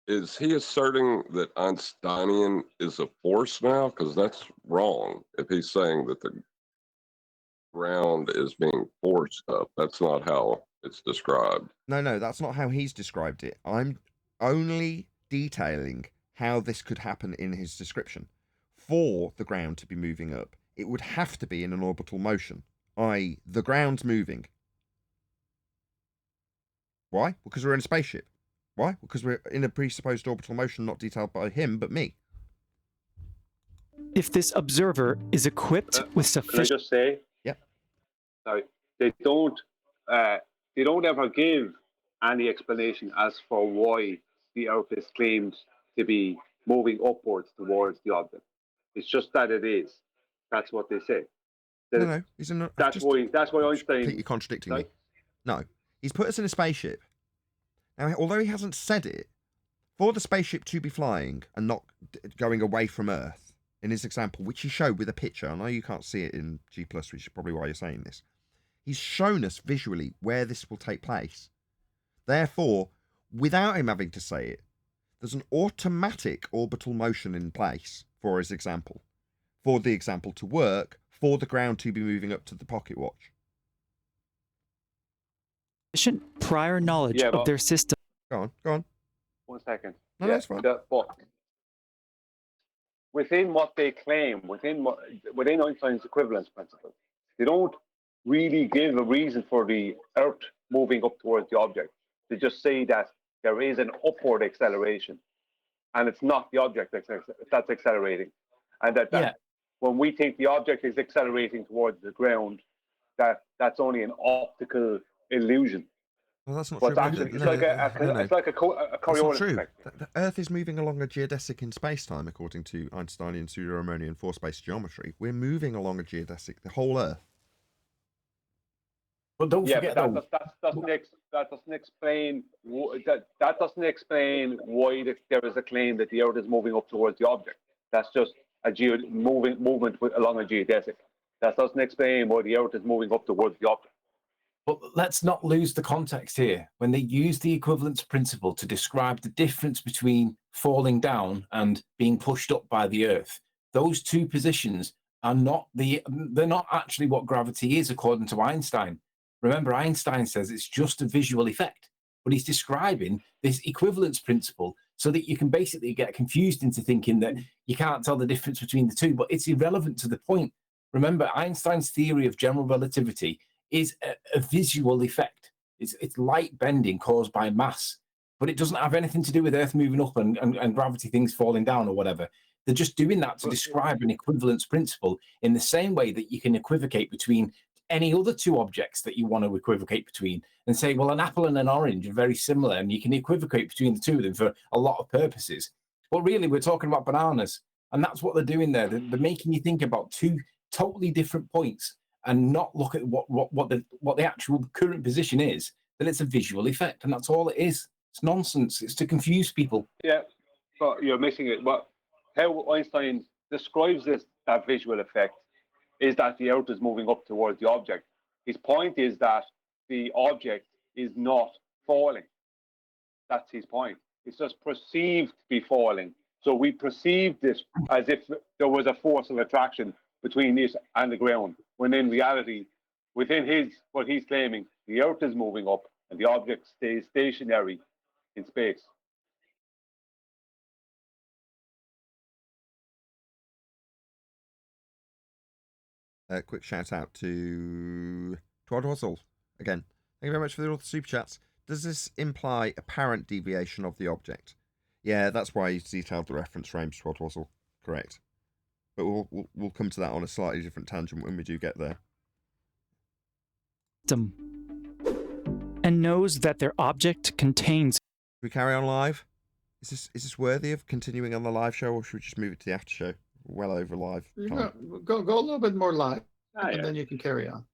Is he asserting that Einsteinian is a force now? Because that's wrong. If he's saying that the ground is being forced up, that's not how it's described. No, that's not how he's described it. I'm only detailing how this could happen in his description. For the ground to be moving up, it would have to be in an orbital motion, i.e. the ground's moving. Why? Because we're in a spaceship. Why? Because we're in a presupposed orbital motion not detailed by him, but me. If this observer is equipped with sufficient... Can I just say? Yeah. Sorry. They don't ever give any explanation as for why the Earth is claimed to be moving upwards towards the object. It's just that it is. That's what they say. No. That's why Einstein... completely contradicting me. No. He's put us in a spaceship. Now, although he hasn't said it, for the spaceship to be flying and not going away from Earth, in his example, which he showed with a picture, I know you can't see it in G+, which is probably why you're saying this, he's shown us visually where this will take place. Therefore, without him having to say it, there's an automatic orbital motion in place for his example. For the example to work, for the ground to be moving up to the pocket watch. Sufficient prior knowledge of their system. Go on. 1 second. No, that's fine. But within what they claim, within Einstein's equivalence principle, they don't really give a reason for the Earth moving up towards the object. They just say that there is an upward acceleration, and it's not the object that's accelerating, and that when we think the object is accelerating towards the ground, that's only an optical illusion. Well, that's not but true. Actually, it's like a Coriolis effect. The Earth is moving along a geodesic in space-time, according to Einsteinian pseudo-Riemannian four-space geometry. We're moving along a geodesic, the whole Earth. But don't forget that doesn't explain why there is a claim that the Earth is moving up towards the object. That's just a movement along a geodesic. That doesn't explain why the Earth is moving up towards the object. But let's not lose the context here. When they use the equivalence principle to describe the difference between falling down and being pushed up by the Earth, those two positions are they're not actually what gravity is according to Einstein. Remember, Einstein says it's just a visual effect, but he's describing this equivalence principle so that you can basically get confused into thinking that you can't tell the difference between the two, but it's irrelevant to the point. Remember, Einstein's theory of general relativity is a visual effect. It's light bending caused by mass, but it doesn't have anything to do with Earth moving up and gravity things falling down or whatever. They're just doing that to describe an equivalence principle in the same way that you can equivocate between any other two objects that you want to equivocate between and say, well, an apple and an orange are very similar and you can equivocate between the two of them for a lot of purposes. But really, we're talking about bananas, and that's what they're doing there. They're making you think about two totally different points and not look at what the actual current position is, that it's a visual effect, and that's all it is. It's nonsense. It's to confuse people. Yeah, but you're missing it. But how Einstein describes that visual effect is that the Earth is moving up towards the object. His point is that the object is not falling. That's his point. It's just perceived to be falling. So we perceive this as if there was a force of attraction between it and the ground, when in reality, within what he's claiming, the Earth is moving up and the object stays stationary in space. Quick shout out to Twadwazzle again. Thank you very much for all the super chats. Does this imply apparent deviation of the object? Yeah, that's why he's detailed the reference frames, Twadwazzle. Correct. But we'll come to that on a slightly different tangent when we do get there. And knows that their object contains. Should we carry on live? Is this worthy of continuing on the live show, or should we just move it to the after show? Well over live. Go a little bit more live, and then you can carry on.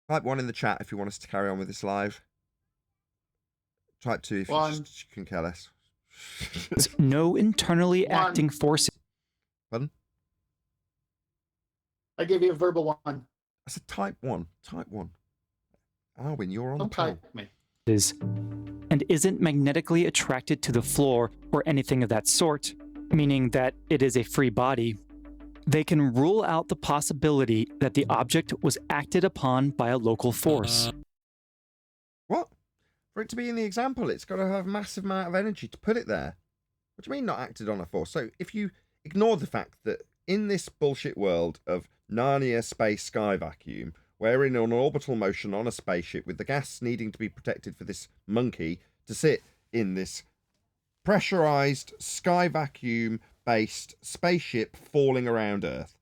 Type 1 in the chat if you want us to carry on with this live. Type 2 if you can care less. No internally acting forces. Pardon? I gave you a verbal 1. I said type 1. Type 1. Alwyn, you're on Don't the panel. type me. And isn't magnetically attracted to the floor or anything of that sort, meaning that it is a free body, they can rule out the possibility that the object was acted upon by a local force. What? For it to be in the example, it's got to have a massive amount of energy to put it there. What do you mean not acted on a force? So if you ignore the fact that in this bullshit world of Narnia space sky vacuum, we're in an orbital motion on a spaceship with the gas needing to be protected for this monkey to sit in this pressurized sky vacuum based spaceship falling around Earth.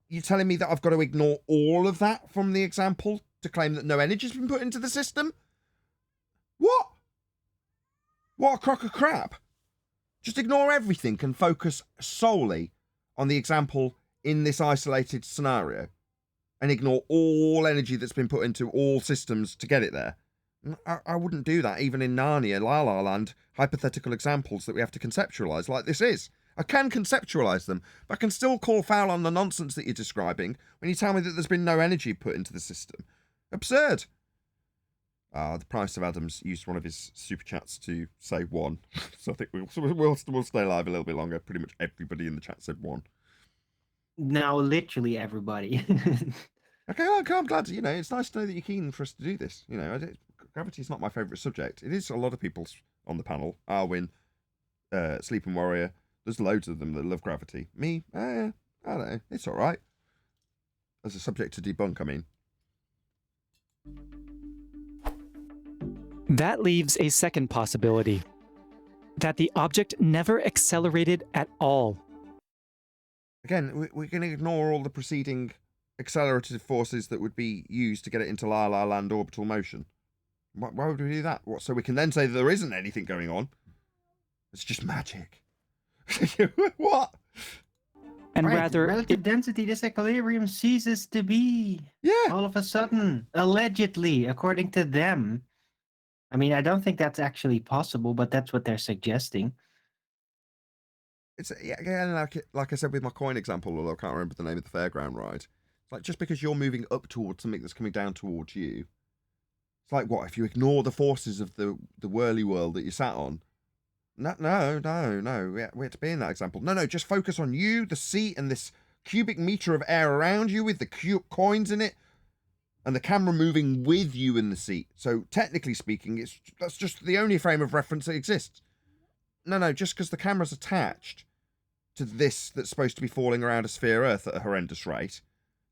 You're telling me that I've got to ignore all of that from the example to claim that no energy's been put into the system? What? What a crock of crap. Just ignore everything and focus solely on the example in this isolated scenario. and ignore all energy that's been put into all systems to get it there. I wouldn't do that even in Narnia, La La Land, hypothetical examples that we have to conceptualise like this is. I can conceptualise them, but I can still call foul on the nonsense that you're describing when you tell me that there's been no energy put into the system. Absurd. The Price of Adams used one of his super chats to say 1. So I think we'll stay live a little bit longer. Pretty much everybody in the chat said 1. Now, literally everybody. Okay, well, I'm glad. It's nice to know that you're keen for us to do this. Gravity is not my favourite subject. It is a lot of people's on the panel. Arwin, Sleeping Warrior. There's loads of them that love gravity. Me, I don't know. It's all right. As a subject to debunk, I mean. That leaves a second possibility. That the object never accelerated at all. Again, we're going to ignore all the preceding accelerative forces that would be used to get it into La La Land orbital motion. Why would we do that? So we can then say that there isn't anything going on. It's just magic. What? And rather, relative density disequilibrium ceases to be. Yeah. All of a sudden, allegedly, according to them. I mean, I don't think that's actually possible, but that's what they're suggesting. It's again, like I said with my coin example, although I can't remember the name of the fairground ride. It's like just because you're moving up towards something that's coming down towards you. It's like what if you ignore the forces of the whirly world that you sat on? No. We had to be in that example. No, just focus on you, the seat, and this cubic meter of air around you with the coins in it, and the camera moving with you in the seat. So technically speaking, that's just the only frame of reference that exists. No, just because the camera's attached to this that's supposed to be falling around a sphere Earth at a horrendous rate,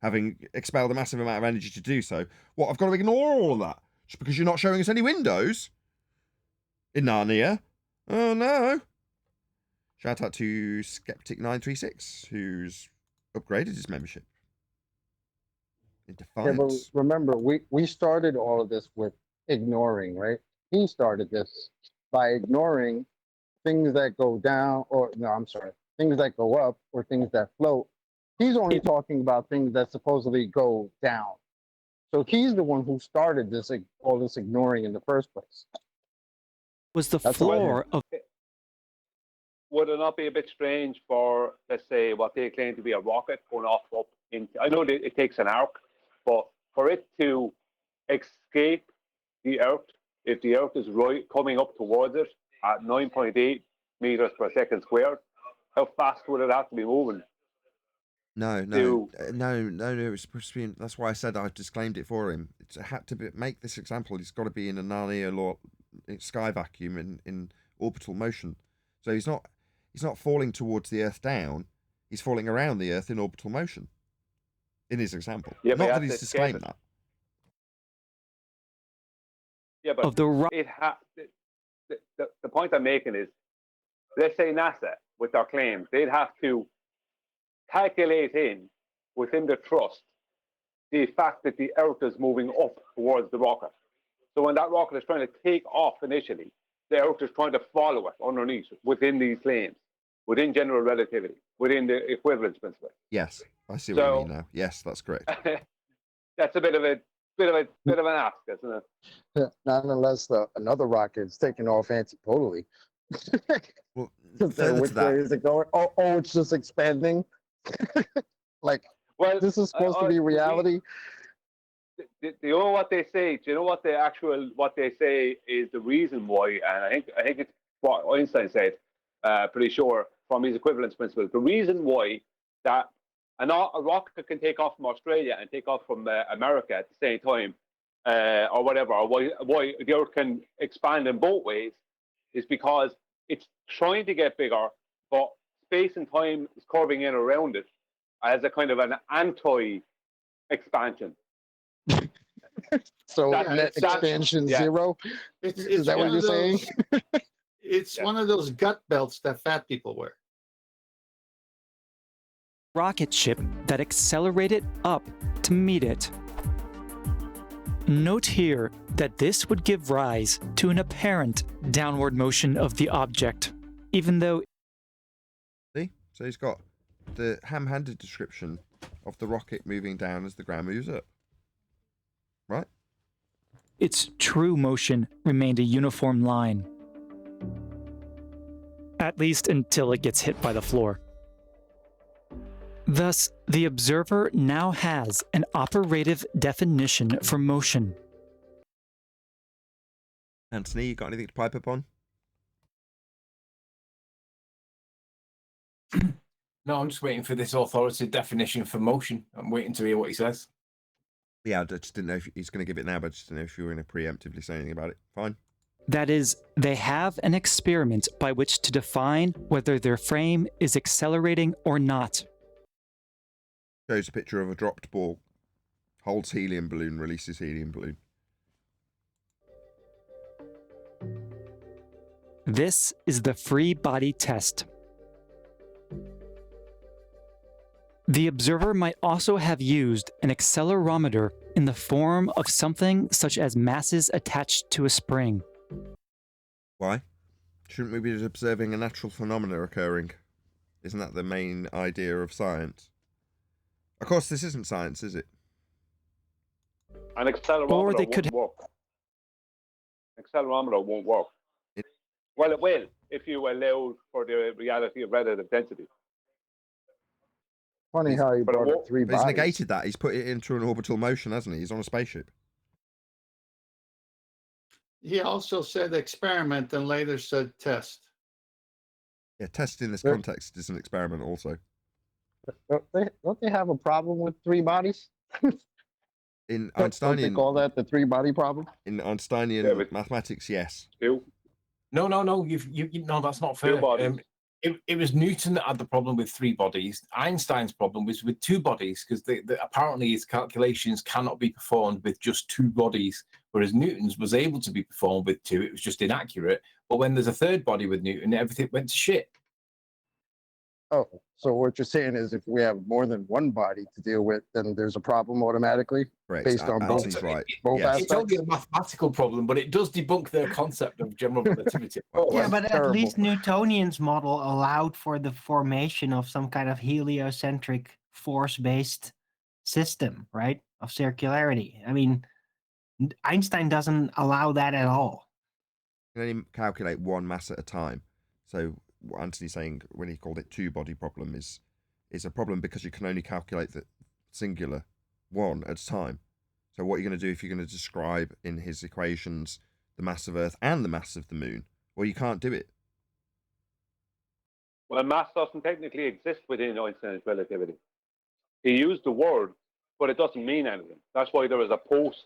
having expelled a massive amount of energy to do so. What, I've got to ignore all of that just because you're not showing us any windows in Narnia? Oh no. Shout out to Skeptic936, who's upgraded his membership. In Yeah, but remember, we started all of this with ignoring, right? He started this by ignoring things that go down, things that go up or things that float. He's only talking about things that supposedly go down. So he's the one who started all this ignoring in the first place. Was the floor of... Would it not be a bit strange for, let's say, what they claim to be a rocket going off up into... I know that it takes an arc, but for it to escape the Earth, if the Earth is coming up towards it at 9.8 meters per second squared, how fast would it have to be moving? No. It's supposed to be. That's why I said I disclaimed it for him. It had to make this example. He's got to be in a Narnia sky vacuum in orbital motion. So he's not falling towards the Earth down. He's falling around the Earth in orbital motion. In his example, not that he's disclaimed that. Yeah, but the point I'm making is, let's say NASA, with their claims, they'd have to calculate within the thrust the fact that the Earth is moving up towards the rocket. So when that rocket is trying to take off initially, the Earth is trying to follow it underneath within these claims, within general relativity, within the equivalence principle. Yes, I see what you mean now. Yes, that's correct. That's a bit of an ask, isn't it? Not unless another rocket is taking off antipodally. Well, which way is it going? Oh, it's just expanding. This is supposed to be reality. Do you know what they say? Do you know what they say is the reason why? And I think it's what Einstein said. Pretty sure from his equivalence principle. The reason why that a rocket can take off from Australia and take off from America at the same time, or whatever, or why the Earth can expand in both ways, is because it's trying to get bigger, but space and time is curving in around it as a kind of an anti-expansion. So net expansion zero? Is that what you're saying? It's one of those gut belts that fat people wear. Rocket ship that accelerated up to meet it. Note here that this would give rise to an apparent downward motion of the object, even though... See? So he's got the ham-handed description of the rocket moving down as the ground moves up. Right? Its true motion remained a uniform line. At least until it gets hit by the floor. Thus, the observer now has an operative definition for motion. Anthony, you got anything to pipe up on? No, I'm just waiting for this authoritative definition for motion. I'm waiting to hear what he says. Yeah, I just didn't know if he's going to give it now, but I just didn't know if you were going to preemptively say anything about it. Fine. That is, they have an experiment by which to define whether their frame is accelerating or not. Shows a picture of a dropped ball. Holds helium balloon, releases helium balloon. This is the free body test. The observer might also have used an accelerometer in the form of something such as masses attached to a spring. Why? Shouldn't we be observing a natural phenomena occurring? Isn't that the main idea of science? Of course, this isn't science, is it? An accelerometer Or they won't work. Accelerometer won't work. Well, it will if you allow for the reality of relative density. Funny how he brought up three But he's bodies. negated that. He's put it into an orbital motion, hasn't he? He's on a spaceship. He also said experiment and later said test. Yeah, test in this context is an experiment also. Don't they have a problem with three bodies? In Don't they Einsteinian, call that the three body problem? in Einsteinian mathematics, yes. Two. No, no, that's not fair. It was Newton that had the problem with three bodies. Einstein's problem was with two bodies, because apparently his calculations cannot be performed with just two bodies, whereas Newton's was able to be performed with two. It was just inaccurate. But when there's a third body with Newton, everything went to shit. Oh, so what you're saying is if we have more than one body to deal with, then there's a problem automatically based on both Anthony's right. both Yes. It's only a mathematical problem, but it does debunk their concept of general relativity. Yeah, but at least Newtonian's model allowed for the formation of some kind of heliocentric force-based system, right? Of circularity. I mean, Einstein doesn't allow that at all. You can only calculate one mass at a time. So what Anthony's saying when he called it two-body problem is a problem because you can only calculate the singular one at a time. So what are you going to do if you're going to describe in his equations the mass of Earth and the mass of the Moon? Well, you can't do it. Well, mass doesn't technically exist within Einstein's relativity. He used the word, but it doesn't mean anything. That's why there was a post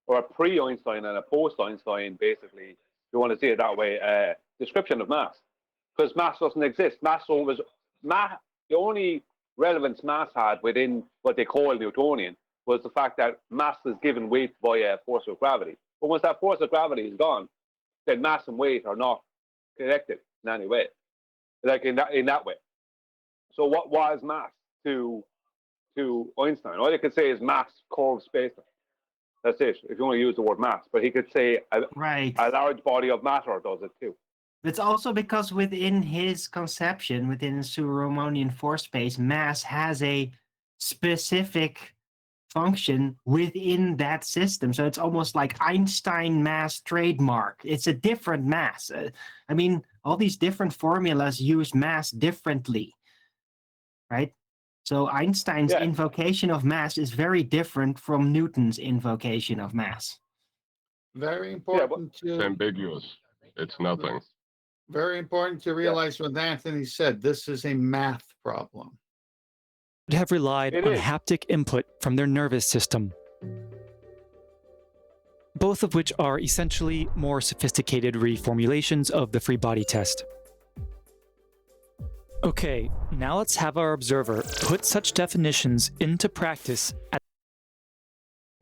or a pre-Einstein and a post-Einstein, basically, if you want to see it that way, description of mass. Because mass doesn't exist. The only relevance mass had within what they call Newtonian was the fact that mass is given weight via force of gravity. But once that force of gravity is gone, then mass and weight are not connected in any way, like in that way. So what was mass to Einstein? All you could say is mass curved space-time. That's it, if you want to use the word mass. But he could say a large body of matter does it too. It's also because within his conception, within Solomonian force space, mass has a specific function within that system. So it's almost like Einstein mass trademark. It's a different mass. I mean, all these different formulas use mass differently, right? So Einstein's invocation of mass is very different from Newton's invocation of mass. Very important It's ambiguous. It's nothing. Very important to realize what Anthony said. This is a math problem. Would have relied on haptic input from their nervous system, both of which are essentially more sophisticated reformulations of the free body test. Okay, now let's have our observer put such definitions into practice.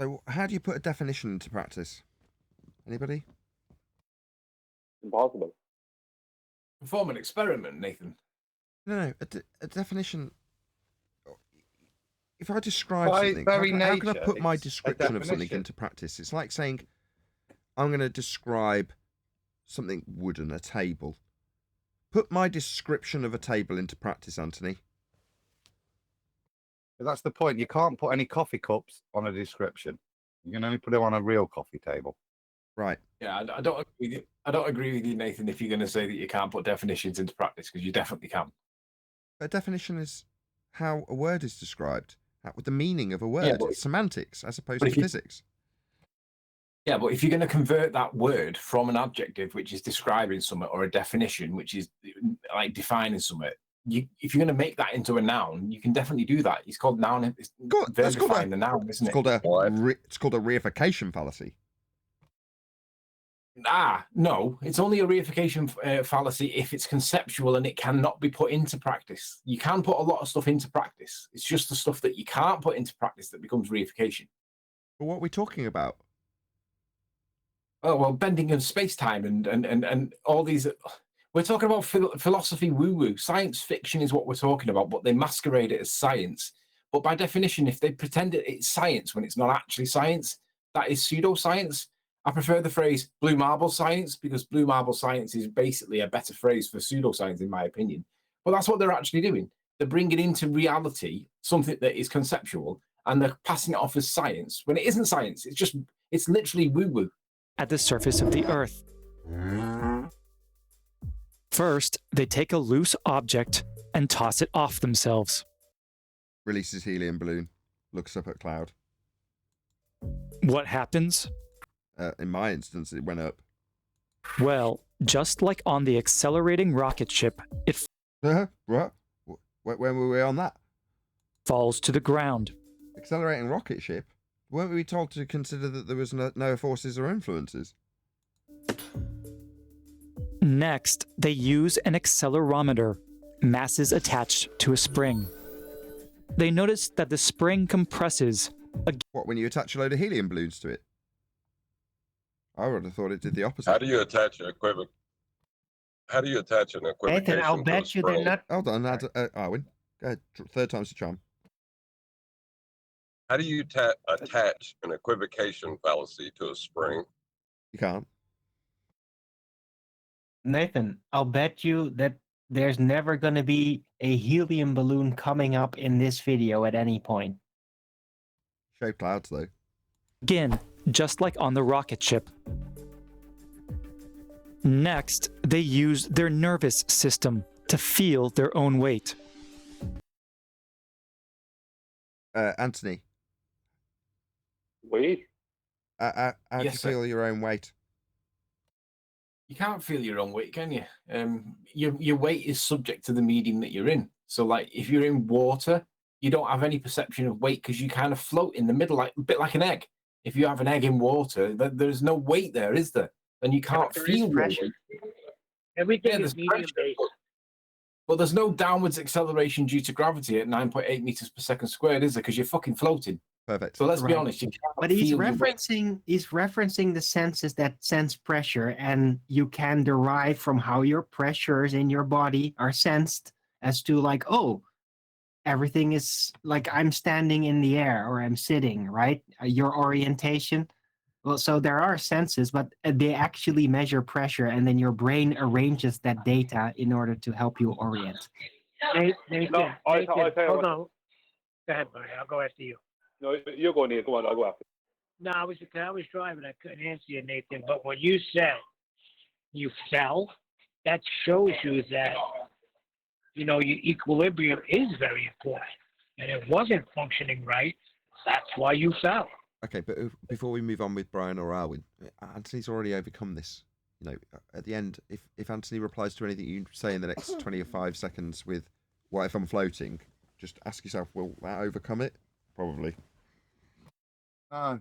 So how do you put a definition into practice? Anybody? Impossible. Perform an experiment, Nathan. No, a definition. If I describe By something, very how can I nature, put my it's a description of something definition. into practice? It's like saying, I'm going to describe something wooden, a table. Put my description of a table into practice, Anthony. But that's the point. You can't put any coffee cups on a description. You can only put it on a real coffee table. Right. Yeah, I don't agree with you. I don't agree with you, Nathan, if you're going to say that you can't put definitions into practice, because you definitely can. A definition is how a word is described, the meaning of a word. Yeah, but, it's semantics as opposed to physics. Yeah, but if you're going to convert that word from an adjective, which is describing something, or a definition, which is like defining something, if you're going to make that into a noun, you can definitely do that. It's called noun. It's verifying the noun, isn't it? It's called a reification fallacy. No, it's only a reification fallacy if it's conceptual and it cannot be put into practice. You can put a lot of stuff into practice. It's just the stuff that you can't put into practice that becomes reification. But what are we talking about? Oh, well, bending of space-time and all these... We're talking about philosophy woo-woo. Science fiction is what we're talking about, but they masquerade it as science. But by definition, if they pretend it's science when it's not actually science, that is pseudoscience. I prefer the phrase blue marble science, because blue marble science is basically a better phrase for pseudoscience, in my opinion. But that's what they're actually doing. They're bringing into reality something that is conceptual, and they're passing it off as science when it isn't science. It's literally woo-woo. At the surface of the Earth. First, they take a loose object and toss it off themselves. Releases helium balloon, looks up at cloud. What happens? In my instance, it went up. Well, just like on the accelerating rocket ship, it what? When were we on that? Falls to the ground. Accelerating rocket ship? Weren't we told to consider that there was no forces or influences? Next, they use an accelerometer, masses attached to a spring. They notice that the spring compresses. What, when you attach a load of helium balloons to it? I would have thought it did the opposite. How do you attach an equivocation Nathan, I'll to a bet you they're spring? not. Hold on, Arwin. Go ahead. Third time's the charm. How do you attach an equivocation fallacy to a spring? You can't. Nathan, I'll bet you that there's never going to be a helium balloon coming up in this video at any point. Show clouds, though. Again, just like on the rocket ship. Next, they use their nervous system to feel their own weight. Anthony. Weight? How do you feel your own weight? You can't feel your own weight, can you? Your weight is subject to the medium that you're in. So, like, if you're in water, you don't have any perception of weight because you kind of float in the middle, like a bit like an egg. If you have an egg in water, there's no weight there, is there? And you can't feel pressure. Everything is medium based. But there's no downwards acceleration due to gravity at 9.8 meters per second squared, is there? Because you're fucking floating. Perfect. So let's be honest. You can't But he's feel your weight. referencing the senses that sense pressure, and you can derive from how your pressures in your body are sensed as to, like, oh, everything is like I'm standing in the air or I'm sitting, right? Your orientation. Well, so there are senses, but they actually measure pressure, and then your brain arranges that data in order to help you orient. Nathan, No, I'll tell you hold what. on. Go ahead, buddy. I'll go after you. No, you're going here. Go on, I'll go after. No, I was driving. I couldn't answer you, Nathan. But when you said you fell, that shows you that, you know, your equilibrium is very important. And it wasn't functioning right. That's why you fell. Okay, but before we move on with Brian or Arwin, Anthony's already overcome this. You know, at the end, if Anthony replies to anything you say in the next 25 seconds with, what if I'm floating? Just ask yourself, will that overcome it? Probably. No.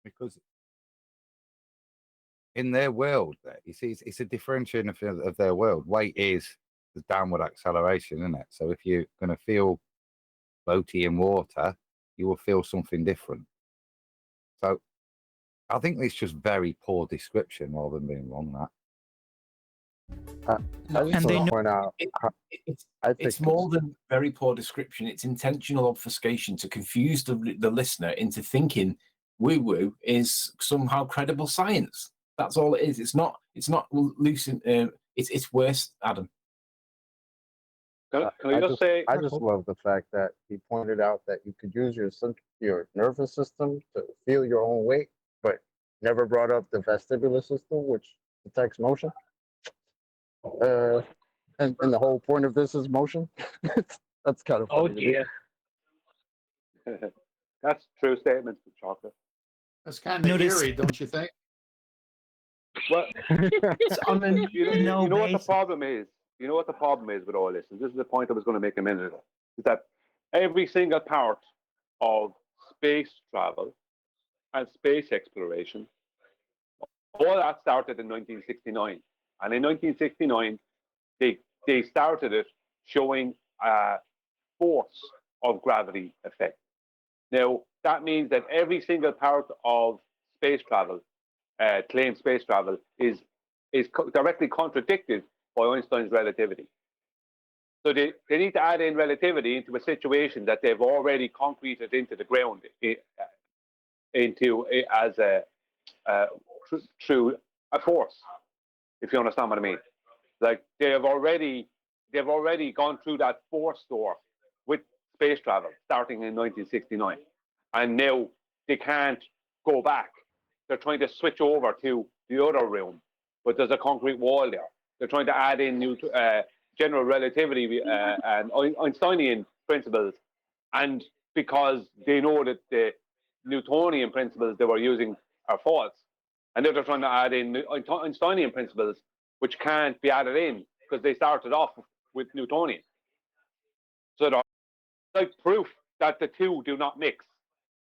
Because in their world, you see, it's a differentiation of their world. Weight is the downward acceleration, isn't it? So if you're going to feel floaty in water, you will feel something different. So I think it's just very poor description rather than being wrong. It's more than very poor description. It's intentional obfuscation to confuse the listener into thinking woo-woo is somehow credible science. That's all it is. It's not loose. It's worse, Adam. Can I just say? I just love the fact that he pointed out that you could use your nervous system to feel your own weight, but never brought up the vestibular system, which detects motion. And the whole point of this is motion. That's kind of funny. Oh dear. That's true statement, Chocolate. That's kind of eerie, don't you think? Well, I mean, you know what the problem is? You know what the problem is with all this? And this is the point I was going to make a minute ago. Is that every single part of space travel and space exploration, all that started in 1969. And in 1969, they started it showing a force of gravity effect. Now, that means that every single part of space travel, claimed space travel, is directly contradicted by Einstein's relativity. So they need to add in relativity into a situation that they've already concreted into the ground, through a force, if you understand what I mean. Like they've already gone through that force door with space travel starting in 1969, and now they can't go back. They're trying to switch over to the other room, but there's a concrete wall there. They're trying to add in new general relativity and Einsteinian principles, and because they know that the Newtonian principles they were using are false, and now they're trying to add in Einsteinian principles, which can't be added in because they started off with Newtonian. So they're like proof that the two do not mix.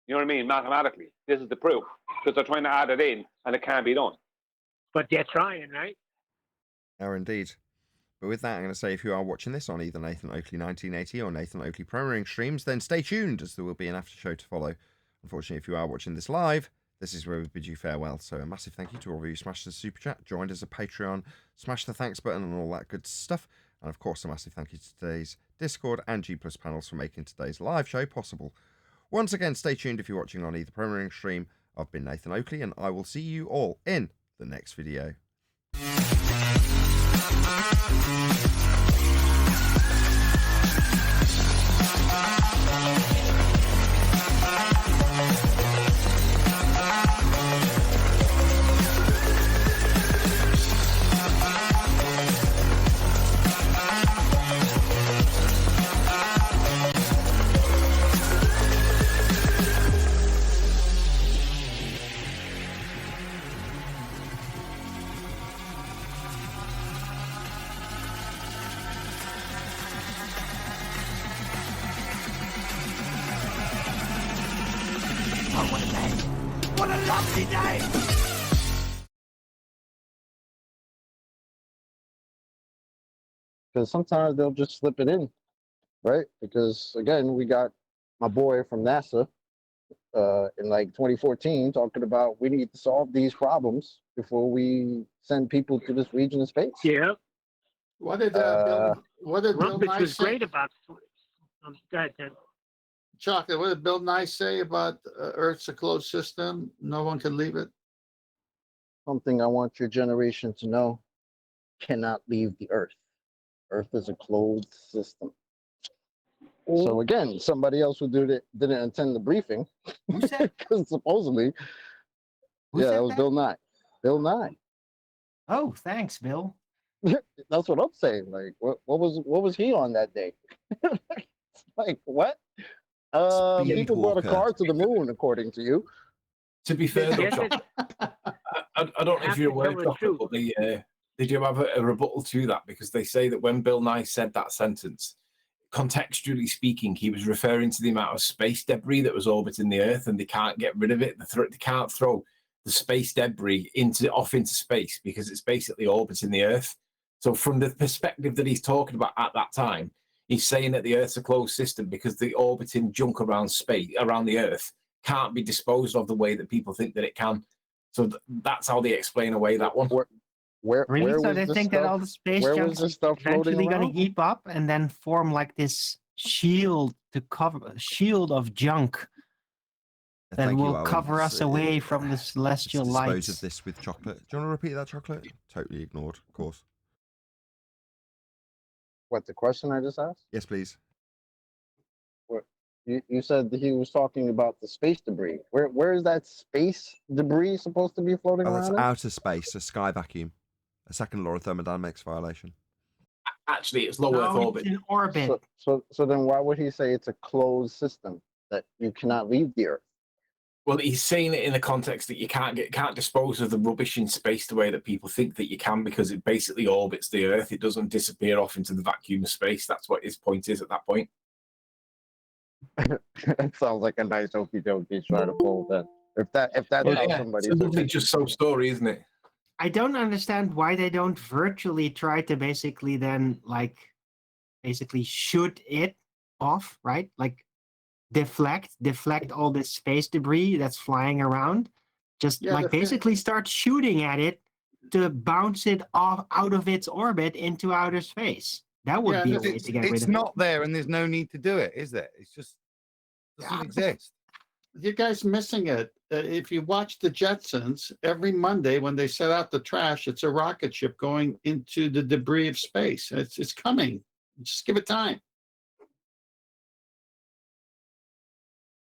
You know what I mean? Mathematically, this is the proof because they're trying to add it in and it can't be done. But they're trying, right? Oh, indeed. But with that, I'm going to say if you are watching this on either Nathan Oakley 1980 or Nathan Oakley Programming streams, then stay tuned as there will be an after show to follow. Unfortunately, if you are watching this live, this is where we bid you farewell. So a massive thank you to all of you who smashed the super chat, joined as a Patreon, smashed the thanks button and all that good stuff. And of course, a massive thank you to today's Discord and G Plus panels for making today's live show possible. Once again, stay tuned if you're watching on either Programming stream. I've been Nathan Oakley, and I will see you all in the next video. What a lovely day! Because sometimes they'll just slip it in, right? Because again, we got my boy from NASA in like 2014 talking about we need to solve these problems before we send people to this region of space. Yeah. What did Bill Nye was say? great about. Go ahead, Ted. Chocolate, what did Bill Nye say about Earth's a closed system? No one can leave it. Something I want your generation to know: cannot leave the Earth. Earth is a closed system. So again, somebody else who didn't attend the briefing, because supposedly, that was Bill Nye. Bill Nye. Oh, thanks, Bill. That's what I'm saying. Like, what was he on that day? Like, what? People brought a car to the moon, according to you. To be fair, though, Chocolate, I don't know if you're aware, Chocolate, but they do have a rebuttal to that, because they say that when Bill Nye said that sentence, contextually speaking, he was referring to the amount of space debris that was orbiting the Earth, and they can't get rid of it. They can't throw the space debris off into space because it's basically orbiting the Earth. So from the perspective that he's talking about at that time, he's saying that the Earth's a closed system because the orbiting junk around the Earth can't be disposed of the way that people think that it can. So that's how they explain away that one. Really? So they think that all the space junk is eventually going to heap up and then form like this shield of junk that will cover us away from the celestial light. Dispose of this with chocolate. Do you want to repeat that, Chocolate? Totally ignored, of course. What the question I just asked? Yes, please. What you said that he was talking about the space debris. Where is that space debris supposed to be floating Oh, that's around? outer space, a sky vacuum, a second law of thermodynamics violation. Actually, it's low Earth orbit. It's in orbit. So then why would he say it's a closed system that you cannot leave the Earth? Well, he's saying it in the context that you can't dispose of the rubbish in space the way that people think that you can, because it basically orbits the Earth. It doesn't disappear off into the vacuum of space. That's what his point is at that point. That sounds like a nice okey doke he's trying to pull. Then if that's how somebody. It's a lovely just so story, isn't it? I don't understand why they don't virtually try to basically then basically shoot it off, right? Like deflect all this space debris that's flying around. Just basically start shooting at it to bounce it off out of its orbit into outer space. That would be a way to get rid of it. It's not there, and there's no need to do it, is there? It's just doesn't exist. You guys missing it. If you watch the Jetsons, every Monday when they set out the trash, it's a rocket ship going into the debris of space. It's coming. Just give it time.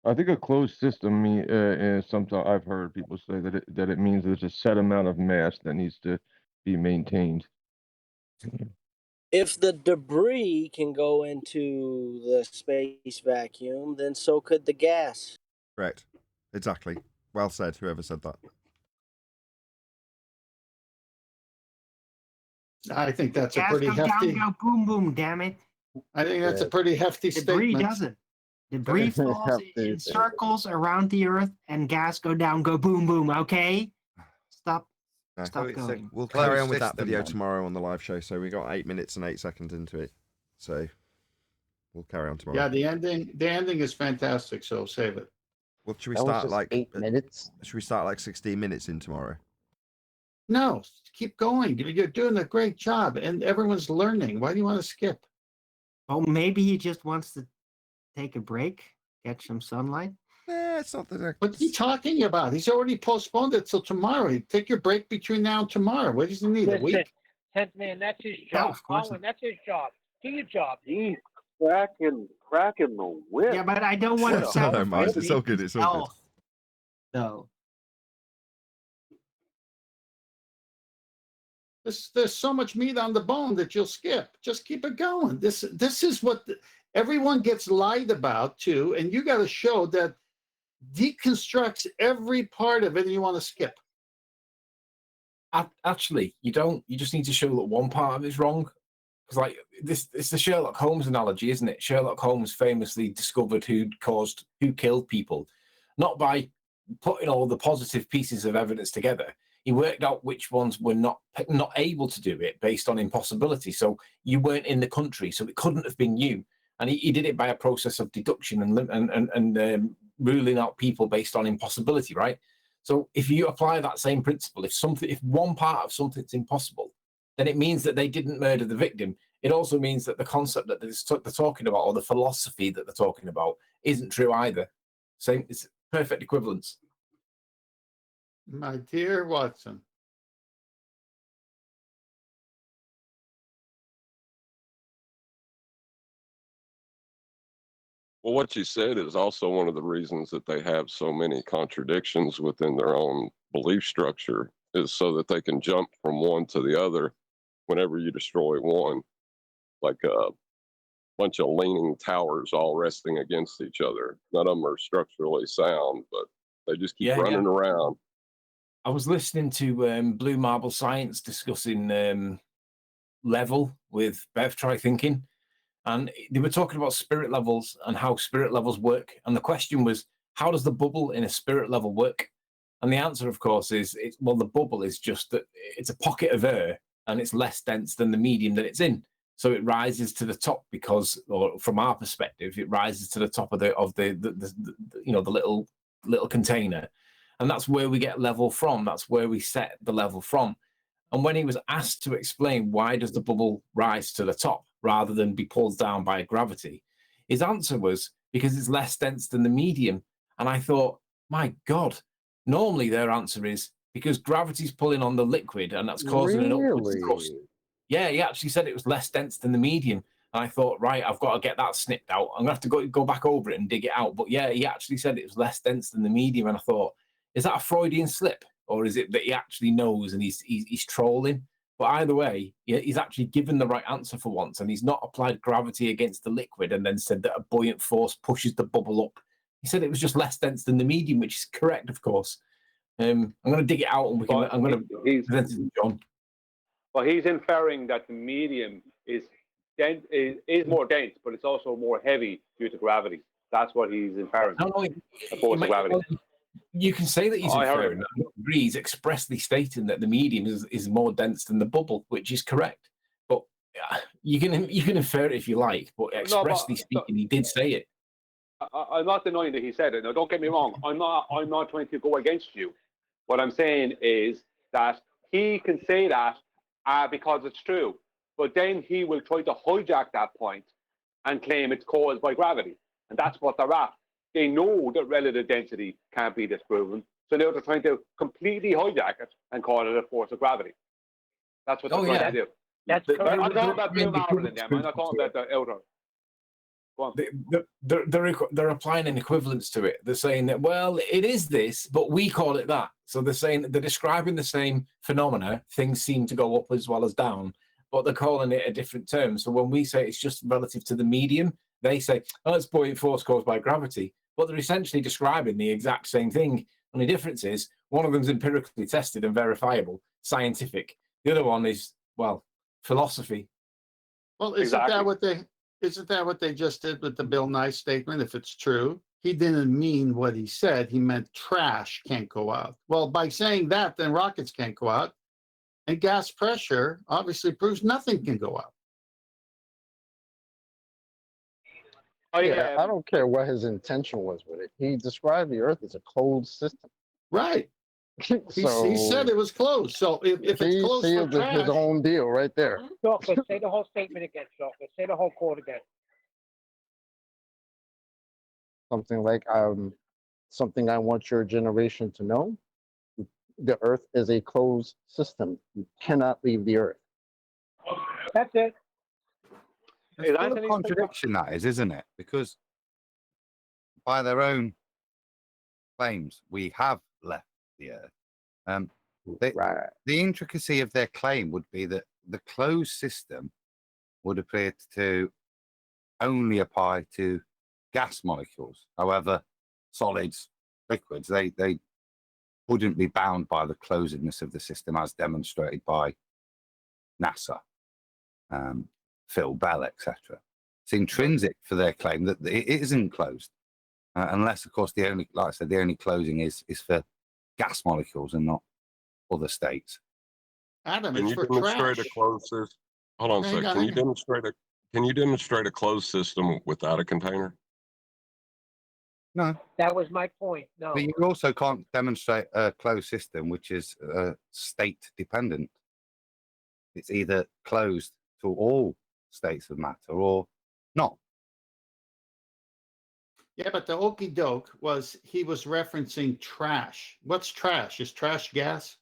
I think a closed system is something I've heard people say that it means there's a set amount of mass that needs to be maintained. If the debris can go into the space vacuum, then so could the gas. Correct. Exactly. Well said, whoever said that. I think that's a Gas pretty go hefty. down, go boom, boom, damn it. I think that's a pretty hefty Debris statement. doesn't. Debris falls in circles around the Earth, and gas go down, go boom, boom. Okay, stop going. We'll carry on with that video tomorrow on the live show. So we got 8 minutes and 8 seconds into it. So we'll carry on tomorrow. Yeah, the ending is fantastic. So save it. Well, should we That was start just like 8 minutes? Should we start like 16 minutes in tomorrow? No, keep going. You're doing a great job, and everyone's learning. Why do you want to skip? Oh, maybe he just wants to take a break, catch some sunlight. It's not that. What's he talking about? He's already postponed it till tomorrow. Take your break between now and tomorrow. What does he need? A week? Man, that's his job. of course Colin, that's his job. Do your job. He's cracking the whip. Yeah, but I don't want to I sound don't mind. It's all good. It's all good. No. There's so much meat on the bone that you'll skip. Just keep it going. This is what everyone gets lied about too, and you got to show that deconstructs every part of it, and you want to skip. Actually, you don't. You just need to show that one part of it's wrong. Because like it's the Sherlock Holmes analogy, isn't it? Sherlock Holmes famously discovered who killed people, not by putting all the positive pieces of evidence together. He worked out which ones were not able to do it based on impossibility. So you weren't in the country, so it couldn't have been you. And he did it by a process of deduction and ruling out people based on impossibility, right? So if you apply that same principle, if one part of something's impossible, then it means that they didn't murder the victim. It also means that the concept that they're talking about, or the philosophy that they're talking about, isn't true either. Same, it's perfect equivalence. My dear Watson. Well, what you said is also one of the reasons that they have so many contradictions within their own belief structure, is so that they can jump from one to the other whenever you destroy one, like a bunch of leaning towers all resting against each other. None of them are structurally sound, but they just keep running around. I was listening to Blue Marble Science discussing level with Bev Try Thinking, and they were talking about spirit levels and how spirit levels work. And the question was, how does the bubble in a spirit level work? And the answer, of course, is the bubble is just that it's a pocket of air and it's less dense than the medium that it's in. So it rises to the top because, or from our perspective, it rises to the top of the little container. And that's where we get level from. That's where we set the level from. And when he was asked to explain why does the bubble rise to the top rather than be pulled down by gravity, his answer was because it's less dense than the medium. And I thought, my God, normally their answer is because gravity's pulling on the liquid and that's causing an upwards thrust. yeah, he actually said it was less dense than the medium. And I thought, right, I've got to get that snipped out. I'm going to have to go back over it and dig it out. But yeah, he actually said it was less dense than the medium. And I thought, is that a Freudian slip? Or is it that he actually knows and he's trolling? But either way, he's actually given the right answer for once. And he's not applied gravity against the liquid and then said that a buoyant force pushes the bubble up. He said it was just less dense than the medium, which is correct, of course. I'm going to dig it out and I'm going to present it to John. Well, he's inferring that the medium is more dense, but it's also more heavy due to gravity. That's what he's inferring. Opposed to gravity. You can say that he's inferring. I don't agree. He's expressly stating that the medium is more dense than the bubble, which is correct. But you can infer it if you like. But expressly speaking, he did say it. I'm not denying that he said it. Now, don't get me wrong. I'm not trying to go against you. What I'm saying is that he can say that because it's true, but then he will try to hijack that point and claim it's caused by gravity, and that's what they're at. They know that relative density can't be disproven, so now they're trying to completely hijack it and call it a force of gravity. That's what they're trying to do. That's I'm talking about Bill Maher and them. I'm not talking about the outer. They're applying an equivalence to it. They're saying that, well, it is this, but we call it that. So they're describing the same phenomena. Things seem to go up as well as down, but they're calling it a different term. So when we say it's just relative to the medium, they say, oh, it's buoyant force caused by gravity. But they're essentially describing the exact same thing. Only difference is one of them's empirically tested and verifiable, scientific. The other one is, well, philosophy. Well, isn't that what they just did with the Bill Nye statement? If it's true, he didn't mean what he said. He meant trash can't go out. Well, by saying that, then rockets can't go out. And gas pressure obviously proves nothing can go out. Yeah, I don't care what his intention was with it. He described the Earth as a closed system. Right. So he said it was closed. So if it's closed for trash, his own deal right there. Chocolate, say the whole statement again, Chocolate. Say the whole quote again. Something like something I want your generation to know. The Earth is a closed system. You cannot leave the Earth. That's it. It's a contradiction, that is, isn't it? Because by their own claims, we have left the Earth. The intricacy of their claim would be that the closed system would appear to only apply to gas molecules. However, solids, liquids, they wouldn't be bound by the closedness of the system as demonstrated by NASA, Phil Bell, etc. It's intrinsic for their claim that it isn't closed, unless, of course, the only closing is for gas molecules and not other states. Adam, Can it's you for demonstrate trash. a closed system? Hold on a second. Can you demonstrate a closed system without a container? No. That was my point. No. But you also can't demonstrate a closed system which is state dependent. It's either closed to all states of matter or not. Yeah, but the okey doke was he was referencing trash. What's trash? Is trash gas?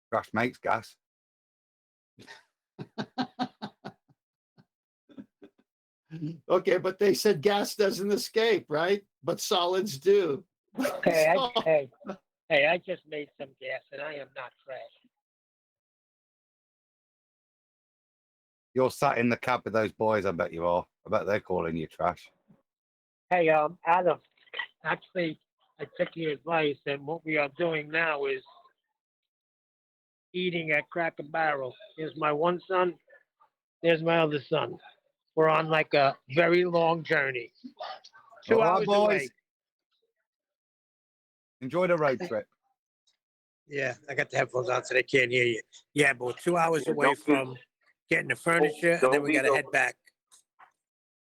Trash makes gas. Okay, but they said gas doesn't escape, right? But solids do. Hey, I just made some gas, and I am not trash. You're sat in the cab with those boys, I bet you are. I bet they're calling you trash. Hey, Adam, actually, I took your advice, and what we are doing now is eating at Cracker Barrel. Here's my one son. There's my other son. We're on like a very long journey. 2 hours away. Enjoy the road trip. Yeah, I got the headphones on so they can't hear you. Yeah, but we're 2 hours away from getting the furniture, and then we got to head back.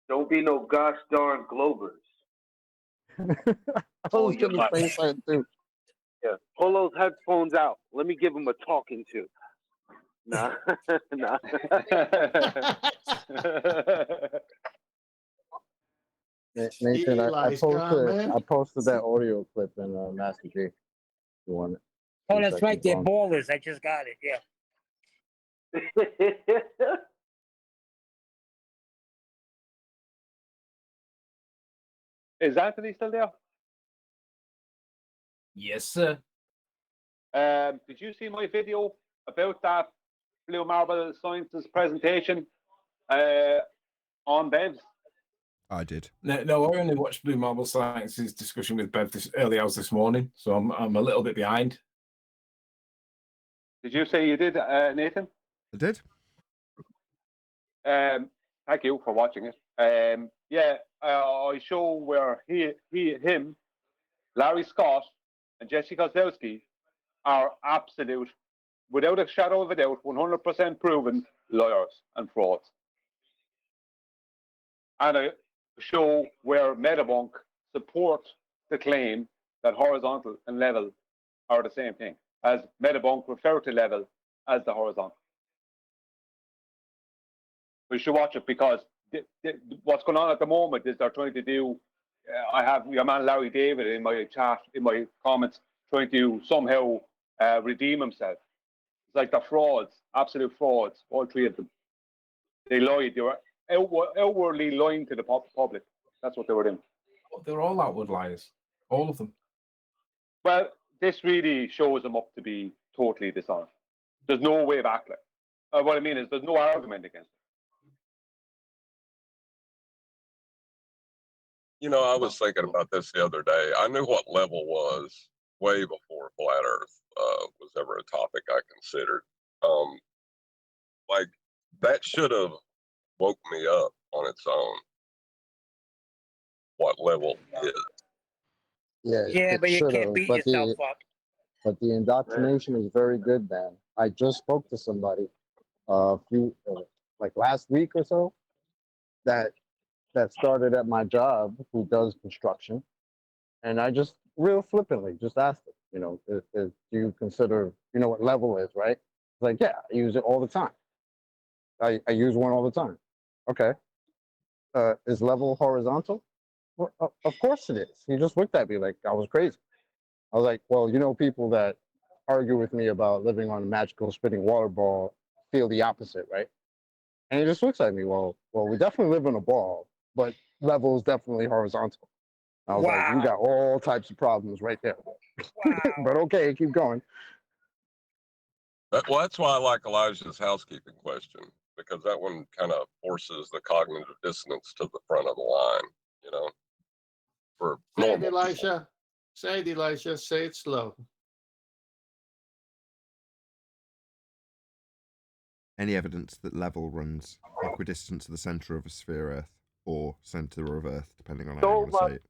Don't be no gosh darn Globers. I was going to say something too. Yeah, pull those headphones out. Let me give them a talking to. Nah, nah. Nathan, Eli's gone, man. I posted that audio clip in Master G. You want it? Oh, 2 that's right. seconds They're long. ballers. I just got it. Yeah. Is Anthony still there? Yes, sir. Did you see my video about that Blue Marble Sciences presentation on Bevs? I did. No, I only watched Blue Marble Science's discussion with Bev this early hours this morning, so I'm a little bit behind. Did you say you did, Nathan? I did. Thank you for watching it. I show where him, Larry Scott, and Jesse Kozlowski are absolute, without a shadow of a doubt, 100% proven liars and frauds. And I show where Metabunk support the claim that horizontal and level are the same thing, as Metabunk refer to level as the horizontal. We should watch it because what's going on at the moment is they're trying to do. I have your man Larry David in my chat, in my comments, trying to somehow redeem himself. It's like they're frauds, absolute frauds, all three of them. They lied. They were outwardly lying to the public. That's what they were doing. They're all outward liars, all of them. Well, this really shows them up to be totally dishonest. There's no way back. What I mean is, there's no argument against it. You know, I was thinking about this the other day. I knew what level was way before flat Earth was ever a topic I considered. Like, that should have woke me up on its own. What level is? Yeah, Yeah, but you can't beat yourself up. But the indoctrination is very good, man. I just spoke to somebody a few, like last week or so, that started at my job who does construction, and I just real flippantly just asked him, you know, do you consider, you know what level is, right? It's like, yeah, I use it all the time. I use one all the time. Okay. Is level horizontal? Well, of course it is. He just looked at me like I was crazy. I was like, well, you know, people that argue with me about living on a magical spinning water ball feel the opposite, right? And he just looks at me, well, we definitely live on a ball, but level is definitely horizontal. I was like, you got all types of problems right there. But okay, keep going. Well, that's why I like Elijah's housekeeping question, because that one kind of forces the cognitive dissonance to the front of the line, you know. For Say it, normal Elijah. Say it, Elijah. Say it slow. Any evidence that level runs equidistant to the center of a sphere Earth or center of Earth, depending on how you want to say it.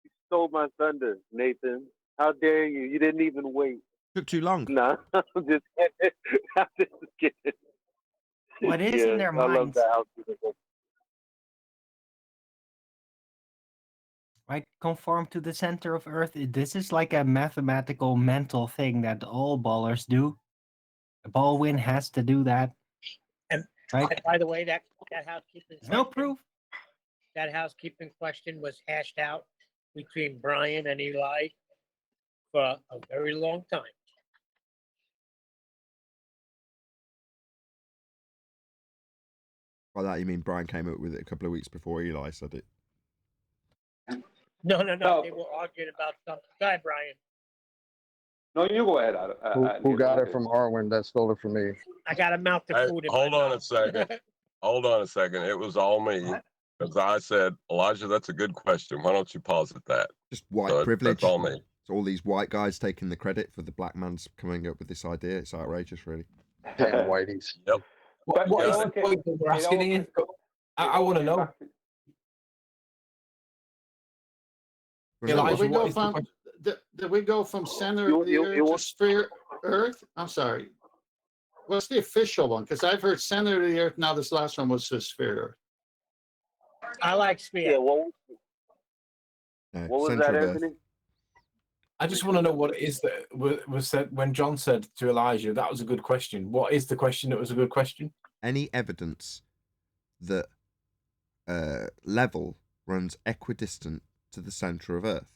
You stole my thunder, Nathan. How dare you? You didn't even wait. Took too long. Nah, I'm just kidding. I'm just kidding. What is in their I love minds? that. Right, conform to the center of Earth. This is like a mathematical mental thing that all ballers do. Baldwin has to do that. And, right? and by the way, that housekeeping no proof. That housekeeping question was hashed out between Brian and Eli for a very long time. By that you mean Brian came up with it a couple of weeks before Eli said it? No. They were arguing about something. Go ahead, Brian. No, you go ahead. Who got it from Arwen that stole it from me? I got a mouth to food in Hold my on mouth. a second. Hold on a second. It was all me. Because I said, Elijah, that's a good question. Why don't you posit that? Just white privilege. That's all me. So all these white guys taking the credit for the black man's coming up with this idea. It's outrageous, really. Damn whiteys. Yep. What is the point that we're asking here? I want to know. Did we go from center of the Earth to sphere Earth? I'm sorry. What's the official one? Because I've heard center of the Earth. Now this last one was the sphere Earth. I like sphere. Yeah, what was that, Anthony? I just want to know what it is that was said when John said to Elijah, that was a good question. What is the question that was a good question? Any evidence that level runs equidistant to the centre of Earth?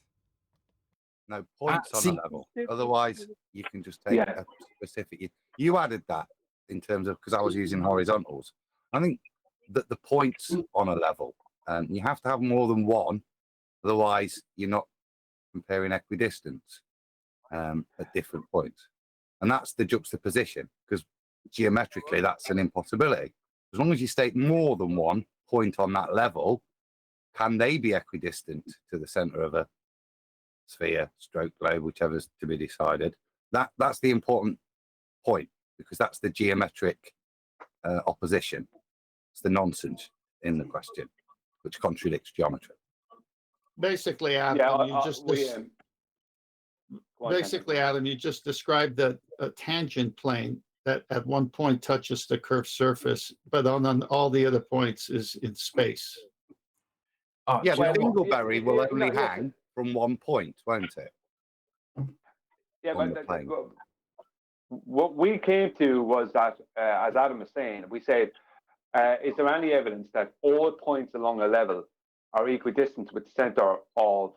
No points on see- a level. Otherwise, you can just take Yeah. a specific. You added that in terms of, because I was using horizontals. I think that the points on a level, you have to have more than one. Otherwise, you're not comparing equidistance at different points. And that's the juxtaposition, because geometrically, that's an impossibility. As long as you state more than one point on that level, can they be equidistant to the center of a sphere, stroke globe, whichever's to be decided? That's the important point, because that's the geometric opposition. It's the nonsense in the question, which contradicts geometry. Basically, Adam, Adam, you just described a tangent plane that at one point touches the curved surface, but on all the other points is in space. Yeah, but Dingleberry will only hang from one point, won't it? Yeah, On but the plane. what we came to was that, as Adam was saying, we said, is there any evidence that all points along a level are equidistant with the center of?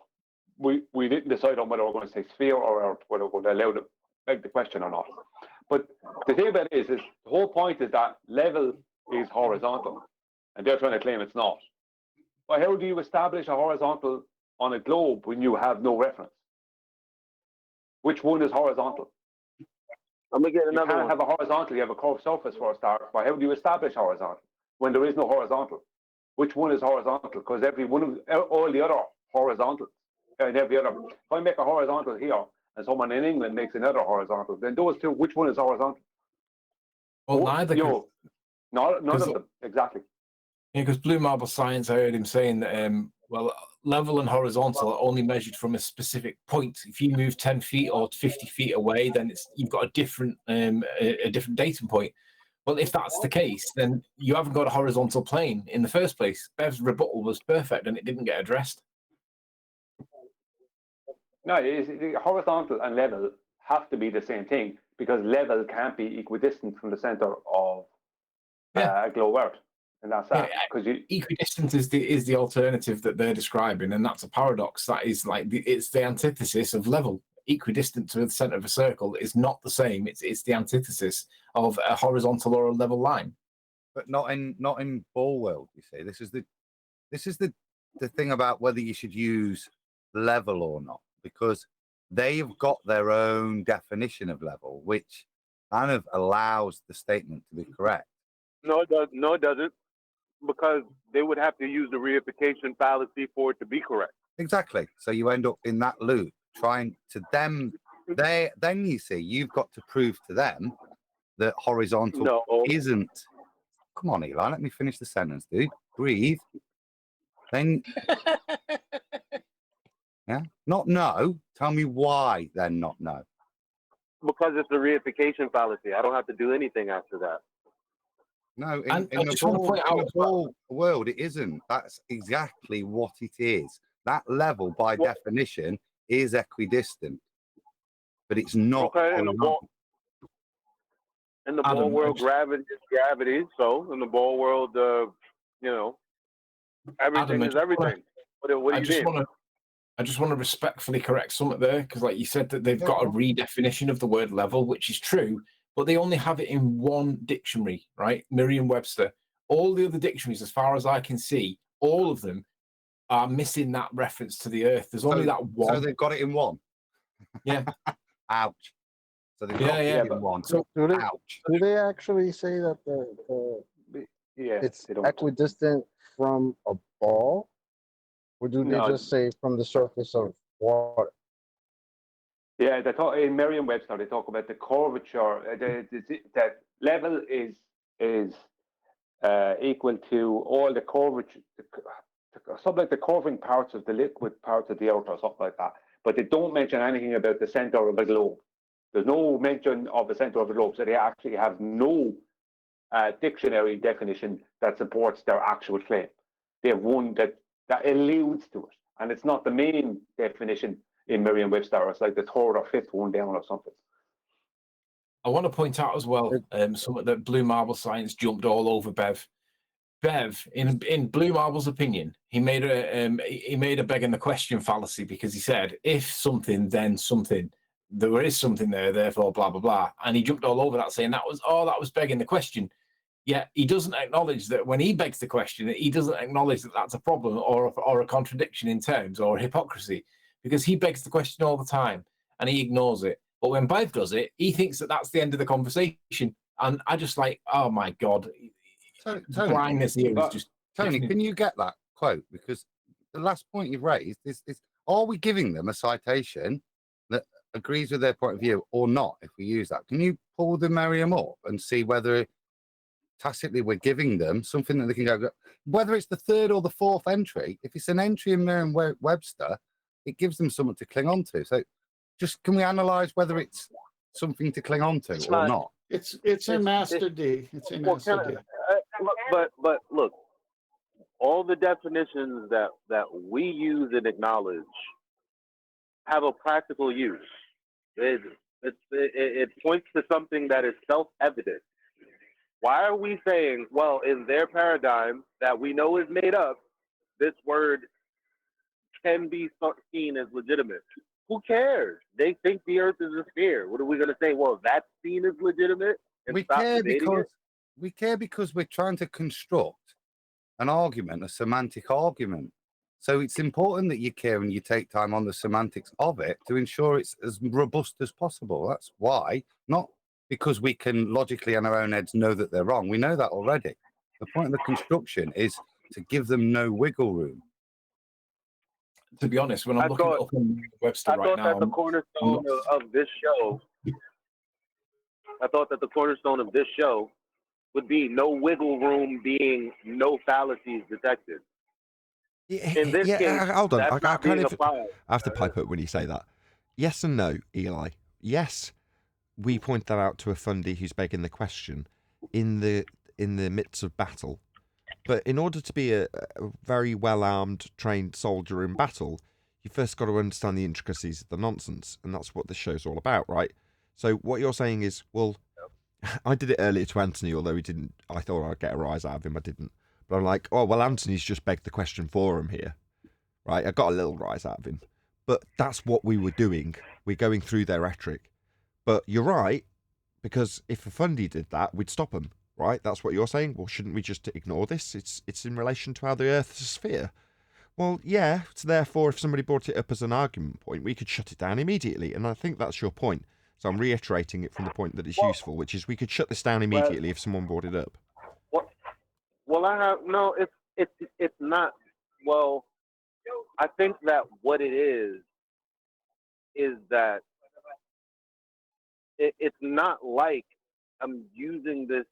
We didn't decide on whether we're going to say sphere or Earth, whether we're going to allow to make the question or not. But the thing about it is the whole point is that level is horizontal, and they're trying to claim it's not. But how do you establish a horizontal on a globe when you have no reference? Which one is horizontal? I'm gonna get another You one. can't have a horizontal, you have a curved surface for a start. But how do you establish horizontal when there is no horizontal? Which one is horizontal? Because every one of all the other horizontals, and every other, if I make a horizontal here and someone in England makes another horizontal, then those two, which one is horizontal? Well, neither. None of them, exactly. Yeah, because Blue Marble Science, I heard him saying that, well, level and horizontal are only measured from a specific point. If you move 10 feet or 50 feet away, then you've got a different datum point. Well, if that's the case, then you haven't got a horizontal plane in the first place. Bev's rebuttal was perfect, and it didn't get addressed. No, horizontal and level have to be the same thing, because level can't be equidistant from the center of a globe Earth. And that's that. Because equidistant is the alternative that they're describing, and that's a paradox. That is like it's the antithesis of level. Equidistant to the center of a circle is not the same. It's the antithesis of a horizontal or a level line. But not in ball world. You see, this is the thing about whether you should use level or not, because they've got their own definition of level, which kind of allows the statement to be correct. No, it does. No, it doesn't, because they would have to use the reification fallacy for it to be correct. Exactly. So you end up in that loop trying to them. Then you see you've got to prove to them that horizontal isn't. Come on, Eli. Let me finish the sentence, dude. Breathe. Then. Yeah. Not no. Tell me why then not no. Because it's a reification fallacy. I don't have to do anything after that. No, in the ball world, it isn't. That's exactly what it is. That level, by definition, is equidistant, but it's not. Okay, in the ball world, gravity is gravity. So in the ball world, everything is everything. What do you mean? I just want to respectfully correct something there, because like you said that they've got a redefinition of the word level, which is true, but they only have it in one dictionary, right? Merriam-Webster. All the other dictionaries, as far as I can see, all of them are missing that reference to the Earth. There's only that one. So they've got it in one. Yeah. Ouch. So they've got it in one. So do ouch. they actually say that it's equidistant from a ball? Or do they just say from the surface of water? Yeah, they talk in Merriam-Webster. They talk about the curvature. That level is equal to all the curvature, something like the curving parts of the liquid parts of the earth or something like that. But they don't mention anything about the center of the globe. There's no mention of the center of the globe, so they actually have no dictionary definition that supports their actual claim. They have one that alludes to it, and it's not the main definition in Merriam-Webster. It's like the third or fifth one down or something. I want to point out as well something that Blue Marble Science jumped all over Bev. Bev, in Blue Marble's opinion, he made a begging the question fallacy because he said, if something, then something. There is something there, therefore blah blah blah. And he jumped all over that, saying that was begging the question. Yet he doesn't acknowledge that when he begs the question, he doesn't acknowledge that that's a problem or a contradiction in terms or hypocrisy, because he begs the question all the time and he ignores it. But when Bev does it, he thinks that that's the end of the conversation. And I just like, oh my God. Tony, blindness here is just... Tony, can you get that quote? Because the last point you've raised is are we giving them a citation that agrees with their point of view or not, if we use that? Can you pull the Merriam up and see whether tacitly we're giving them something that they can go, whether it's the third or the fourth entry? If it's an entry in Merriam-Webster, it gives them something to cling on to. So just can we analyze whether it's something to cling on to or not? It's in Master D. It's in Master D. But look, all the definitions that we use and acknowledge have a practical use. It points to something that is self-evident. Why are we saying, well, in their paradigm that we know is made up, this word can be seen as legitimate? Who cares? They think the earth is a sphere. What are we going to say? Well, that's seen as legitimate? And We care because we're trying to construct an argument, a semantic argument. So it's important that you care and you take time on the semantics of it to ensure it's as robust as possible. That's why, not because we can logically in our own heads know that they're wrong. We know that already. The point of the construction is to give them no wiggle room. To be honest, when I'm looking up on Webster right now, that the cornerstone of this show, I thought that the cornerstone of this show would be no wiggle room, being no fallacies detected. In this case, hold on. that's not being applied. I have to pipe up when you say that. Yes and no, Eli. Yes, we point that out to a fundie who's begging the question in the midst of battle. But in order to be a very well-armed, trained soldier in battle, you first got to understand the intricacies of the nonsense, and that's what this show's all about, right? So what you're saying is, well, I did it earlier to Anthony, although he didn't. I thought I'd get a rise out of him. I didn't. But I'm like, oh, well, Anthony's just begged the question for him here, right? I got a little rise out of him. But that's what we were doing. We're going through their rhetoric. But you're right, because if a fundie did that, we'd stop them. Right, that's what you're saying. Well, shouldn't we just ignore this? It's in relation to how the Earth is a sphere. Well, yeah. So therefore, if somebody brought it up as an argument point, we could shut it down immediately. And I think that's your point. So I'm reiterating it from the point that it's useful, which is we could shut this down immediately if someone brought it up. Well, I have no. It's not. Well, I think that what it is that it's not like I'm using this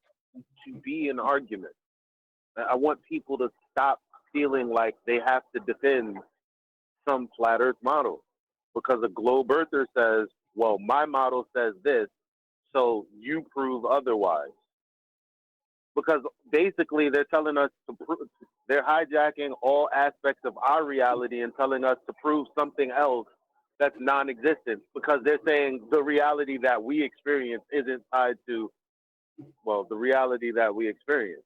to be an argument. I want people to stop feeling like they have to defend some flat earth model because a globe earther says, well, my model says this, so you prove otherwise. Because basically they're telling us they're hijacking all aspects of our reality and telling us to prove something else that's non-existent, because they're saying the reality that we experience isn't tied to, well, the reality that we experience.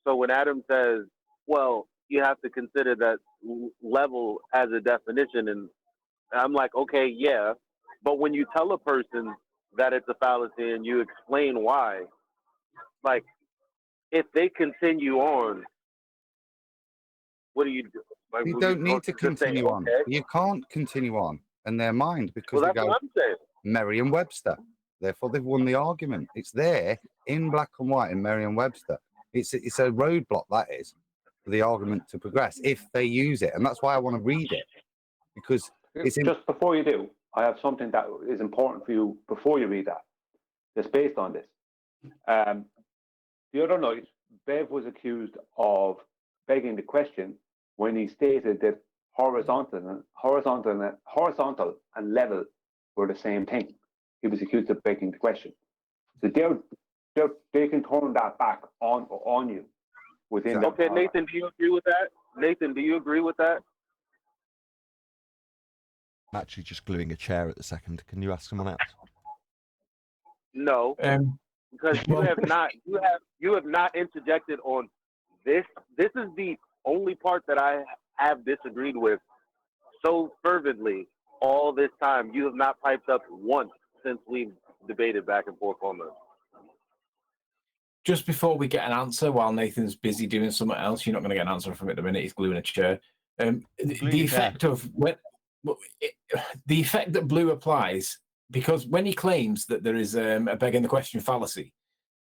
So when Adam says, well, you have to consider that level as a definition, and I'm like, okay, yeah, but when you tell a person that it's a fallacy and you explain why, like, if they continue on, what do you do? Like, You don't need to continue on. okay? You can't continue on in their mind because Well, they that's go what I'm saying. Merriam-Webster. Therefore, they've won the argument. It's there in black and white in Merriam-Webster. It's a roadblock, that is, for the argument to progress if they use it. And that's why I want to read it, because it's in... Just before you do, I have something that is important for you before you read that. That's based on this. The other night, Bev was accused of begging the question when he stated that horizontal and level were the same thing. He was accused of begging the question. So they can turn that back on you within. Okay, Nathan, do you agree with that? Nathan, do you agree with that? I'm actually just gluing a chair at the second. Can you ask someone else? No, because you have not interjected on This is the only part that I have disagreed with so fervently all this time. You have not piped up once since we've debated back and forth on this. Just before we get an answer, while Nathan's busy doing something else, you're not going to get an answer from it at the minute. He's gluing a chair. The effect of the effect that Blue applies, because when he claims that there is a begging the question fallacy,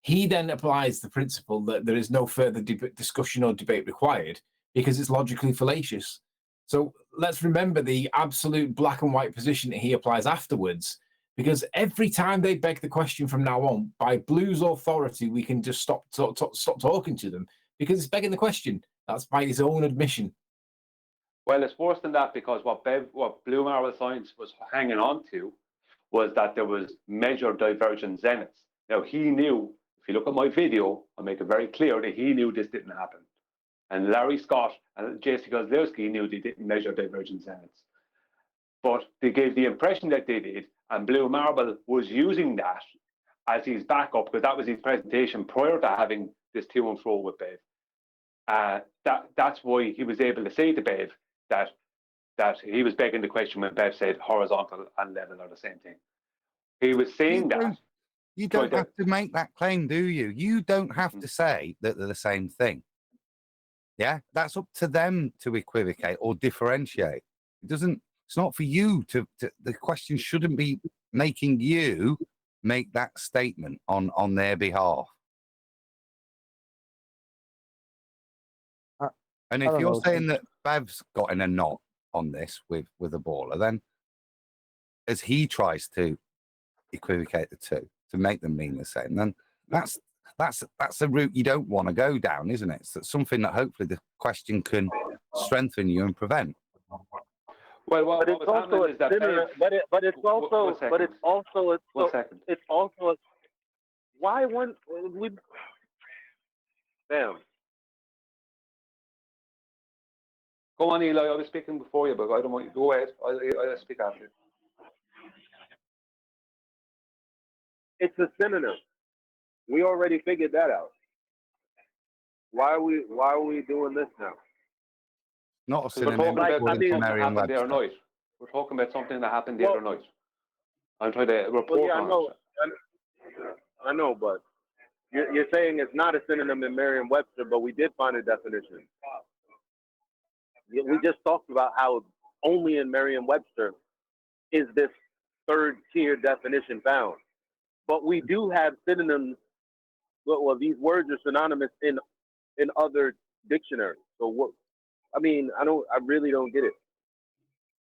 he then applies the principle that there is no further discussion or debate required because it's logically fallacious. So let's remember the absolute black and white position that he applies afterwards, because every time they beg the question from now on, by Blue's authority, we can just stop talking to them because it's begging the question. That's by his own admission. Well, it's worse than that, because what Blue Marble Science was hanging on to was that there was measured divergent zeniths. Now, he knew, if you look at my video, I'll make it very clear that he knew this didn't happen. And Larry Scott and J.C. Kozlowski knew they didn't measure divergent zeniths. But they gave the impression that they did, and Blue Marble was using that as his backup, because that was his presentation prior to having this to and fro with Bev. That's why he was able to say to Bev that he was begging the question when Bev said horizontal and level are the same thing. He was saying that. You don't have to make that claim, do you? You don't have to say that they're the same thing. Yeah, that's up to them to equivocate or differentiate. It's not for you to the question shouldn't be making you make that statement on their behalf. And if you're saying that Bev's got in a knot on this with a baller, then as he tries to equivocate the two to make them mean the same, then that's a route you don't want to go down, isn't it? It's something that hopefully the question can strengthen you and prevent. Well, what it's also a sinner, but it's also why wouldn't we? Damn. Go on, Eli. I was speaking before you, but I don't want you to go ahead. I'll speak after you. It's a synonym. We already figured that out. Why are we doing this now? Not a synonym. We're talking about something that happened the other night. We're talking about something that happened the other night. I'm trying to report on it. I know, but you're saying it's not a synonym in Merriam-Webster, but we did find a definition. We just talked about how only in Merriam-Webster is this third-tier definition found. But we do have synonyms. Well, these words are synonymous in other dictionaries. So what? I mean, I really don't get it.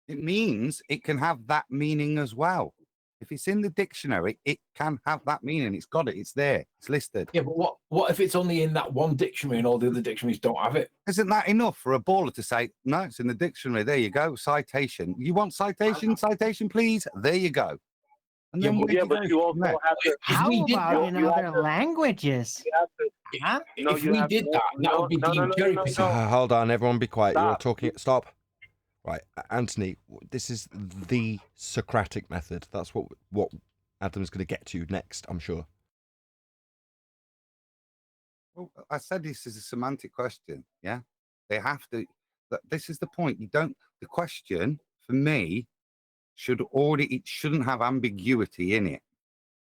It means it can have that meaning as well. If it's in the dictionary, it can have that meaning. It's got it. It's there. It's listed. Yeah, but what if it's only in that one dictionary and all the other dictionaries don't have it? Isn't that enough for a baller to say, no, it's in the dictionary. There you go. Citation. You want citation? Citation, please. There you go. And then but you also have to. How about in other languages? If we did that, that would be deemed cherry picking. Hold on, everyone, be quiet. You're all talking. Stop. Right, Anthony. This is the Socratic method. That's what Adam's going to get to next, I'm sure. Well, I said this is a semantic question. Yeah, they have to. This is the point. The question for me it shouldn't have ambiguity in it,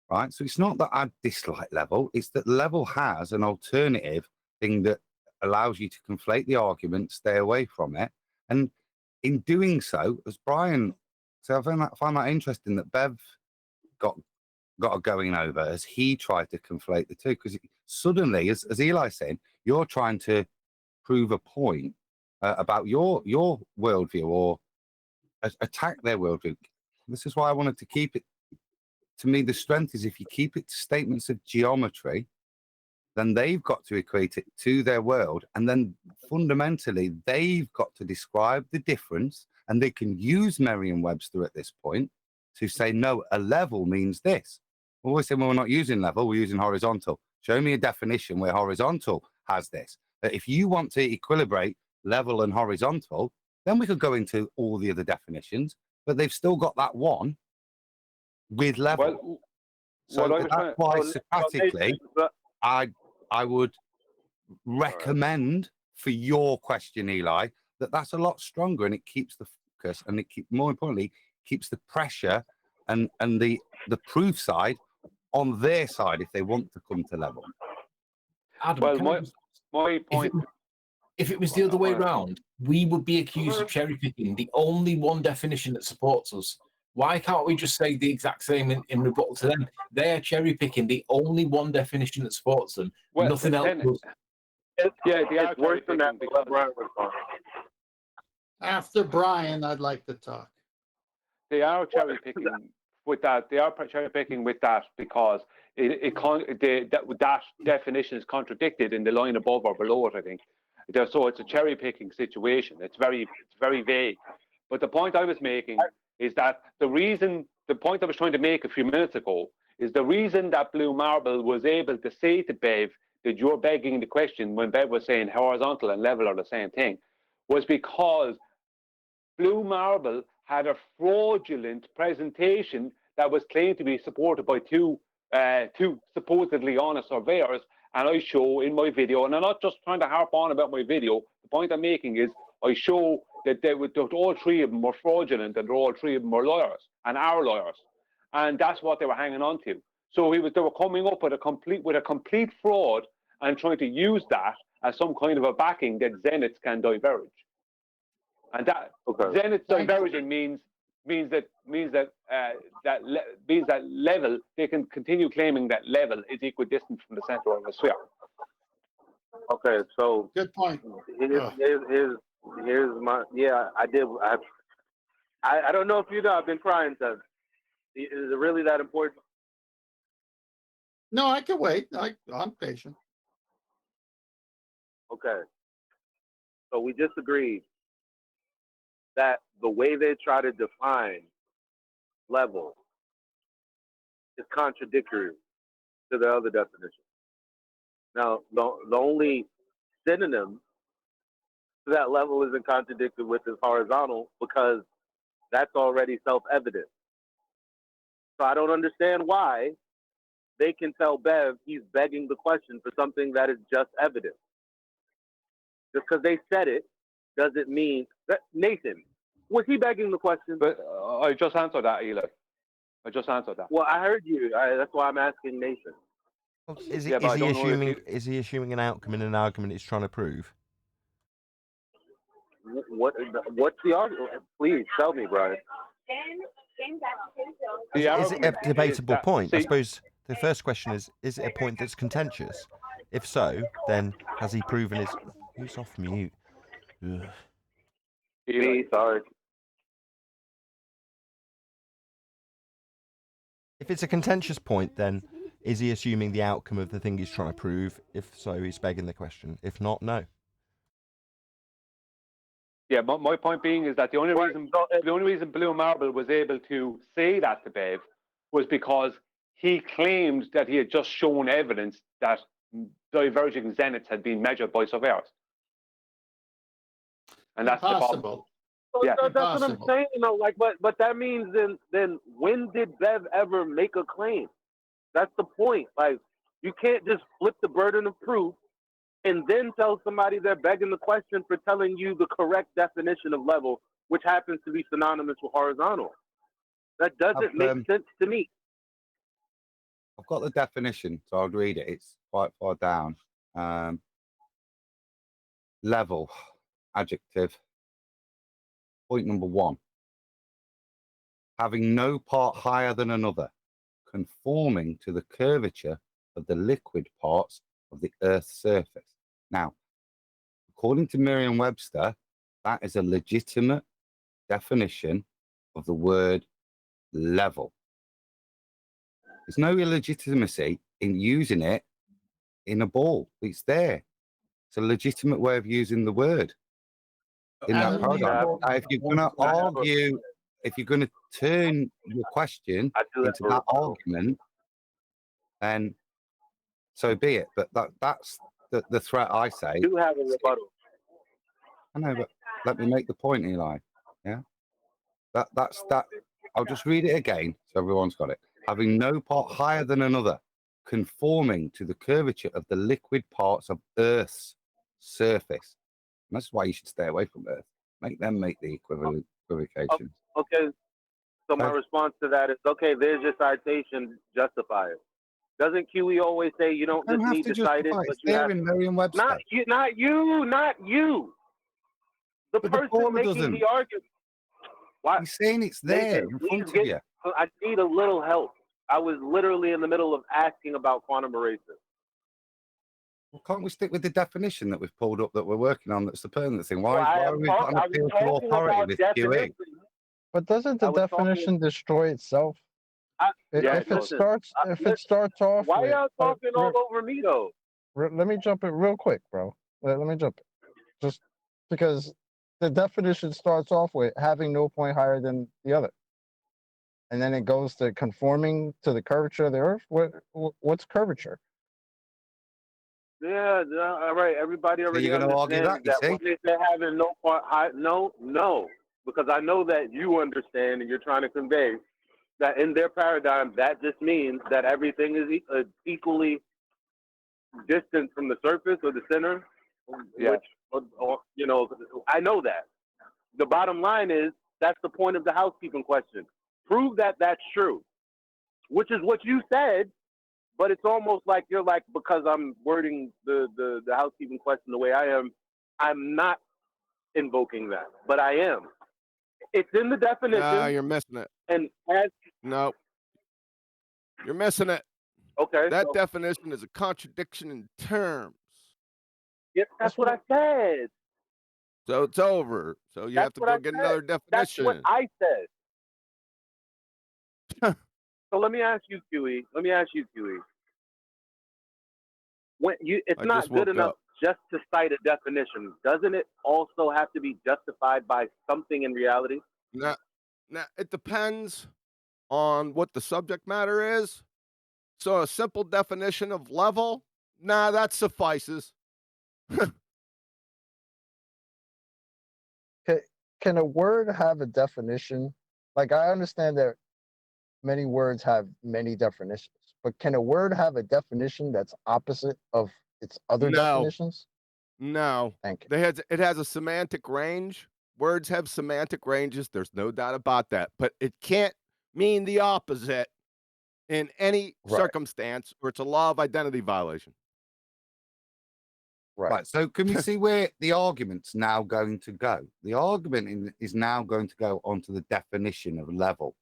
right? So it's not that I dislike level, it's that level has an alternative thing that allows you to conflate the argument, stay away from it. And in doing so, as Brian said, I find that interesting that Bev got a going over as he tried to conflate the two, because suddenly, as Eli said, you're trying to prove a point about your worldview or attack their worldview. This is why I wanted to keep it. To me, the strength is if you keep it to statements of geometry, then they've got to equate it to their world, and then fundamentally they've got to describe the difference, and they can use Merriam-Webster at this point to say, no, a level means this. We always say, well, we're not using level, we're using horizontal. Show me a definition where horizontal has this. But if you want to equilibrate level and horizontal, then we could go into all the other definitions, but they've still got that one with level. That's why Socratically, I would recommend for your question, Eli, that's a lot stronger, and it keeps the focus, and more importantly, keeps the pressure and the proof side on their side if they want to come to level. Adam, Well, my point. If it was the other way around, we would be accused of cherry picking the only one definition that supports us. Why can't we just say the exact same in rebuttal to them? They are cherry picking the only one definition that supports them. Well, nothing else. Yeah, they are worse than that. because After Brian, I'd like to talk. they are cherry picking with that. They are cherry picking with that because that definition is contradicted in the line above or below it, I think. So it's a cherry picking situation. It's very vague. But the point I was making is that the point I was trying to make a few minutes ago is the reason that Blue Marble was able to say to Bev that you're begging the question when Bev was saying horizontal and level are the same thing was because Blue Marble had a fraudulent presentation that was claimed to be supported by two supposedly honest surveyors. And I show in my video, and I'm not just trying to harp on about my video, the point I'm making is I show that all three of them were fraudulent and all three of them were lawyers and are lawyers. And that's what they were hanging on to. So they were coming up with a complete fraud and trying to use that as some kind of a backing that zeniths can diverge. And that zenith diverging means that level, they can continue claiming that level is equidistant from the center of the sphere. Okay, so good point. Here's my I don't know if you know, I've been crying since. Is it really that important? No, I can wait. I'm patient. Okay. So we just agreed that the way they try to define level is contradictory to the other definition. Now, the only synonym to that level isn't contradicted with is horizontal because that's already self-evident. So I don't understand why they can tell Bev he's begging the question for something that is just evident. Just because they said it doesn't mean that Nathan, was he begging the question? But I just answered that, Eli. I just answered that. Well, I heard you. That's why I'm asking Nathan. Is he assuming an outcome in an argument he's trying to prove? What's the argument? Please tell me, Brian. Is it a debatable point? I suppose the first question is it a point that's contentious? If so, then has he proven his... Who's off mute? Ugh. Me, sorry. If it's a contentious point, then is he assuming the outcome of the thing he's trying to prove? If so, he's begging the question. If not, no. Yeah, my point being is that the only reason Blue Marble was able to say that to Bev was because he claimed that he had just shown evidence that diverging zeniths had been measured by surveyors. And that's Impossible. Yeah. That's what I'm saying, but that means then when did Bev ever make a claim? That's the point. Like, you can't just flip the burden of proof and then tell somebody they're begging the question for telling you the correct definition of level, which happens to be synonymous with horizontal. That doesn't make sense to me. I've got the definition, so I'll read it. It's quite far down. Level, adjective. Point number 1. Having no part higher than another, conforming to the curvature of the liquid parts of the Earth's surface. Now, according to Merriam-Webster, that is a legitimate definition of the word level. There's no illegitimacy in using it in a ball. It's there. It's a legitimate way of using the word in that paradigm. If you're going to argue, if you're going to turn your question into that argument, then so be it. But that's the threat I say. You have a rebuttal. I know, but let me make the point, Eli. Yeah, that's that. I'll just read it again so everyone's got it. Having no part higher than another, conforming to the curvature of the liquid parts of Earth's surface. And that's why you should stay away from Earth. Make them make the equivocation. Okay, so my response to that is, okay, there's your citation, justify it. Doesn't QE always say you don't just need to cite it, but you have in Merriam-Webster. not you. The person making the argument. Why? He's saying it's there in front of you. I need a little help. I was literally in the middle of asking about quantum erasure. Well, can't we stick with the definition that we've pulled up that we're working on? That's the permanent thing. Why are we I got an appeal to authority with QE? But doesn't the definition destroy itself? If it starts off, why y'all talking all over me though? Let me jump in real quick, bro. Let me jump in. Just because the definition starts off with having no point higher than the other, and then it goes to conforming to the curvature of the Earth. What's curvature? Yeah, all right. Everybody already you're gonna argue understands that, that when they say having no point high. No, because I know that you understand and you're trying to convey that in their paradigm, that just means that everything is equally distant from the surface or the center. Yeah. Which, you know, I know that. The bottom line is that's the point of the housekeeping question. Prove that that's true, which is what you said, but it's almost like you're like, because I'm wording the housekeeping question the way I am, I'm not invoking that, but I am. It's in the definition. No, you're missing it. And as no, you're missing it. Okay. That definition is a contradiction in terms. Yep, that's what I said. So it's over. So you have to go get another definition. That's what I said. So let me ask you, QE. When it's not good enough just to cite a definition. Doesn't it also have to be justified by something in reality? Now, it depends on what the subject matter is. So a simple definition of level, that suffices. Can a word have a definition? Like, I understand that many words have many definitions, but can a word have a definition that's opposite of its other definitions? No. Thank you. It has a semantic range. Words have semantic ranges. There's no doubt about that. But it can't mean the opposite in any circumstance, or it's a law of identity violation. Right. So can we see where the argument's now going to go? The argument is now going to go onto the definition of level.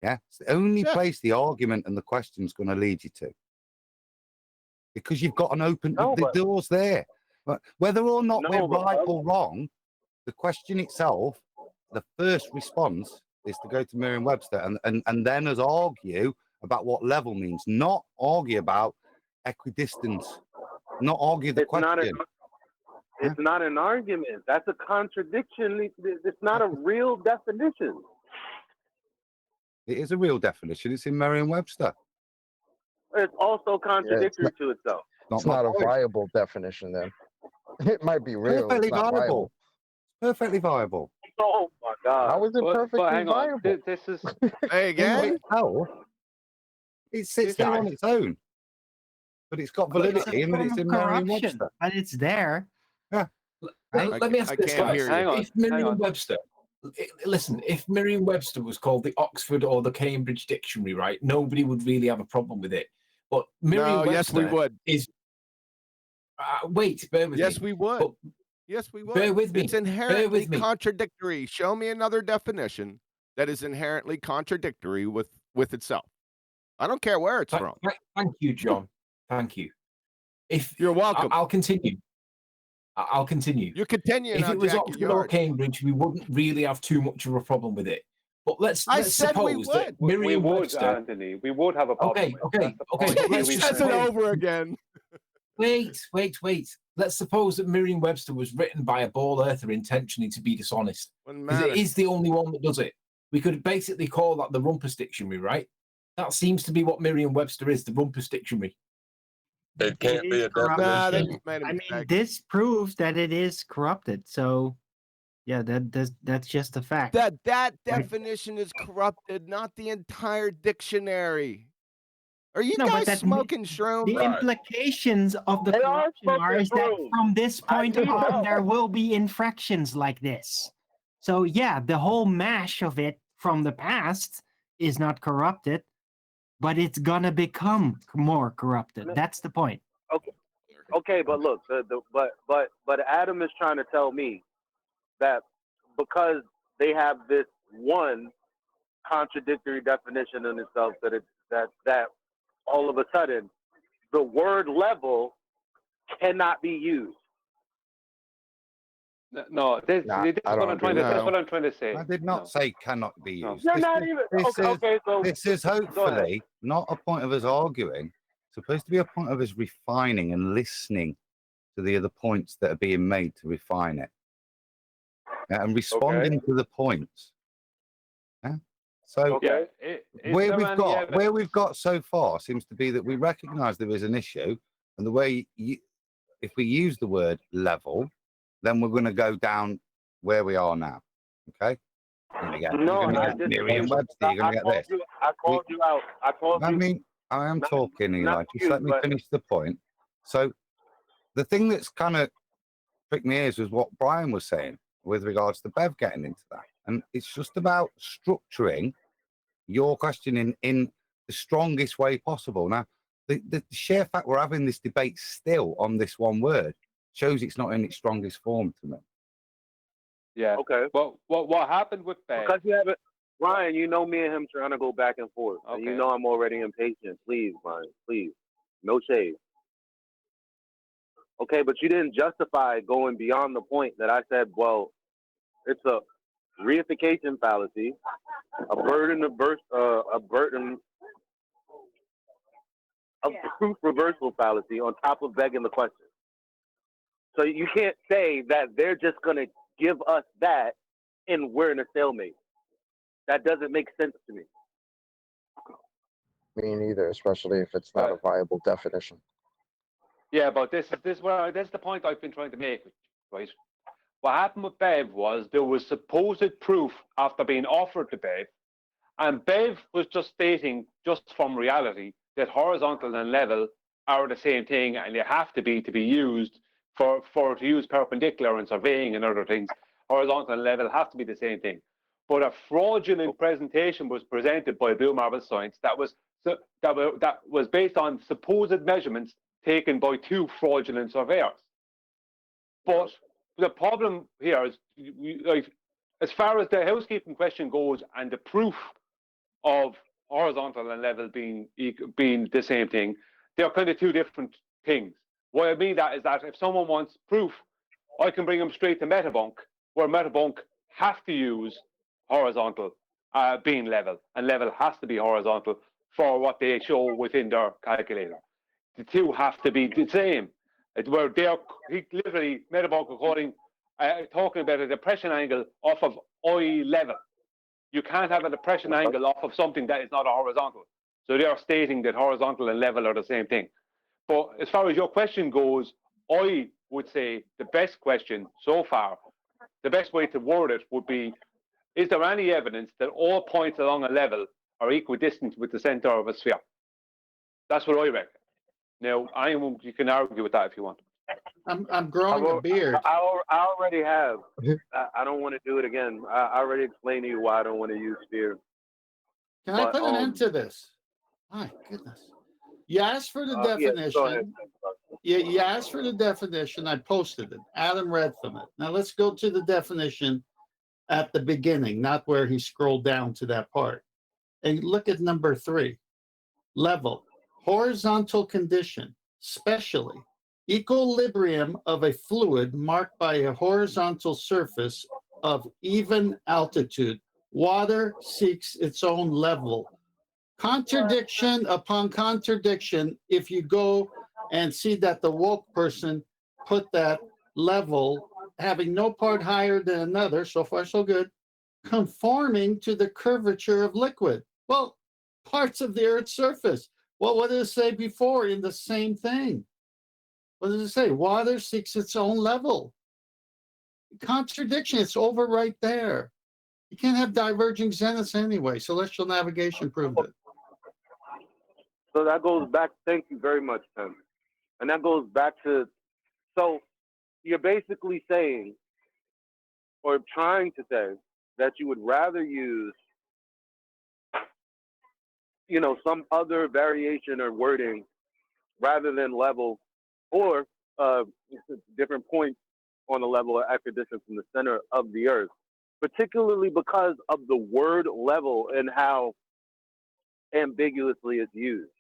Yeah. It's the only place the argument and the question's going to lead you to. Because you've got an open, the door's there. But whether or not we're right or wrong, the question itself, the first response is to go to Merriam-Webster and then us argue about what level means, not argue about equidistance, not argue the question. It's not an argument. That's a contradiction. It's not a real definition. It is a real definition. It's in Merriam-Webster. It's also contradictory to itself. It's not a viable definition then. It might be real. Perfectly it's not viable. Perfectly viable. Oh my God! How is it perfectly viable? This is hey again. It sits there on its own, but it's got validity, and it's in Merriam-Webster. But it's there. Yeah. Let me ask this, guys. If Merriam-Webster, listen, if Merriam-Webster was called the Oxford or the Cambridge Dictionary, right, nobody would really have a problem with it. But Merriam-Webster yes, we would. Is wait, bear with me. Yes, we would. Yes, we would. Bear with me. It's inherently contradictory. Show me another definition that is inherently contradictory with itself. I don't care where it's from. Thank you, John. Thank you. If you're welcome, I'll continue. I'll continue. You continue. If it was Oxford or Cambridge, we wouldn't really have too much of a problem with it. But let's suppose that Merriam-Webster, Anthony, we would have a problem. Okay. Let's just it over again. Wait. Let's suppose that Merriam-Webster was written by a ball earther intentionally to be dishonest. Because it is the only one that does it. We could basically call that the Rumpus Dictionary, right? That seems to be what Merriam-Webster is, the Rumpus Dictionary. It can't be a definition. I mean, this proves that it is corrupted. So, yeah, that's just a fact. That definition is corrupted, not the entire dictionary. Are you No, but guys that smoking shrooms? the implications of the They are corruption are smoking is that shrooms. from this point need on help. there will be infractions like this. So yeah, the whole mash of it from the past is not corrupted, but it's gonna become more corrupted. That's the point. Okay, but look, but Adam is trying to tell me that because they have this one contradictory definition in itself, that all of a sudden the word level cannot be used. No, this Nah, is I what don't I'm trying do to. That's that. what I'm trying to say. I did not No. say cannot be No. used. You're This not is, even this is, okay. So this is go ahead. hopefully not a point of us arguing. It's supposed to be a point of us refining and listening to the other points that are being made to refine it. And responding to the points. Yeah? So Yeah, where we've got so far seems to be that we recognise there is an issue, and the way if we use the word level, then we're going to go down where we are now. Okay? You're going to get Merriam-Webster. You're going to get this. I called you out. I mean, I am talking, Eli. not Just you, let me but- finish the point. So the thing that's kind of pricked my ears was what Brian was saying with regards to Bev getting into that. And it's just about structuring your questioning in the strongest way possible. Now, the sheer fact we're having this debate still on this one word shows it's not in its strongest form to me. Yeah. Okay. Well, what happened with Bev? Because you haven't, Ryan, you know me and him trying to go back and forth. And you Okay. know I'm already impatient. Please, Ryan, please. No shade. Okay, but you didn't justify going beyond the point that I said, well, it's a reification fallacy, a burden of proof reversal fallacy on top of begging the question. So you can't say that they're just going to give us that and we're in a stalemate. That doesn't make sense to me. Me neither, especially if it's not a viable definition. Yeah, but this is the point I've been trying to make, right? What happened with Bev was there was supposed proof after being offered to Bev, and Bev was just stating, just from reality, that horizontal and level are the same thing, and they have to be used to use perpendicular and surveying and other things. Horizontal and level have to be the same thing. But a fraudulent presentation was presented by Blue Marble Science that was based on supposed measurements taken by two fraudulent surveyors. But the problem here is, as far as the housekeeping question goes and the proof of horizontal and level being the same thing, they're kind of two different things. What I mean that is that if someone wants proof, I can bring them straight to Metabunk, where Metabunk have to use horizontal being level, and level has to be horizontal for what they show within their calculator. The two have to be the same. Where he literally Metabunk talking about a depression angle off of eye level. You can't have a depression angle off of something that is not a horizontal. So they are stating that horizontal and level are the same thing. But as far as your question goes, I would say the best question so far, the best way to word it would be, is there any evidence that all points along a level are equidistant with the center of a sphere? That's what I reckon. Now, you can argue with that if you want. I'm growing a beard. I already have. I don't want to do it again. I already explained to you why I don't want to use sphere. Can I put an end to this? My goodness. You asked for the definition. You asked for the definition. I posted it. Adam read from it. Now let's go to the definition at the beginning, not where he scrolled down to that part. And look at number 3. Level. Horizontal condition, specially equilibrium of a fluid marked by a horizontal surface of even altitude. Water seeks its own level. Contradiction upon contradiction. If you go and see that the woke person put that level having no part higher than another, so far so good, conforming to the curvature of liquid. Well, parts of the Earth's surface. Well, what did it say before in the same thing? What does it say? Water seeks its own level. Contradiction, it's over right there. You can't have diverging zeniths anyway. Celestial navigation proved it. So that goes back. Thank you very much, Tim. And that goes back to. So you're basically saying, or trying to say, that you would rather use, some other variation or wording rather than level, or different points on the level of equidistance from the center of the earth, particularly because of the word level and how ambiguously it's used.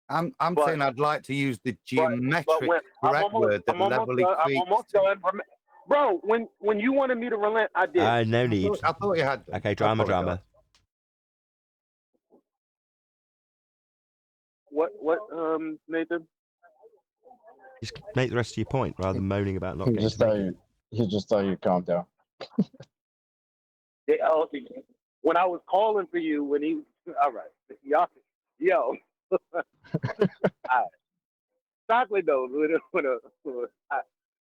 I'm saying I'd like to use the geometric correct word that level equates. I'm almost done. Bro, when you wanted me to relent, I did. No need. I thought you had. Okay, drama. What, Nathan? Just make the rest of your point rather than moaning about not He getting just to tell make you. He just tell you calm down. When I was calling for you, when he, all right, yo, all right. Chocolate though,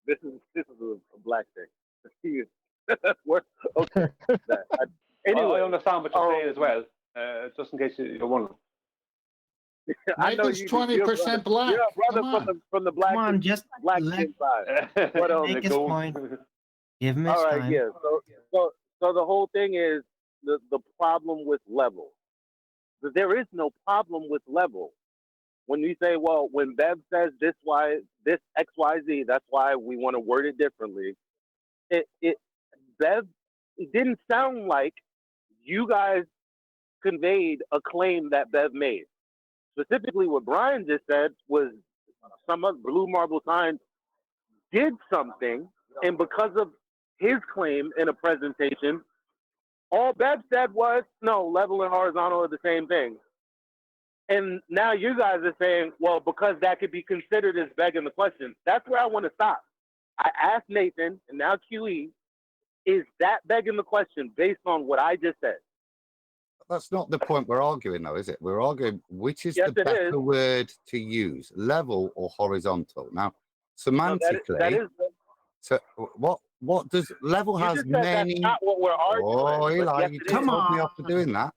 this is a black thing. Okay. Anyway, I understand what you're saying as well. Just in case you're wondering. I know Nathan's 20% black. You're a brother from the black. Come on, just black let side. What else? make his point. Give him his All right, time. yeah. So the whole thing is the problem with level. There is no problem with level. When you say, well, when Bev says this X, Y, Z, that's why we want to word it differently. Bev, it didn't sound like you guys conveyed a claim that Bev made. Specifically, what Brian just said was some of Blue Marble Signs did something, and because of his claim in a presentation, all Bev said was, no, level and horizontal are the same thing. And now you guys are saying, well, because that could be considered as begging the question. That's where I want to stop. I asked Nathan, and now QE, is that begging the question based on what I just said? That's not the point we're arguing, though, is it? We're arguing which is Yes, the it better is. word to use, level or horizontal. Now, semantically, No, that is so what does level you has just said many? that's not what we're arguing. Oh, Eli, yes, you it just is. told me off for doing that.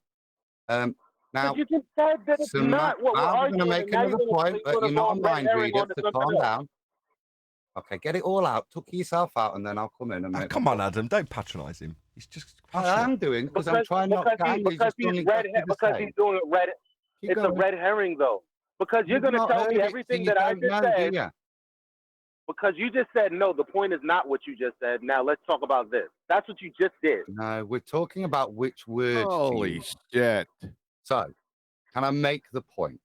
Now, But you just said that it's not what we're I'm arguing. going to make another point, but you're not a mind reader, so calm down. Okay, get it all out, tuck yourself out, and then I'll come in and make. Come on, Adam, don't patronise him. He's just. I am doing because I'm trying not to angry. Because he's doing a red. It's a red herring, though. Because you're going to tell me everything that I just said. Because you just said no. The point is not what you just said. Now let's talk about this. That's what you just did. No, we're talking about which word. Holy shit! So, can I make the point?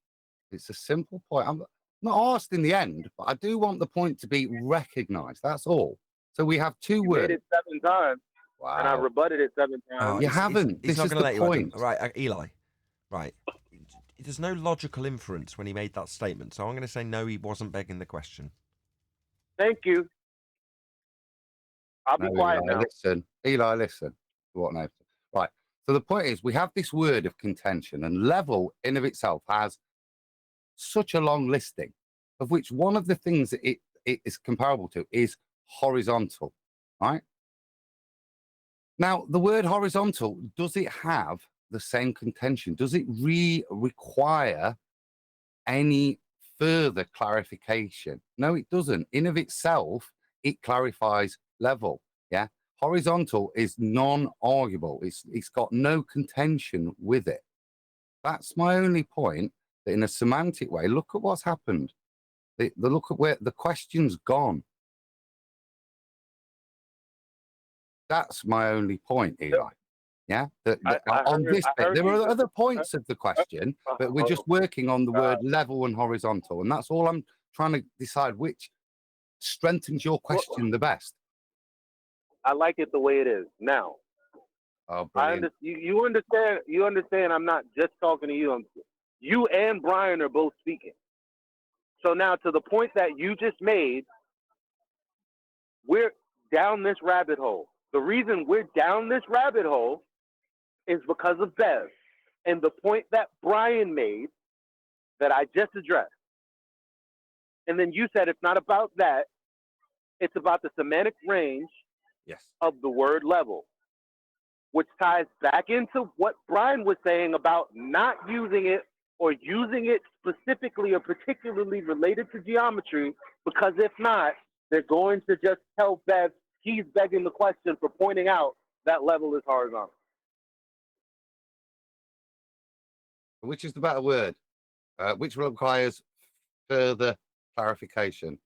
It's a simple point. I'm not asked in the end, but I do want the point to be recognised. That's all. So we have two words. Made it 7 times. Wow. And I rebutted it 7 times. You haven't. He's This not is going to the let you. point. Adam. Right, Eli. Right. There's no logical inference when he made that statement, so I'm going to say no. He wasn't begging the question. Thank you. I'll be quiet now. Eli, listen. What now? Right. So the point is, we have this word of contention, and level in of itself has such a long listing, of which one of the things that it is comparable to is horizontal. Right. Now, the word horizontal, does it have the same contention? Does it require any further clarification? No, it doesn't. In of itself, it clarifies level. Yeah. Horizontal is non-arguable. It's got no contention with it. That's my only point, that in a semantic way, look at what's happened. The look at where the question's gone. That's my only point, Eli. Yeah, on this bit, there are other points of the question, but we're just working on the word level and horizontal, and that's all I'm trying to decide which strengthens your question the best. I like it the way it is now. Oh, brilliant. You understand? You understand? I'm not just talking to you. You and Brian are both speaking. So now, to the point that you just made, we're down this rabbit hole. The reason we're down this rabbit hole is because of Bev. And the point that Brian made that I just addressed. And then you said it's not about that. It's about the semantic range of the word level, which ties back into what Brian was saying about not using it or using it specifically or particularly related to geometry, because if not, they're going to just tell Bev he's begging the question for pointing out that level is horizontal. Which is the better word? Which requires further clarification?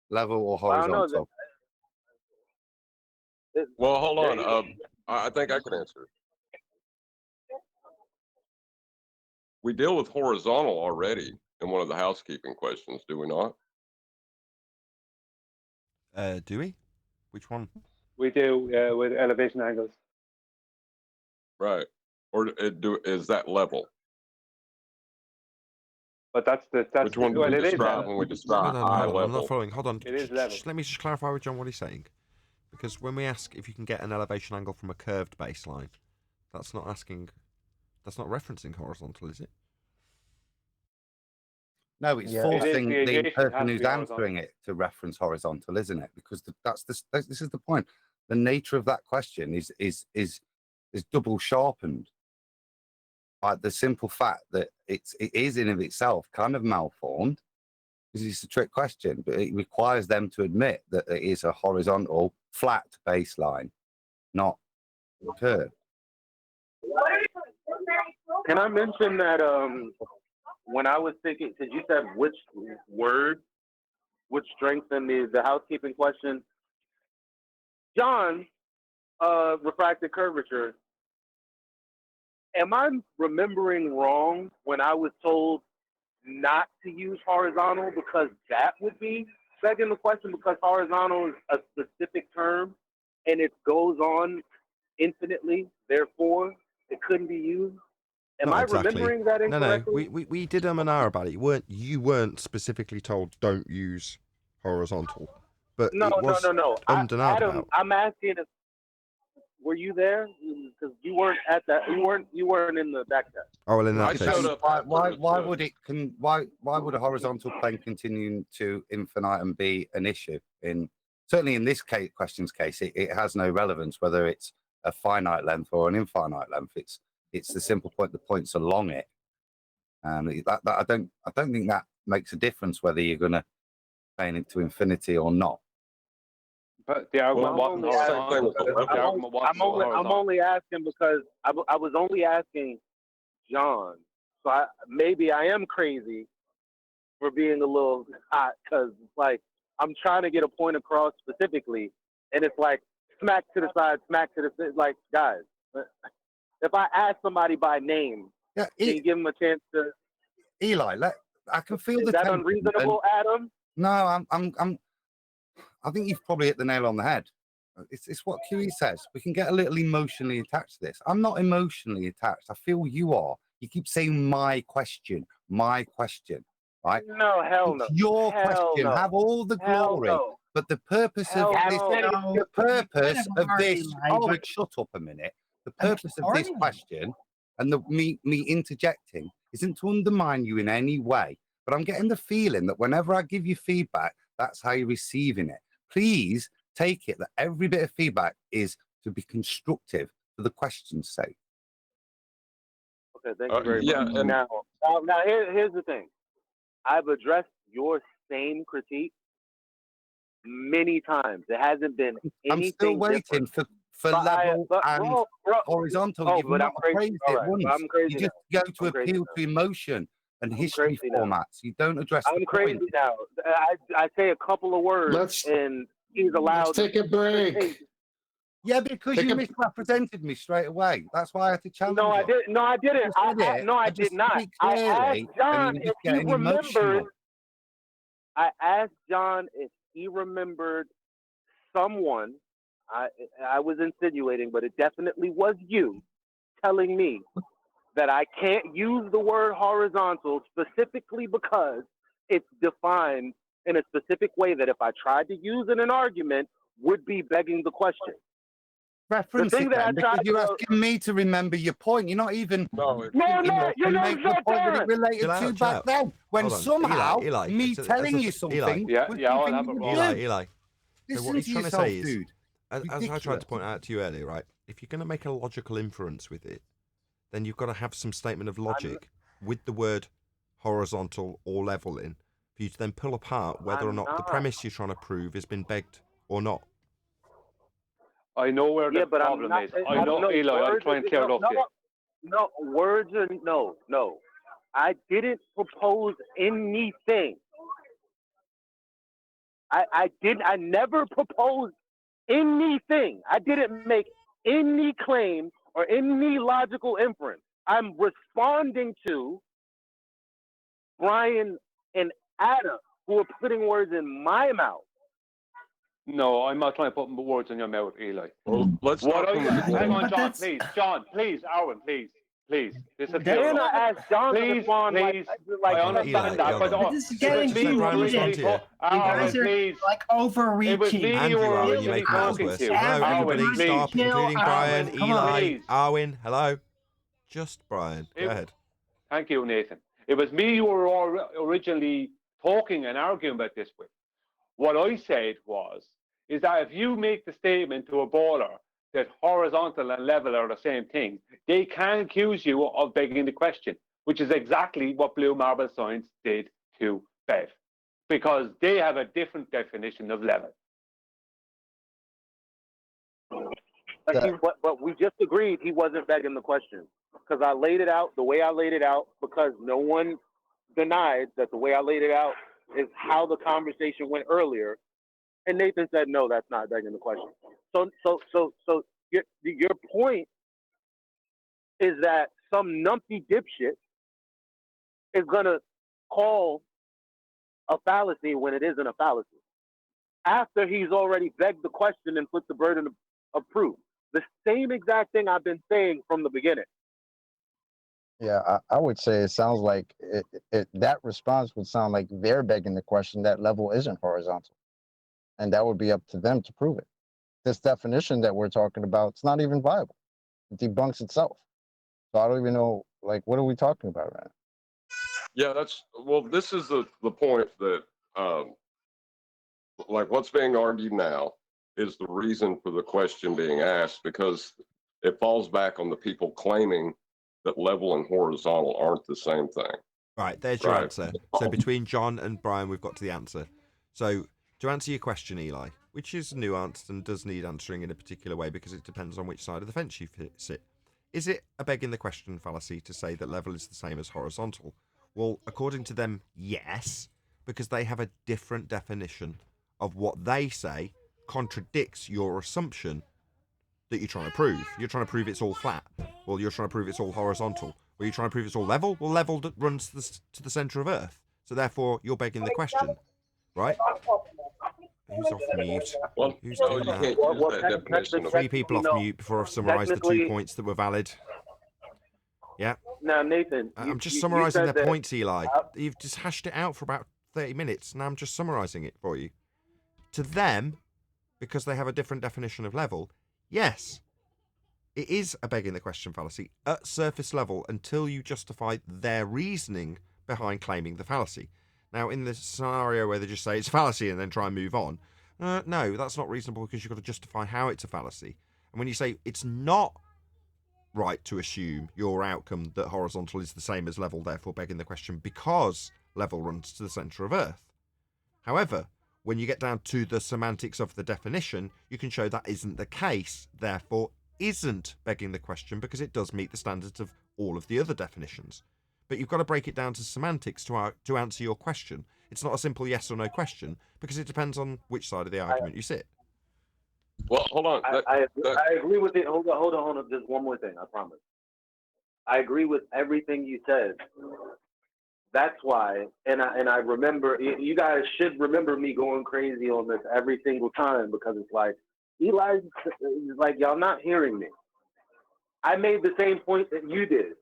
Level or horizontal? Well, hold on. I think I can answer. We deal with horizontal already in one of the housekeeping questions, do we not? Do we? Which one? We do with elevation angles. Right. Or is that level? But that's which one do we describe when we describe high level? I'm not following. Hold on. It is level. Let me just clarify with John what he's saying. Because when we ask if you can get an elevation angle from a curved baseline, that's not referencing horizontal, is it? No, it's forcing the person who's answering it to reference horizontal, isn't it? Because this is the point. The nature of that question is double sharpened by the simple fact that it is in of itself kind of malformed, because it's a trick question, but it requires them to admit that it is a horizontal flat baseline, not curved. Can I mention that when I was thinking, because you said which word would strengthen the housekeeping question, John, refracted curvature, am I remembering wrong when I was told not to use horizontal because that would be begging the question, because horizontal is a specific term and it goes on infinitely, therefore it couldn't be used? Am Not I exactly. remembering that incorrectly? No. We did and ahh about it. You weren't specifically told don't use horizontal, but No. Adam, I'm asking if were you there? Because you weren't at that. You weren't in the back test. Oh well, in that case, why would a horizontal plane continue to infinitum be an issue? Certainly in this question's case, it has no relevance whether it's a finite length or an infinite length. It's the simple point. The points along it, and I don't think that makes a difference whether you're going to plane it to infinity or not. But the argument wasn't horizontal. I'm only asking because I was only asking John. So maybe I am crazy for being a little hot, because like I'm trying to get a point across specifically, and it's like smack to the side, smack to the side. Like, guys, if I ask somebody by name, can you give them a chance to? Eli, I can feel Is the that tension, unreasonable, Adam? No, I think you've probably hit the nail on the head. It's what QE says. We can get a little emotionally attached to this. I'm not emotionally attached. I feel you are. You keep saying my question, right? No, hell no. It's your question. No. Have all the glory. No. But the purpose of this, shut up a minute. The purpose of this question and me interjecting isn't to undermine you in any way. But I'm getting the feeling that whenever I give you feedback, that's how you're receiving it. Please take it that every bit of feedback is to be constructive for the question's sake. Okay, thank you very much. And now here's the thing. I've addressed your same critique many times. It hasn't been anything I'm still waiting different. for level and horizontal. You've not praised it once. You just go to appeal to emotion and history formats. You don't address the crazy point. now. I say a couple of words and he's allowed. Let's take a break. Yeah, because you misrepresented me straight away. That's why I had to challenge you. I didn't. I did not. I asked John if he remembered. I asked John if he remembered someone. I was insinuating, but it definitely was you telling me that I can't use the word horizontal specifically because it's defined in a specific way that if I tried to use in an argument would be begging the question. Reference it then, because you're asking me to remember your point. You're not even you're not that it related to back then. When somehow Eli, me telling you something. Eli. So Listen what he's to trying yourself, to say is, dude. as I tried to point out to you earlier, right? If you're going to make a logical inference with it, then you've got to have some statement of logic with the word horizontal or level in, for you to then pull apart whether or not the premise you're trying to prove has been begged or not. I know where the but problem I'm not, is. I know, Eli, I'll try and clear it up for you. No, words are no. I didn't propose anything. I never proposed anything. I didn't make any claim or any logical inference. I'm responding to Brian and Adam, who are putting words in my mouth. No, I'm not trying to put words in your mouth, Eli. Well, let's What not. hang on, John, please, Arwen, please. This is Then I asked John to respond please. like I understand that, but this is getting too heated. You guys are like overreaching. Andrew, Arwen, you're making matters worse. Hello, everybody, stop, including Brian, Eli, Arwen. Hello, just Brian. Go ahead. Thank you, Nathan. It was me you were originally talking and arguing about this with. What I said is that if you make the statement to a bowler that horizontal and level are the same thing, they can accuse you of begging the question, which is exactly what Blue Marble Science did to Bev, because they have a different definition of level. But we just agreed he wasn't begging the question, because I laid it out the way I laid it out, because no one denied that the way I laid it out is how the conversation went earlier. And Nathan said, no, that's not begging the question. So your point is that some numpty dipshit is going to call a fallacy when it isn't a fallacy, after he's already begged the question and put the burden of proof. The same exact thing I've been saying from the beginning. Yeah, I would say it sounds like that response would sound like they're begging the question that level isn't horizontal. And that would be up to them to prove it. This definition that we're talking about, it's not even viable. It debunks itself. So I don't even know, like, what are we talking about right now? Yeah, this is the point that, like, what's being argued now is the reason for the question being asked, because it falls back on the people claiming that level and horizontal aren't the same thing. Right, there's your answer. So between John and Brian, we've got to the answer. So to answer your question, Eli, which is nuanced and does need answering in a particular way because it depends on which side of the fence you sit. Is it a begging the question fallacy to say that level is the same as horizontal? Well, according to them, yes, because they have a different definition of what they say contradicts your assumption that you're trying to prove. You're trying to prove it's all flat. Well, you're trying to prove it's all horizontal. Well, you're trying to prove it's all level. Well, level that runs to the center of Earth. So therefore, you're begging the question, right? Who's off mute? Who's doing that? 3 people off mute before I've summarised the 2 points that were valid. Yeah. Now, Nathan, I'm just summarising their points, Eli. You've just hashed it out for about 30 minutes. Now I'm just summarising it for you. To them, because they have a different definition of level, yes, it is a begging the question fallacy at surface level until you justify their reasoning behind claiming the fallacy. Now, in the scenario where they just say it's fallacy and then try and move on, no, that's not reasonable because you've got to justify how it's a fallacy. And when you say it's not right to assume your outcome that horizontal is the same as level, therefore begging the question because level runs to the centre of Earth. However, when you get down to the semantics of the definition, you can show that isn't the case, therefore isn't begging the question because it does meet the standards of all of the other definitions. But you've got to break it down to semantics to answer your question. It's not a simple yes or no question because it depends on which side of the argument you sit. Well, hold on. I agree with it. Hold on. Just one more thing, I promise. I agree with everything you said. That's why, and I remember, you guys should remember me going crazy on this every single time because it's like, Eli's like, y'all not hearing me. I made the same point that you did.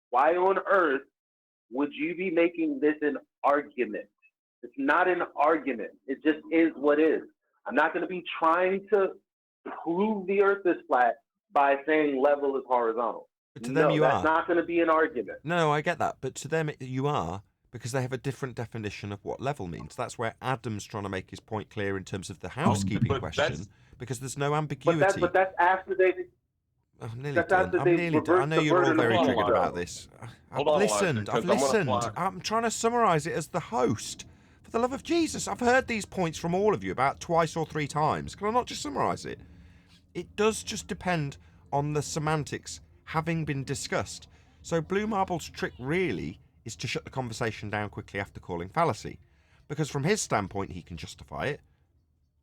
Why on earth would you be making this an argument? It's not an argument. It just is what is. I'm not going to be trying to prove the earth is flat by saying level is horizontal. But to them, that's not going to be an argument. No, I get that. But to them, you are, because they have a different definition of what level means. That's where Adam's trying to make his point clear in terms of the housekeeping question, because there's no ambiguity. But that's after they... I'm nearly That's done. after I'm they nearly done. I reverse know the you're all burden of very proof, triggered though. about this. Hold I've on, listened. Elijah, I've 'cause I'm gonna listened. apply. I'm trying to summarize it as the host. For the love of Jesus, I've heard these points from all of you about twice or three times. Can I not just summarize it? It does just depend on the semantics having been discussed. So Blue Marble's trick really is to shut the conversation down quickly after calling fallacy. Because from his standpoint, he can justify it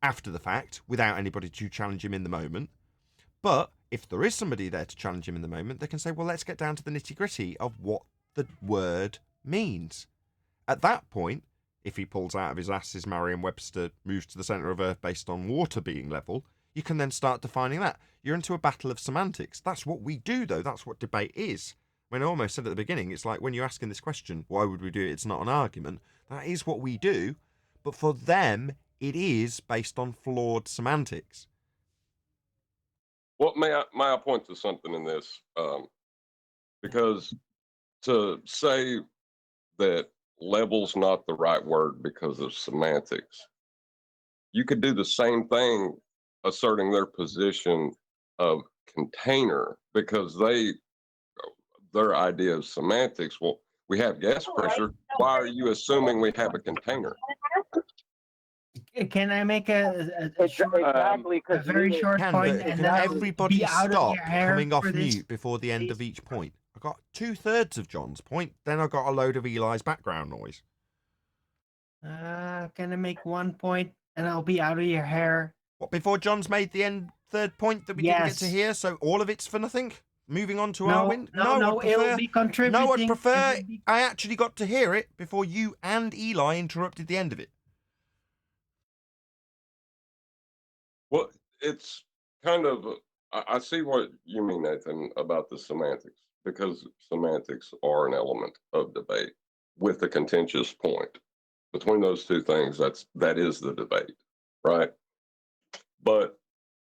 after the fact without anybody to challenge him in the moment. But if there is somebody there to challenge him in the moment, they can say, well, let's get down to the nitty-gritty of what the word means. At that point, if he pulls out of his ass his Merriam-Webster moves to the centre of Earth based on water being level, you can then start defining that. You're into a battle of semantics. That's what we do, though. That's what debate is. When I almost said at the beginning, it's like when you're asking this question, why would we do it? It's not an argument. That is what we do. But for them, it is based on flawed semantics. Well, may I point to something in this? Because to say that level's not the right word because of semantics, you could do the same thing asserting their position of container, because their idea of semantics, well, we have gas pressure. Why are you assuming we have a container? Can I make a short, Exactly, a very short point, and Can then I'll everybody be out of stop your hair coming off for this? mute before the end of each point? I got 2/3 of John's point, then I got a load of Eli's background noise. Can I make one point, and I'll be out of your hair? What, before John's made the third point that we didn't get to hear, so all of it's for nothing? Moving on to Arwin? No, it will be contributing. No, I'd prefer It will be- I actually got to hear it before you and Eli interrupted the end of it. Well, it's kind of, I see what you mean, Nathan, about the semantics, because semantics are an element of debate with a contentious point. Between those two things, that is the debate, right? But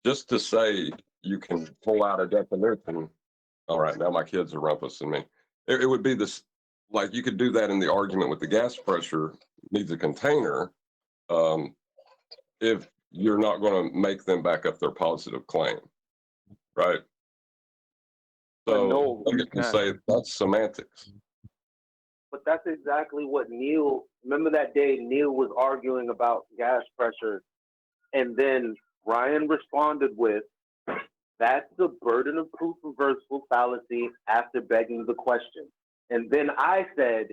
just to say you can pull out a definition, all right, now my kids are rumpusing me. It would be this, like you could do that in the argument with the gas pressure needs a container, if you're not going to make them back up their positive claim, right? So no, you can say that's semantics. But that's exactly what Neil, remember that day Neil was arguing about gas pressure, and then Ryan responded with, that's the burden of proof reversible fallacy after begging the question. And then I said,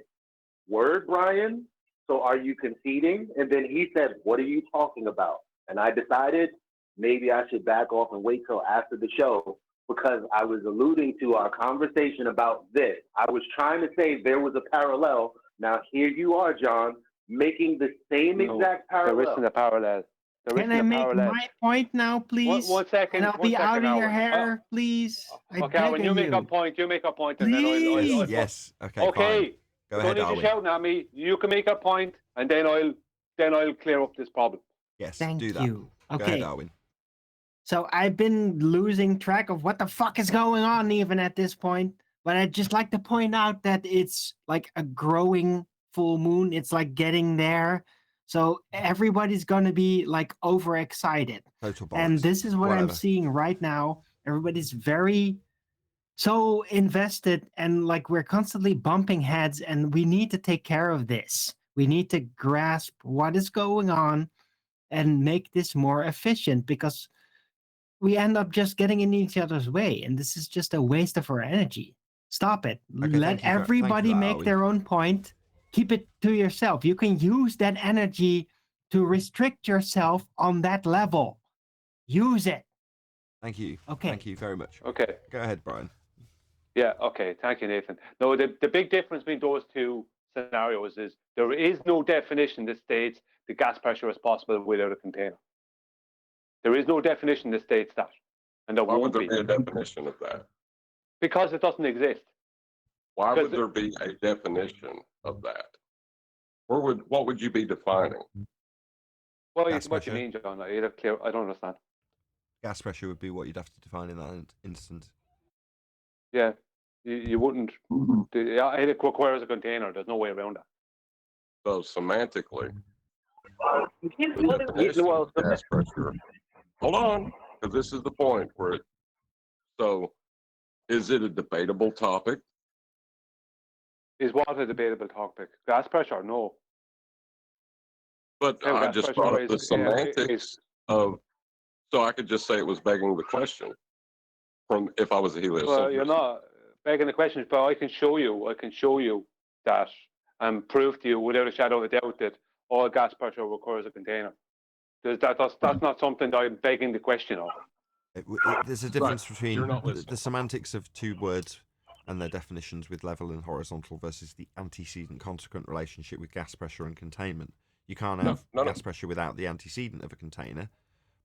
word, Ryan? So are you conceding? And then he said, what are you talking about? And I decided maybe I should back off and wait till after the show, because I was alluding to our conversation about this. I was trying to say there was a parallel. Now here you are, John, making the same exact parallel. There isn't a parallel. Can I make my point now, please? One second. And I'll be out of your hair, please. Okay, when you make a point, and then I'll Yes. Okay. Okay. Fine. Go Don't ahead, need to Arwin. shout at me. You can make a point, and then I'll clear up this problem. Yes. Thank do that. you. Go Okay. ahead, Arwin. So I've been losing track of what the fuck is going on even at this point. But I'd just like to point out that it's like a growing full moon. It's like getting there. So everybody's going to be like overexcited. Total bollocks. And this is what I'm Whatever. seeing right now. Everybody's very so invested, and like we're constantly bumping heads, and we need to take care of this. We need to grasp what is going on and make this more efficient, because we end up just getting in each other's way, and this is just a waste of our energy. Stop it. Okay, Let everybody make their own point. Keep it to yourself. You can use that energy to restrict yourself on that level. Use it. Thank you. Okay. Thank you very much. Okay. Go ahead, Brian. Yeah, okay. Thank you, Nathan. No, the big difference between those two scenarios is there is no definition that states the gas pressure is possible without a container. There is no definition that states that. And there Why would won't there be a definition of that? Because it doesn't exist. Why would there be a definition of that? What would you be defining? Well, Gas what do you pressure. mean, John? I don't understand. Gas pressure would be what you'd have to define in that instance. Yeah, you wouldn't. It requires a container. There's no way around that. So semantically, the definition of gas pressure. Hold on, because this is the point where so Is it a debatable topic? Is what a debatable topic? Gas pressure? No. But I just brought up the semantics of, so I could just say it was begging the question from if I was a heliocentrist. Well, you're not begging the question, but I can show you that and prove to you without a shadow of a doubt that all gas pressure requires a container. That's not something that I'm begging the question of. There's a difference between the semantics of two words and their definitions with level and horizontal versus the antecedent consequent relationship with gas pressure and containment. You can't have gas pressure without the antecedent of a container,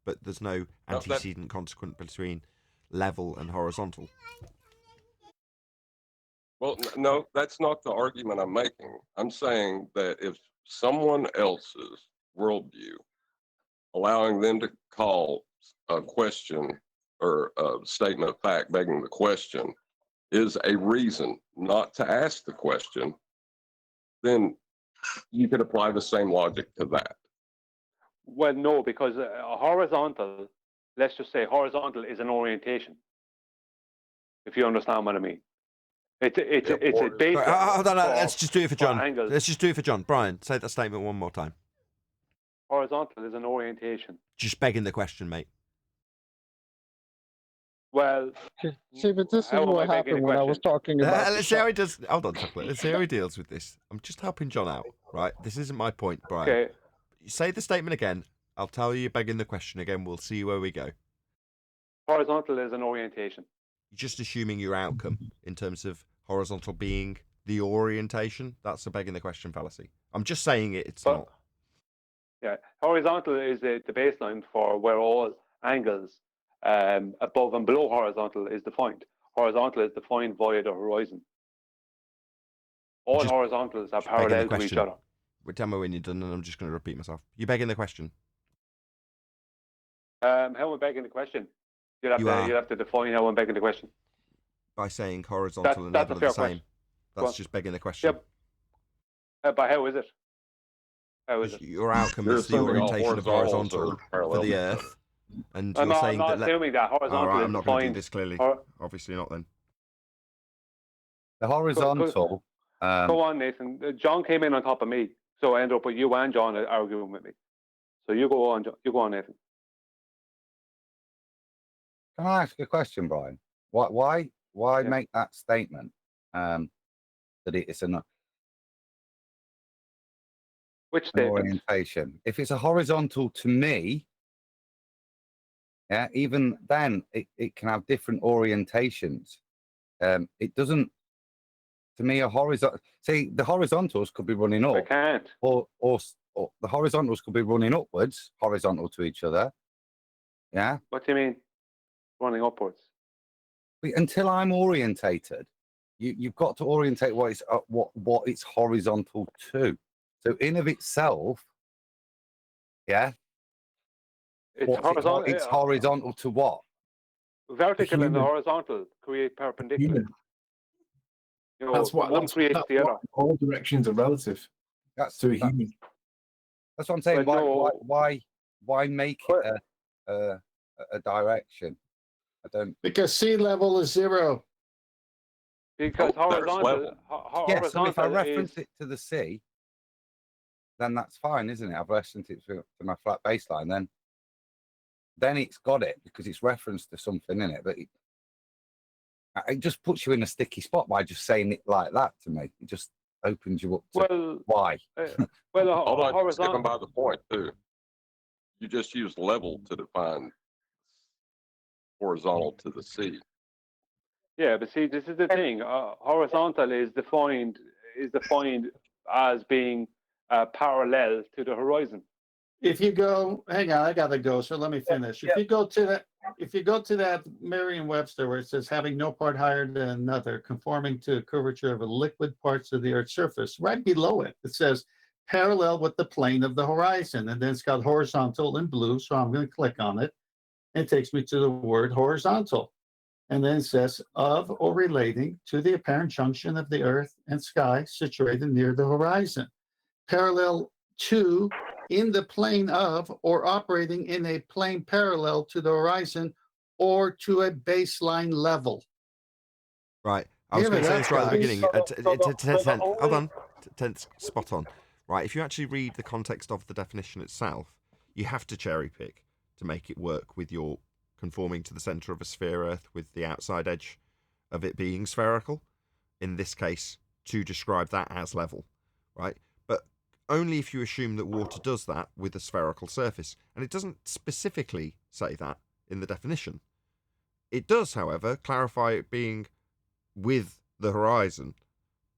but there's no antecedent consequent between level and horizontal. Well, no, that's not the argument I'm making. I'm saying that if someone else's worldview, allowing them to call a question or a statement of fact begging the question is a reason not to ask the question, then you could apply the same logic to that. Well, no, because a horizontal, let's just say horizontal is an orientation. If you understand what I mean. It's a base. Hold on, let's just do it for John. Let's just do it for John. Brian, say that statement one more time. Horizontal is an orientation. Just begging the question, mate. Well, see, but this is what happened when I was talking about. Let's see how he does. Hold on, Chocolate. Let's see how he deals with this. I'm just helping John out, right? This isn't my point, Brian. Okay. You say the statement again. I'll tell you you're begging the question again. We'll see where we go. Horizontal is an orientation. You're just assuming your outcome in terms of horizontal being the orientation. That's a begging the question fallacy. I'm just saying it's not. Yeah, horizontal is the baseline for where all angles above and below horizontal is defined. Horizontal is defined via the horizon. All horizontals are parallel to each other. Tell me when you're done, and I'm just going to repeat myself. You're begging the question. How am I begging the question? You'll have to define how I'm begging the question. By saying horizontal and level are the same. That's just begging the question. Yep. But how is it? How is it? Your outcome is the orientation of horizontal for the Earth. And you're saying I'm not assuming that horizontal all right, is I'm not going to do defined. this clearly. Obviously not then. The horizontal... Go on, Nathan. John came in on top of me, so I ended up with you and John arguing with me. So you go on, Nathan. Can I ask a question, Brian? Why make that statement that it's an Which statement? Orientation? If it's a horizontal to me, yeah, even then it can have different orientations. It doesn't. To me, a horizontal. See, the horizontals could be running up. I can't. Or the horizontals could be running upwards, horizontal to each other. Yeah. What do you mean, running upwards? Until I'm orientated, you've got to orientate what it's horizontal to. So in of itself, yeah. It's horizontal. It's horizontal to what? Vertical and horizontal create perpendicular. You know, That's what creates the other. All directions are relative. That's to a human. That's what I'm saying. But Why make it a direction? I don't. Because sea level is 0. Because horizontal. Yeah, so if I reference it to the sea, then that's fine, isn't it? I've referenced it to my flat baseline. Then it's got it because it's referenced to something in it. But it just puts you in a sticky spot by just saying it like that to me. It just opens you up to why. Hold on, just skipping by the point too. You just use level to define horizontal to the sea. Yeah, but see, this is the thing. Horizontal is defined as being parallel to the horizon. If you go, hang on, I gotta go. So let me finish. If you go to that Merriam-Webster where it says having no part higher than another, conforming to the curvature of the liquid parts of the Earth's surface, right below it, it says parallel with the plane of the horizon, and then it's got horizontal in blue. So I'm going to click on it. It takes me to the word horizontal. And then it says of or relating to the apparent junction of the earth and sky situated near the horizon. Parallel to, in the plane of, or operating in a plane parallel to the horizon or to a baseline level. Right. I was going to say this right at the beginning. Hold on. 10th, spot on. Right. If you actually read the context of the definition itself, you have to cherry pick to make it work with your conforming to the centre of a sphere Earth with the outside edge of it being spherical. In this case, to describe that as level. Right. But only if you assume that water does that with a spherical surface. And it doesn't specifically say that in the definition. It does, however, clarify it being with the horizon.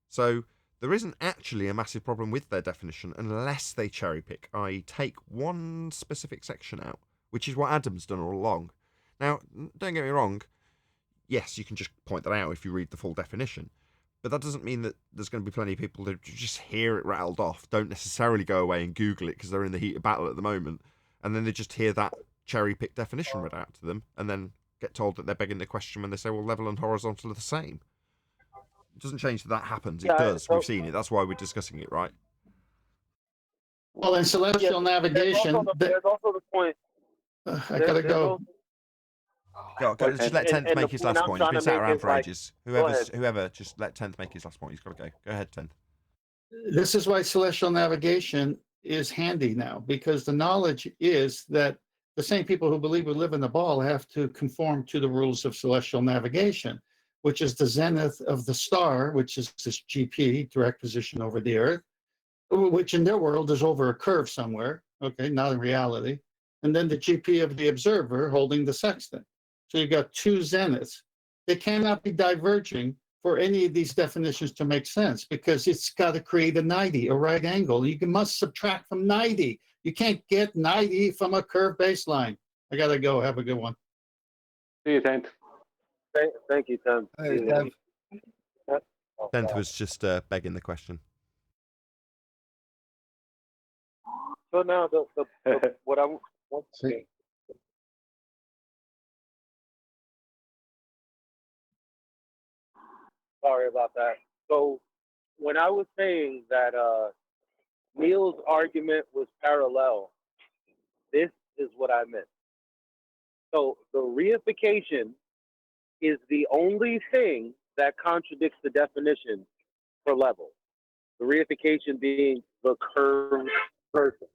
So there isn't actually a massive problem with their definition unless they cherry pick, i.e. take one specific section out, which is what Adam's done all along. Now, don't get me wrong, yes, you can just point that out if you read the full definition, but that doesn't mean that there's going to be plenty of people that just hear it rattled off, don't necessarily go away and Google it because they're in the heat of battle at the moment, and then they just hear that cherry pick definition read out to them, and then get told that they're begging the question when they say, well, level and horizontal are the same. It doesn't change that happens. It does. We've seen it. That's why we're discussing it, right? Well, in celestial navigation, there's also the point. I gotta go. Go. Just let 10th make his last point. He's been sat around for ages. Whoever, just let 10th make his last point. He's got to go. Go ahead, 10th. This is why celestial navigation is handy now, because the knowledge is that the same people who believe we live in the ball have to conform to the rules of celestial navigation, which is the zenith of the star, which is this GP, direct position over the Earth, which in their world is over a curve somewhere, okay, not in reality, and then the GP of the observer holding the sextant. So you've got two zeniths. They cannot be diverging for any of these definitions to make sense, because it's got to create a 90, a right angle. You must subtract from 90. You can't get 90 from a curved baseline. I got to go. Have a good one. See you, 10th. Thank you, Tim. Hey, Tim. 10th was just begging the question. So now, what I want to say. Sorry about that. So when I was saying that Neil's argument was parallel, this is what I meant. So the reification is the only thing that contradicts the definition for level. The reification being the curved surface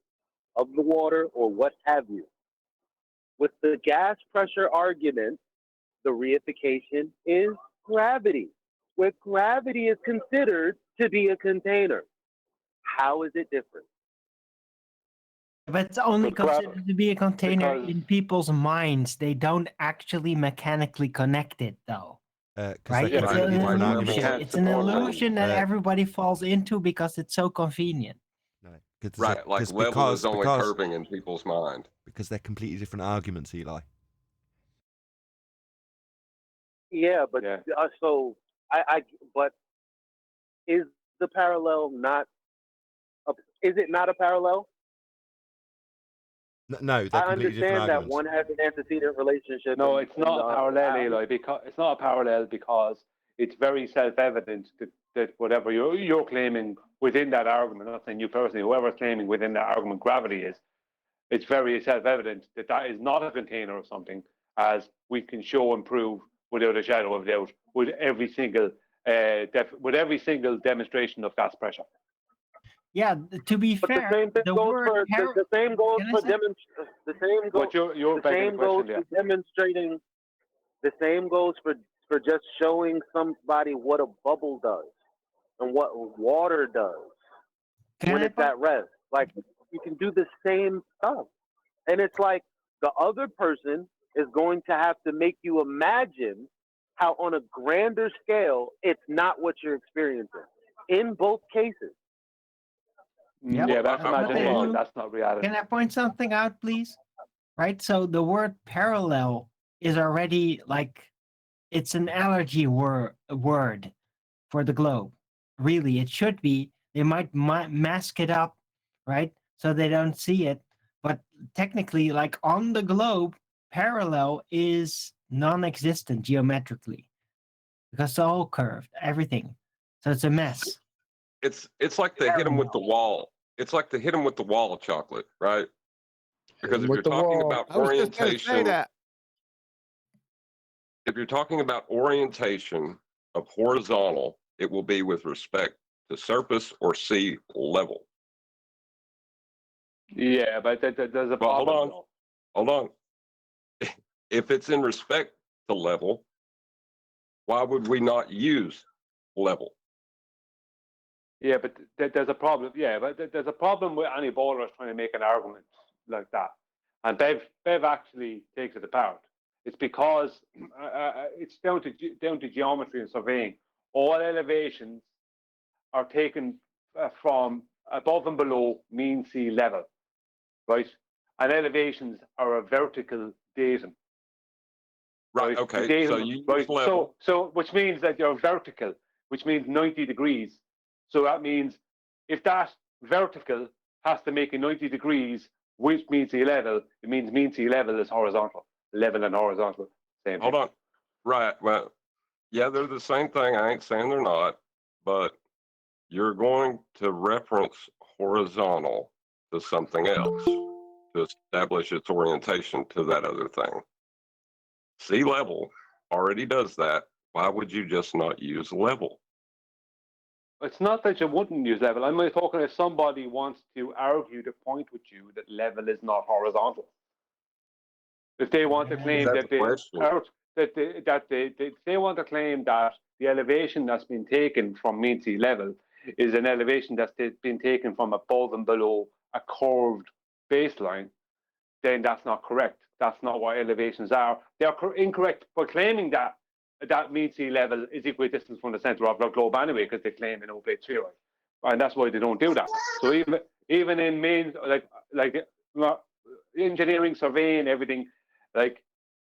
of the water or what have you. With the gas pressure argument, the reification is gravity, where gravity is considered to be a container. How is it different? But it's only considered to be a container in people's minds. They don't actually mechanically connect it, though. Right? It's an illusion. It's an illusion that everybody falls into because it's so convenient. Right, like level is only curving in people's mind. Because they're completely different arguments, Eli. Yeah, but so but is the parallel not? Is it not a parallel? No, I understand that one has an antecedent relationship. No, it's not a parallel, Eli. Because it's not a parallel because it's very self-evident that whatever you're claiming within that argument, not saying you personally, whoever's claiming within that argument gravity is, it's very self-evident that that is not a container of something, as we can show and prove without a shadow of doubt with every single demonstration of gas pressure. Yeah, to be fair, the same goes for demonstrating. The same goes for just showing somebody what a bubble does and what water does when it's at rest. Like, you can do the same stuff, and it's like the other person is going to have to make you imagine how, on a grander scale, it's not what you're experiencing in both cases. Yep. Yeah, that's imagination. That's not reality. Can I point something out, please? Right. So the word parallel is already like it's an allergy word for the globe. Really, it should be. They might mask it up, right, so they don't see it. But technically, like on the globe, parallel is non-existent geometrically because it's all curved, everything. So it's a mess. It's like they hit them with the wall. It's like they hit them with the wall of chocolate, right? Because if you're talking about orientation, if you're talking about orientation of horizontal, it will be with respect to surface or sea level. Yeah, but there's a Well, problem. hold on. If it's in respect to level, why would we not use level? Yeah, but there's a problem. Yeah, but there's a problem with any bowlers trying to make an argument like that. And Bev actually takes it apart. It's because it's down to geometry and surveying. All elevations are taken from above and below mean sea level, right? And elevations are a vertical datum. Right. Okay. So you use level. So which means that you're vertical, which means 90 degrees. So that means if that vertical has to make a 90 degrees, which mean sea level, it means mean sea level is horizontal. Level and horizontal, same thing. Hold on. Right. Well, yeah, they're the same thing. I ain't saying they're not, but you're going to reference horizontal to something else to establish its orientation to that other thing. Sea level already does that. Why would you just not use level? It's not that you wouldn't use level. I'm talking if somebody wants to argue the point with you that level is not horizontal. If they want to claim that they want to claim that the elevation that's been taken from mean sea level is an elevation that's been taken from above and below a curved baseline, then that's not correct. That's not what elevations are. They're incorrect for claiming that mean sea level is equidistant from the center of the globe anyway, because they claim an oblate spheroid, and that's why they don't do that. So even in main like engineering, surveying, everything, like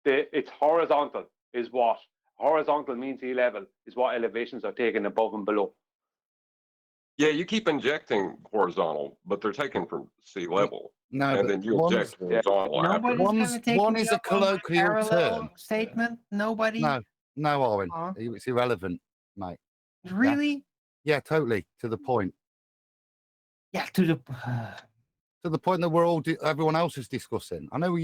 it's horizontal is what horizontal mean sea level is what elevations are taken above and below. Yeah, you keep injecting horizontal, but they're taken from sea level. No, and but then you inject horizontal after. Nobody's going to take one me is a up on my colloquial parallel term. statement. Nobody. No, Owen. It's irrelevant, mate. Really? Yeah, totally. To the point. Yeah, to the point that everyone else is discussing. I know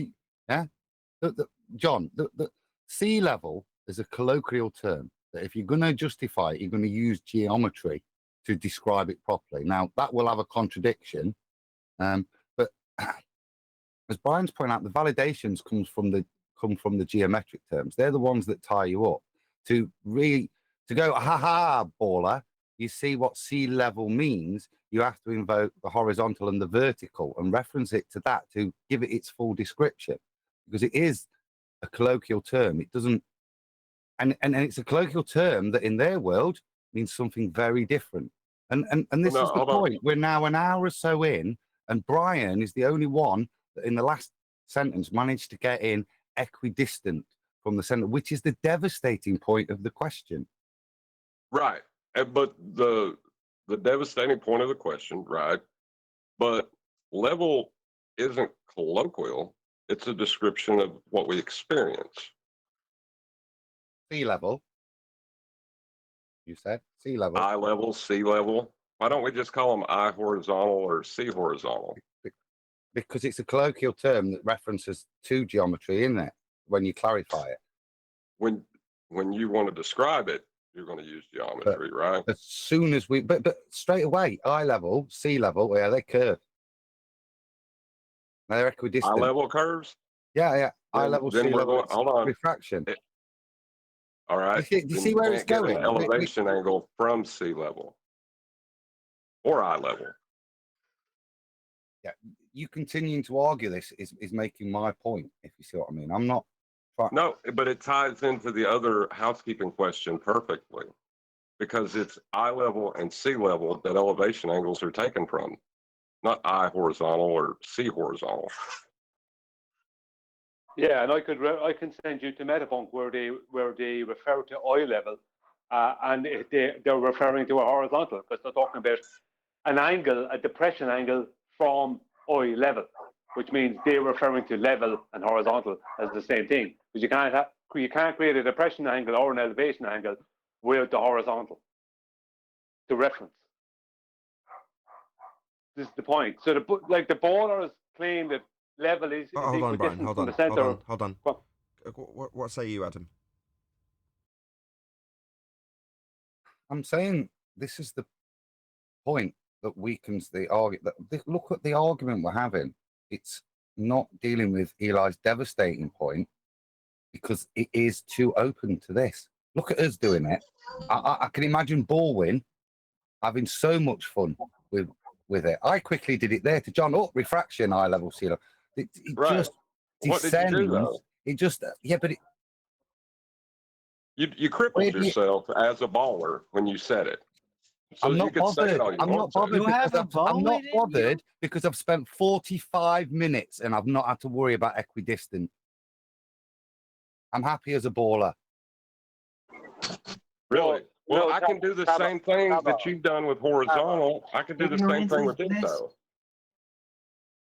John, the sea level is a colloquial term that if you're going to justify it, you're going to use geometry to describe it properly. Now, that will have a contradiction, but as Brian's pointed out, the validations come from the geometric terms. They're the ones that tie you up. To go, ha, baller, you see what sea level means, you have to invoke the horizontal and the vertical and reference it to that to give it its full description, because it is a colloquial term. It doesn't, and it's a colloquial term that in their world means something very different. And this is the point. We're now an hour or so in, and Brian is the only one that in the last sentence managed to get in equidistant from the center, which is the devastating point of the question. Right. But the devastating point of the question, right? But level isn't colloquial. It's a description of what we experience. Sea level. You said sea level. Eye level, sea level. Why don't we just call them eye horizontal or sea horizontal? Because it's a colloquial term that references to geometry in it when you clarify it. When you want to describe it, you're going to use geometry, right? As soon as but straight away, eye level, sea level, yeah, they curve. They're equidistant. Eye level curves? Yeah. Eye level, sea level, hold on. Refraction. All right. Do you see where it's going? An elevation angle from sea level or eye level. Yeah, you continuing to argue this is making my point, if you see what I mean. I'm not trying. No, but it ties into the other housekeeping question perfectly, because it's eye level and sea level that elevation angles are taken from, not eye horizontal or sea horizontal. Yeah, and I can send you to Metabunk where they refer to eye level, and they're referring to a horizontal because they're talking about an angle, a depression angle from eye level, which means they're referring to level and horizontal as the same thing. Because you can't create a depression angle or an elevation angle without the horizontal to reference. This is the point. So the ballers claim that level is hold on, Brian. Hold on. What say you, Adam? I'm saying this is the point that weakens the argument. Look at the argument we're having. It's not dealing with Eli's devastating point because it is too open to this. Look at us doing it. I can imagine Baldwin having so much fun with it. I quickly did it there to John. Oh, refraction, eye level sealer. It Right. just What did you do, descends. though? It just but it. You crippled yourself as a baller when you said it. So I'm you not could say it bothered. all you I'm want not to. bothered You have because a I'm not Bowen in you? bothered because I've spent 45 minutes and I've not had to worry about equidistant. I'm happy as a baller. Really? Well, No, I can do the same thing that you've done with horizontal. I can do the same thing with this, though.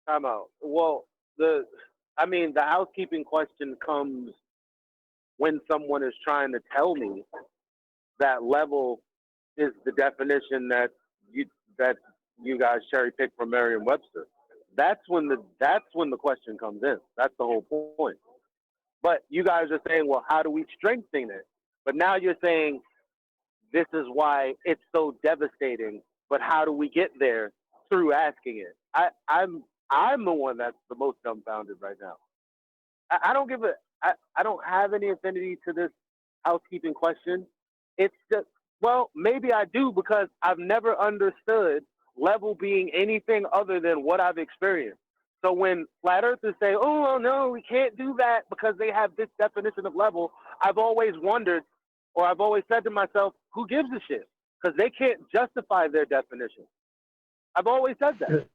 Time out. Well, the housekeeping question comes when someone is trying to tell me that level is the definition that you guys cherry pick from Merriam-Webster. That's when the question comes in. That's the whole point. But you guys are saying, well, how do we strengthen it? But now you're saying this is why it's so devastating. But how do we get there? Through asking it. I'm the one that's the most dumbfounded right now. I don't have any affinity to this housekeeping question. It's just, well, maybe I do because I've never understood level being anything other than what I've experienced. So when flat earthers say, oh, well, no, we can't do that because they have this definition of level, I've always wondered, or I've always said to myself, who gives a shit? Because they can't justify their definition. I've always said that.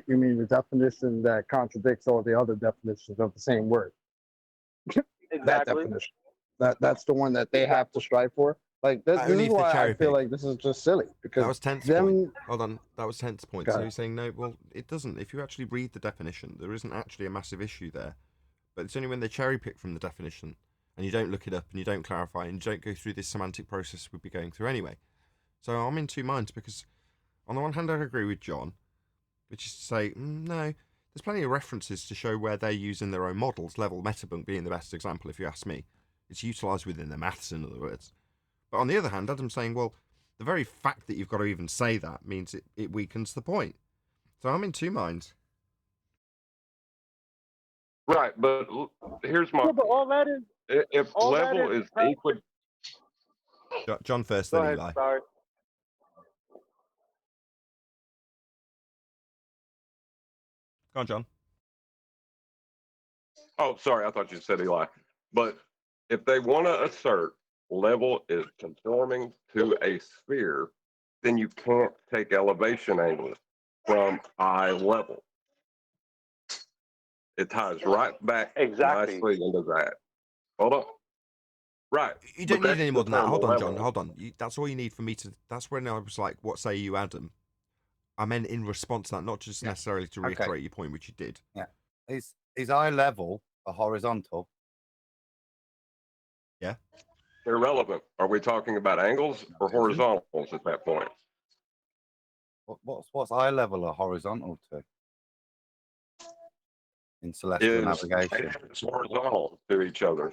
You mean the definition that contradicts all the other definitions of the same word? That Exactly. definition. That's the one that they have to strive for. Like this Only is if they why I cherry feel pick. like this is just silly because That was 10th them. point. Hold on, that was 10th point. Go So ahead. you're saying no? Well, it doesn't. If you actually read the definition, there isn't actually a massive issue there. But it's only when they cherry pick from the definition and you don't look it up and you don't clarify and you don't go through this semantic process we'd be going through anyway. So I'm in two minds because on the one hand I agree with John, which is to say no. There's plenty of references to show where they're using their own models. Level Metabunk being the best example, if you ask me. It's utilised within the maths, in other words. But on the other hand, Adam's saying, well, the very fact that you've got to even say that means it weakens the point. So I'm in two minds. Right, but here's my. Yeah, but all that is. If all level that is equal. John first, Go then ahead, Eli. sorry. Go on, John. Oh, sorry, I thought you said Eli. But if they want to assert level is conforming to a sphere, then you can't take elevation angles from eye level. It ties right back nicely into that. Hold on. Right. You don't but need any more than that. that's Hold the on, level. John. Hold on. That's all you need for me to. That's when I was like, "What say you, Adam?" I meant in response to that, not just necessarily to reiterate your point, which you did. Yeah. Is eye level a horizontal? Yeah. Irrelevant. Are we talking about angles or horizontals at that point? What's eye level a horizontal to? In celestial navigation. It's horizontal to each other.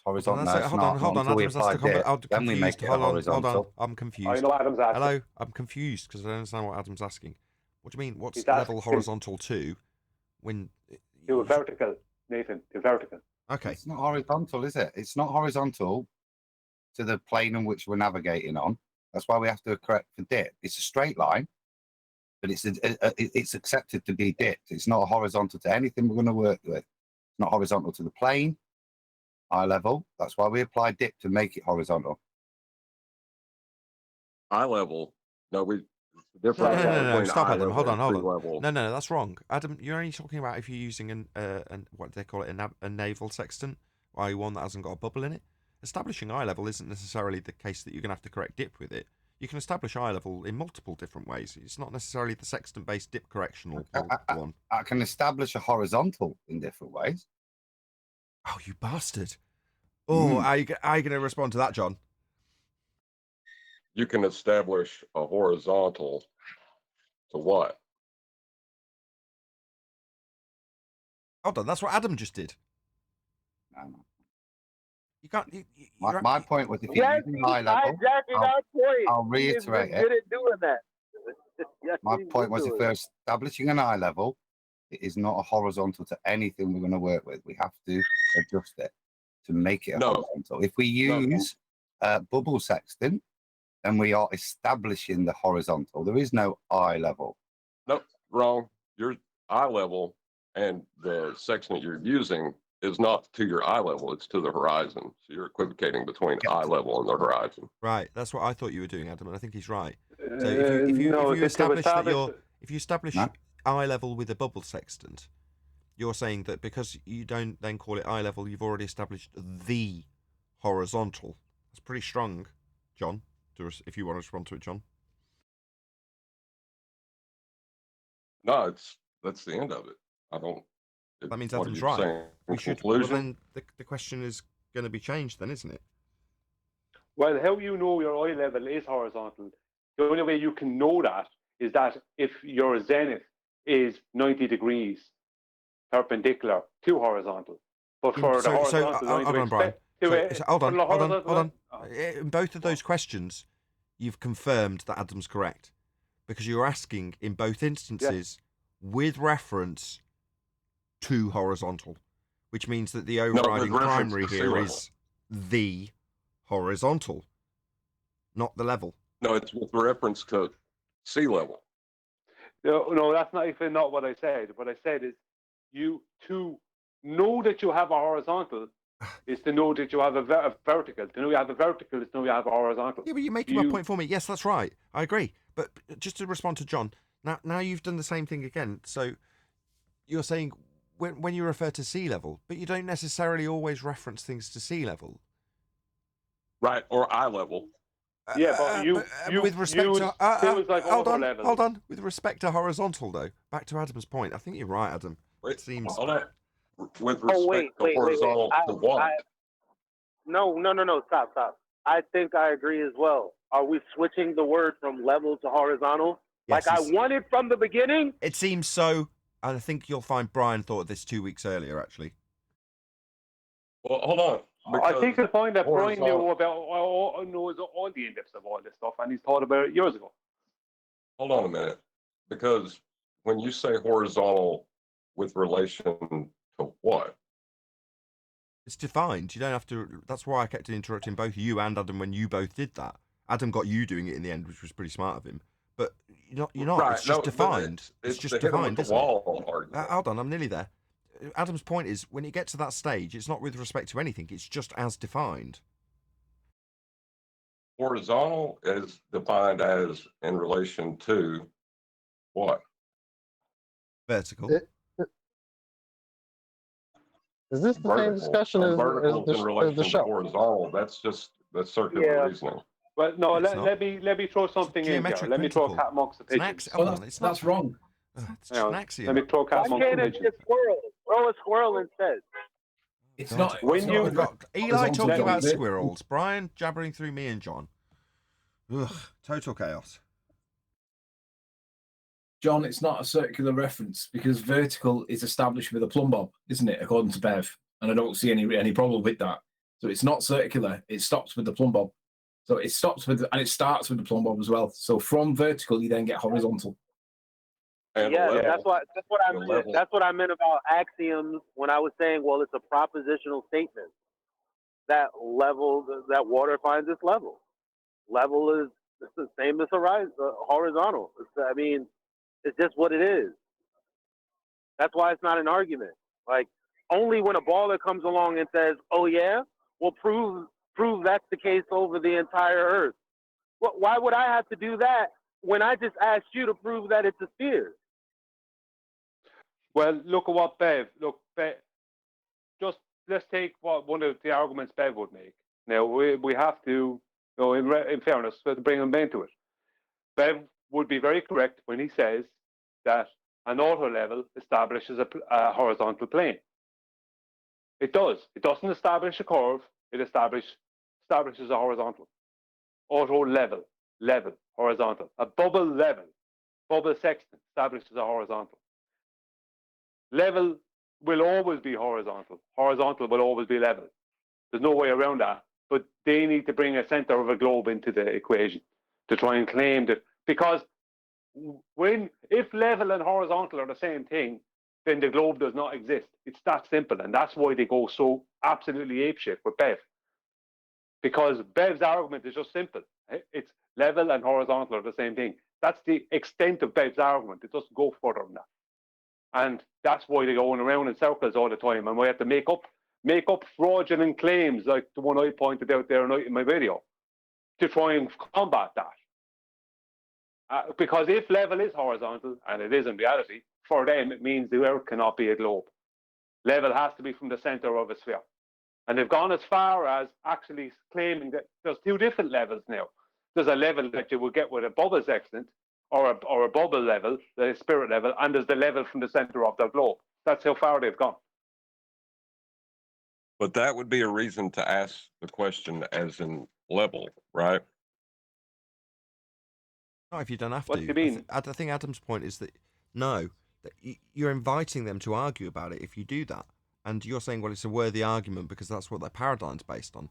Horizontal. Hold on, No, it's not. hold on. Until we Adam's asked apply a dip, I'm then we make confused. it a Hold on. horizontal. I'm confused. Oh, you know what Adam's asking? Hello, I'm confused because I don't understand what Adam's asking. What do you mean? What's He's level asking- horizontal to? When To a vertical, Nathan, to vertical. Okay. It's not horizontal, is it? It's not horizontal to the plane in which we're navigating on. That's why we have to correct for dip. It's a straight line, but it's accepted to be dipped. It's not horizontal to anything we're going to work with. It's not horizontal to the plane, eye level. That's why we apply dip to make it horizontal. Eye level. No, we. No, Different. stop, Adam. Hold on. Level. No, that's wrong. Adam, you're only talking about if you're using an what do they call it, a naval sextant, i.e. one that hasn't got a bubble in it. Establishing eye level isn't necessarily the case that you're going to have to correct dip with it. You can establish eye level in multiple different ways. It's not necessarily the sextant-based dip correctional one. I can establish a horizontal in different ways. Oh, you bastard! Oh, are you going to respond to that, John? You can establish a horizontal to what? Hold on, that's what Adam just did. You can't. My point was, if you're using high level, I'll reiterate it. Good at doing that. Yes, My he's point good was, to if it. we're establishing an eye level, it is not a horizontal to anything we're going to work with. We have to adjust it to make it a horizontal. If we use bubble sextant, then we are establishing the horizontal. There is no eye level. No, wrong. Your eye level and the sextant you're using is not to your eye level, it's to the horizon. So you're equivocating between eye level and the horizon. Right, that's what I thought you were doing, Adam, and I think he's right. So if you establish that if you establish eye level with a bubble sextant, you're saying that because you don't then call it eye level, you've already established the horizontal. That's pretty strong, John. If you want to respond to it, John. No, that's the end of it. I don't. That means what Adam's are you right. saying? We should. Well, then the question is going to be changed, then, isn't it? Well, how you know your eye level is horizontal? The only way you can know that is that if your zenith is 90 degrees perpendicular to horizontal. But for the horizontal, hold on, Brian. Hold on. In both of those questions, you've confirmed that Adam's correct, because you're asking in both instances with reference to horizontal, which means that the overriding primary here is the horizontal, not the level. No, it's with reference to sea level. No, that's not what I said. What I said is you to know that you have a horizontal is to know that you have a vertical. To know you have a vertical is to know you have a horizontal. Yeah, but you're making my point for me. Yes, that's right. I agree. But just to respond to John, now you've done the same thing again. So you're saying when you refer to sea level, but you don't necessarily always reference things to sea level. Right, or eye level. Yeah, but with respect to like hold level. on. With respect to horizontal, though, back to Adam's point, I think you're right, Adam. It seems. Hold on. With respect to horizontal to what? No. Stop. I think I agree as well. Are we switching the word from level to horizontal? Yes, like I wanted from the beginning? It seems so. And I think you'll find Brian thought of this 2 weeks earlier, actually. Well, hold on. I think you'll find that Brian knows all the in-depths of all this stuff, and he's thought about it years ago. Hold on a minute. Because when you say horizontal with relation to what? It's defined. You don't have to. That's why I kept interrupting both you and Adam when you both did that. Adam got you doing it in the end, which was pretty smart of him. But you're not. Right, it's just defined. It's just defined, isn't it? Hold on, I'm nearly there. Adam's point is, when you get to that stage, it's not with respect to anything. It's just as defined. Horizontal is defined as in relation to what? Vertical. Is this the same discussion as the show? Horizontal. That's circular reasoning. Well, no, let me throw something in here. Let me throw cat amongst the pigeons. That's wrong. It's an axiom. Let me throw cat amongst the pigeons. Throw a squirrel instead. It's not. When We've got Eli talking about squirrels, Brian jabbering through me and John. Ugh, total chaos. John, it's not a circular reference because vertical is established with a plumb bob, isn't it? According to Bev, and I don't see any problem with that. So it's not circular. It stops with the plumb bob. So it stops with and it starts with the plumb bob as well. So from vertical, you then get horizontal. Yeah, that's what I meant. That's what I meant about axioms when I was saying, well, it's a propositional statement. That level, that water finds its level. Level is the same as horizontal. It's just what it is. That's why it's not an argument. Like, only when a baller comes along and says, "Oh yeah, well prove that's the case over the entire Earth." Well, why would I have to do that when I just asked you to prove that it's a sphere? Well, look at what Bev. Just let's take one of the arguments Bev would make. Now we have to, in fairness, we have to bring him into it. Bev would be very correct when he says that an auto level establishes a horizontal plane. It does. It doesn't establish a curve. It establishes a horizontal. Auto level, horizontal. A bubble sextant establishes a horizontal. Level will always be horizontal. Horizontal will always be level. There's no way around that. But they need to bring a center of a globe into the equation to try and claim that, because if level and horizontal are the same thing, then the globe does not exist. It's that simple, and that's why they go so absolutely apeshit with Bev. Because Bev's argument is just simple. It's level and horizontal are the same thing. That's the extent of Bev's argument. It doesn't go further than that. And that's why they're going around in circles all the time, and we have to make up fraudulent claims like the one I pointed out there in my video to try and combat that. Because if level is horizontal, and it is in reality, for them it means the Earth cannot be a globe. Level has to be from the center of a sphere. And they've gone as far as actually claiming that there's two different levels now. There's a level that you will get with a bubble sextant, or a bubble level, the spirit level, and there's the level from the center of the globe. That's how far they've gone. But that would be a reason to ask the question as in level, right? Not if you don't have What to. do you mean? I think Adam's point is that no, that you're inviting them to argue about it if you do that. And you're saying, well, it's a worthy argument because that's what their paradigm's based on.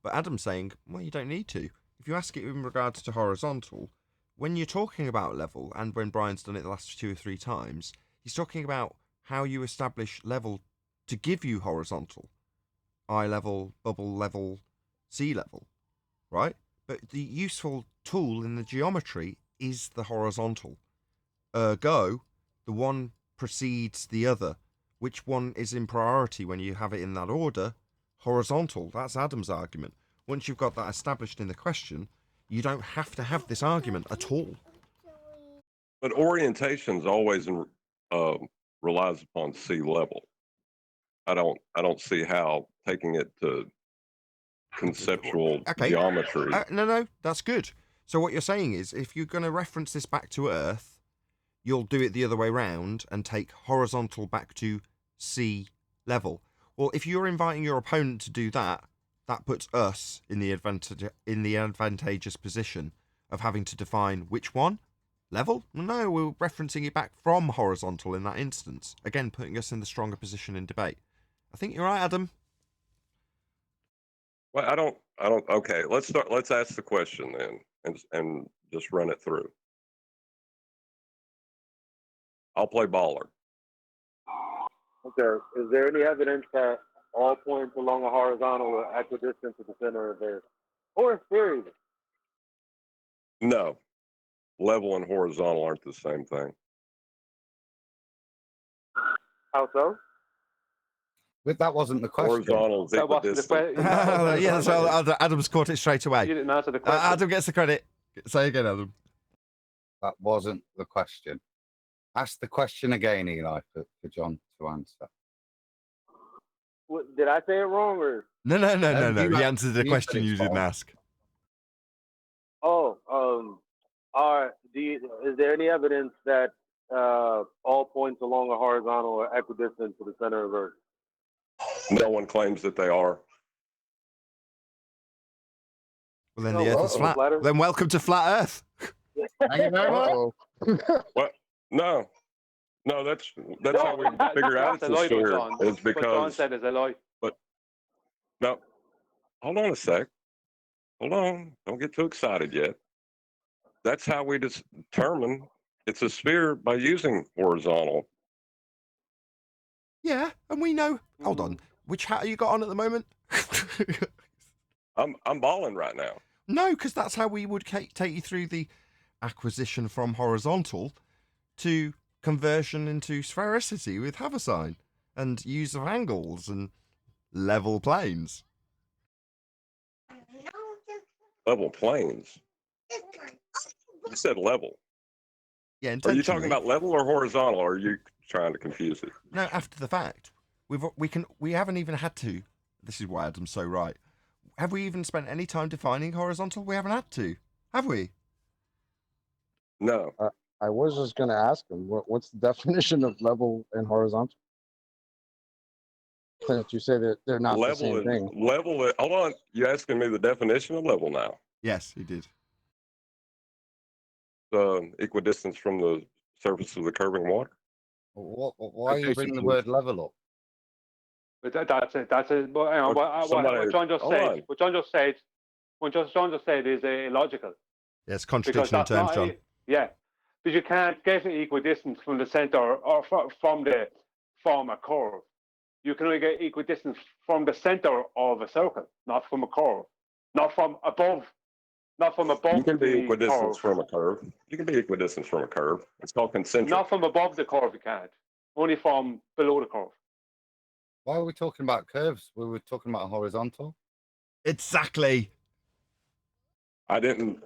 But Adam's saying, well, you don't need to. If you ask it in regards to horizontal, when you're talking about level, and when Brian's done it the last 2 or 3 times, he's talking about how you establish level to give you horizontal. Eye level, bubble level, sea level, right? But the useful tool in the geometry is the horizontal. Ergo, the one precedes the other. Which one is in priority when you have it in that order? Horizontal. That's Adam's argument. Once you've got that established in the question, you don't have to have this argument at all. But orientations always relies upon sea level. I don't see how taking it to conceptual geometry. No, that's good. So what you're saying is, if you're going to reference this back to Earth, you'll do it the other way round and take horizontal back to sea level. Well, if you're inviting your opponent to do that, that puts us in the advantageous position of having to define which one? Level? No, we're referencing it back from horizontal in that instance. Again, putting us in the stronger position in debate. I think you're right, Adam. Well, I don't. Okay, let's ask the question then, and just run it through. I'll play baller. Okay. Is there any evidence that all points along a horizontal are equidistant to the center of Earth? Or sphere even? No, level and horizontal aren't the same thing. How so? But that wasn't the question. Horizontal is equidistant. Yeah, so Adam's caught it straight away. You didn't answer the question. Adam gets the credit. Say again, Adam. That wasn't the question. Ask the question again, Eli, for John to answer. What, did I say it wrong or? No. He answered the question you didn't ask. Oh, is there any evidence that all points along a horizontal are equidistant to the center of Earth? No one claims that they are. Well, then the Earth is flat. Then welcome to flat Earth. Thank you very much. What? No, that's how we figure out it's a sphere. Is because what John said is a lie. But no, hold on a sec. Hold on. Don't get too excited yet. That's how we determine it's a sphere, by using horizontal. Yeah, and we know. Hold on. Which hat have you got on at the moment? I'm balling right now. No, because that's how we would take you through the acquisition from horizontal to conversion into sphericity with Haversine and use of angles and level planes. Level planes. You said level. Yeah, Are you talking about level or horizontal, or are you trying to confuse it? No, after the fact. We haven't even had to. This is why Adam's so right. Have we even spent any time defining horizontal? We haven't had to, have we? No. I was just going to ask him, what's the definition of level and horizontal? Since you say that they're not the same thing. Hold on. You asking me the definition of level now? Yes, he did. Equidistance from the surface of the curving water. Why are you bringing the word level up? But that's it. That's it. But hang on, what John just said. What John just said. What John just said is illogical. Yeah, it's contradiction in terms, John. Yeah, because you can't get equidistance from the center or from the form a curve. You can only get equidistance from the center of a circle, not from a curve, not from above. Not from above. You can be equidistant from a curve. You can be equidistant from a curve. It's called concentric. Not from above the curve, you can't. Only from below the curve. Why are we talking about curves? We were talking about horizontal. Exactly. I didn't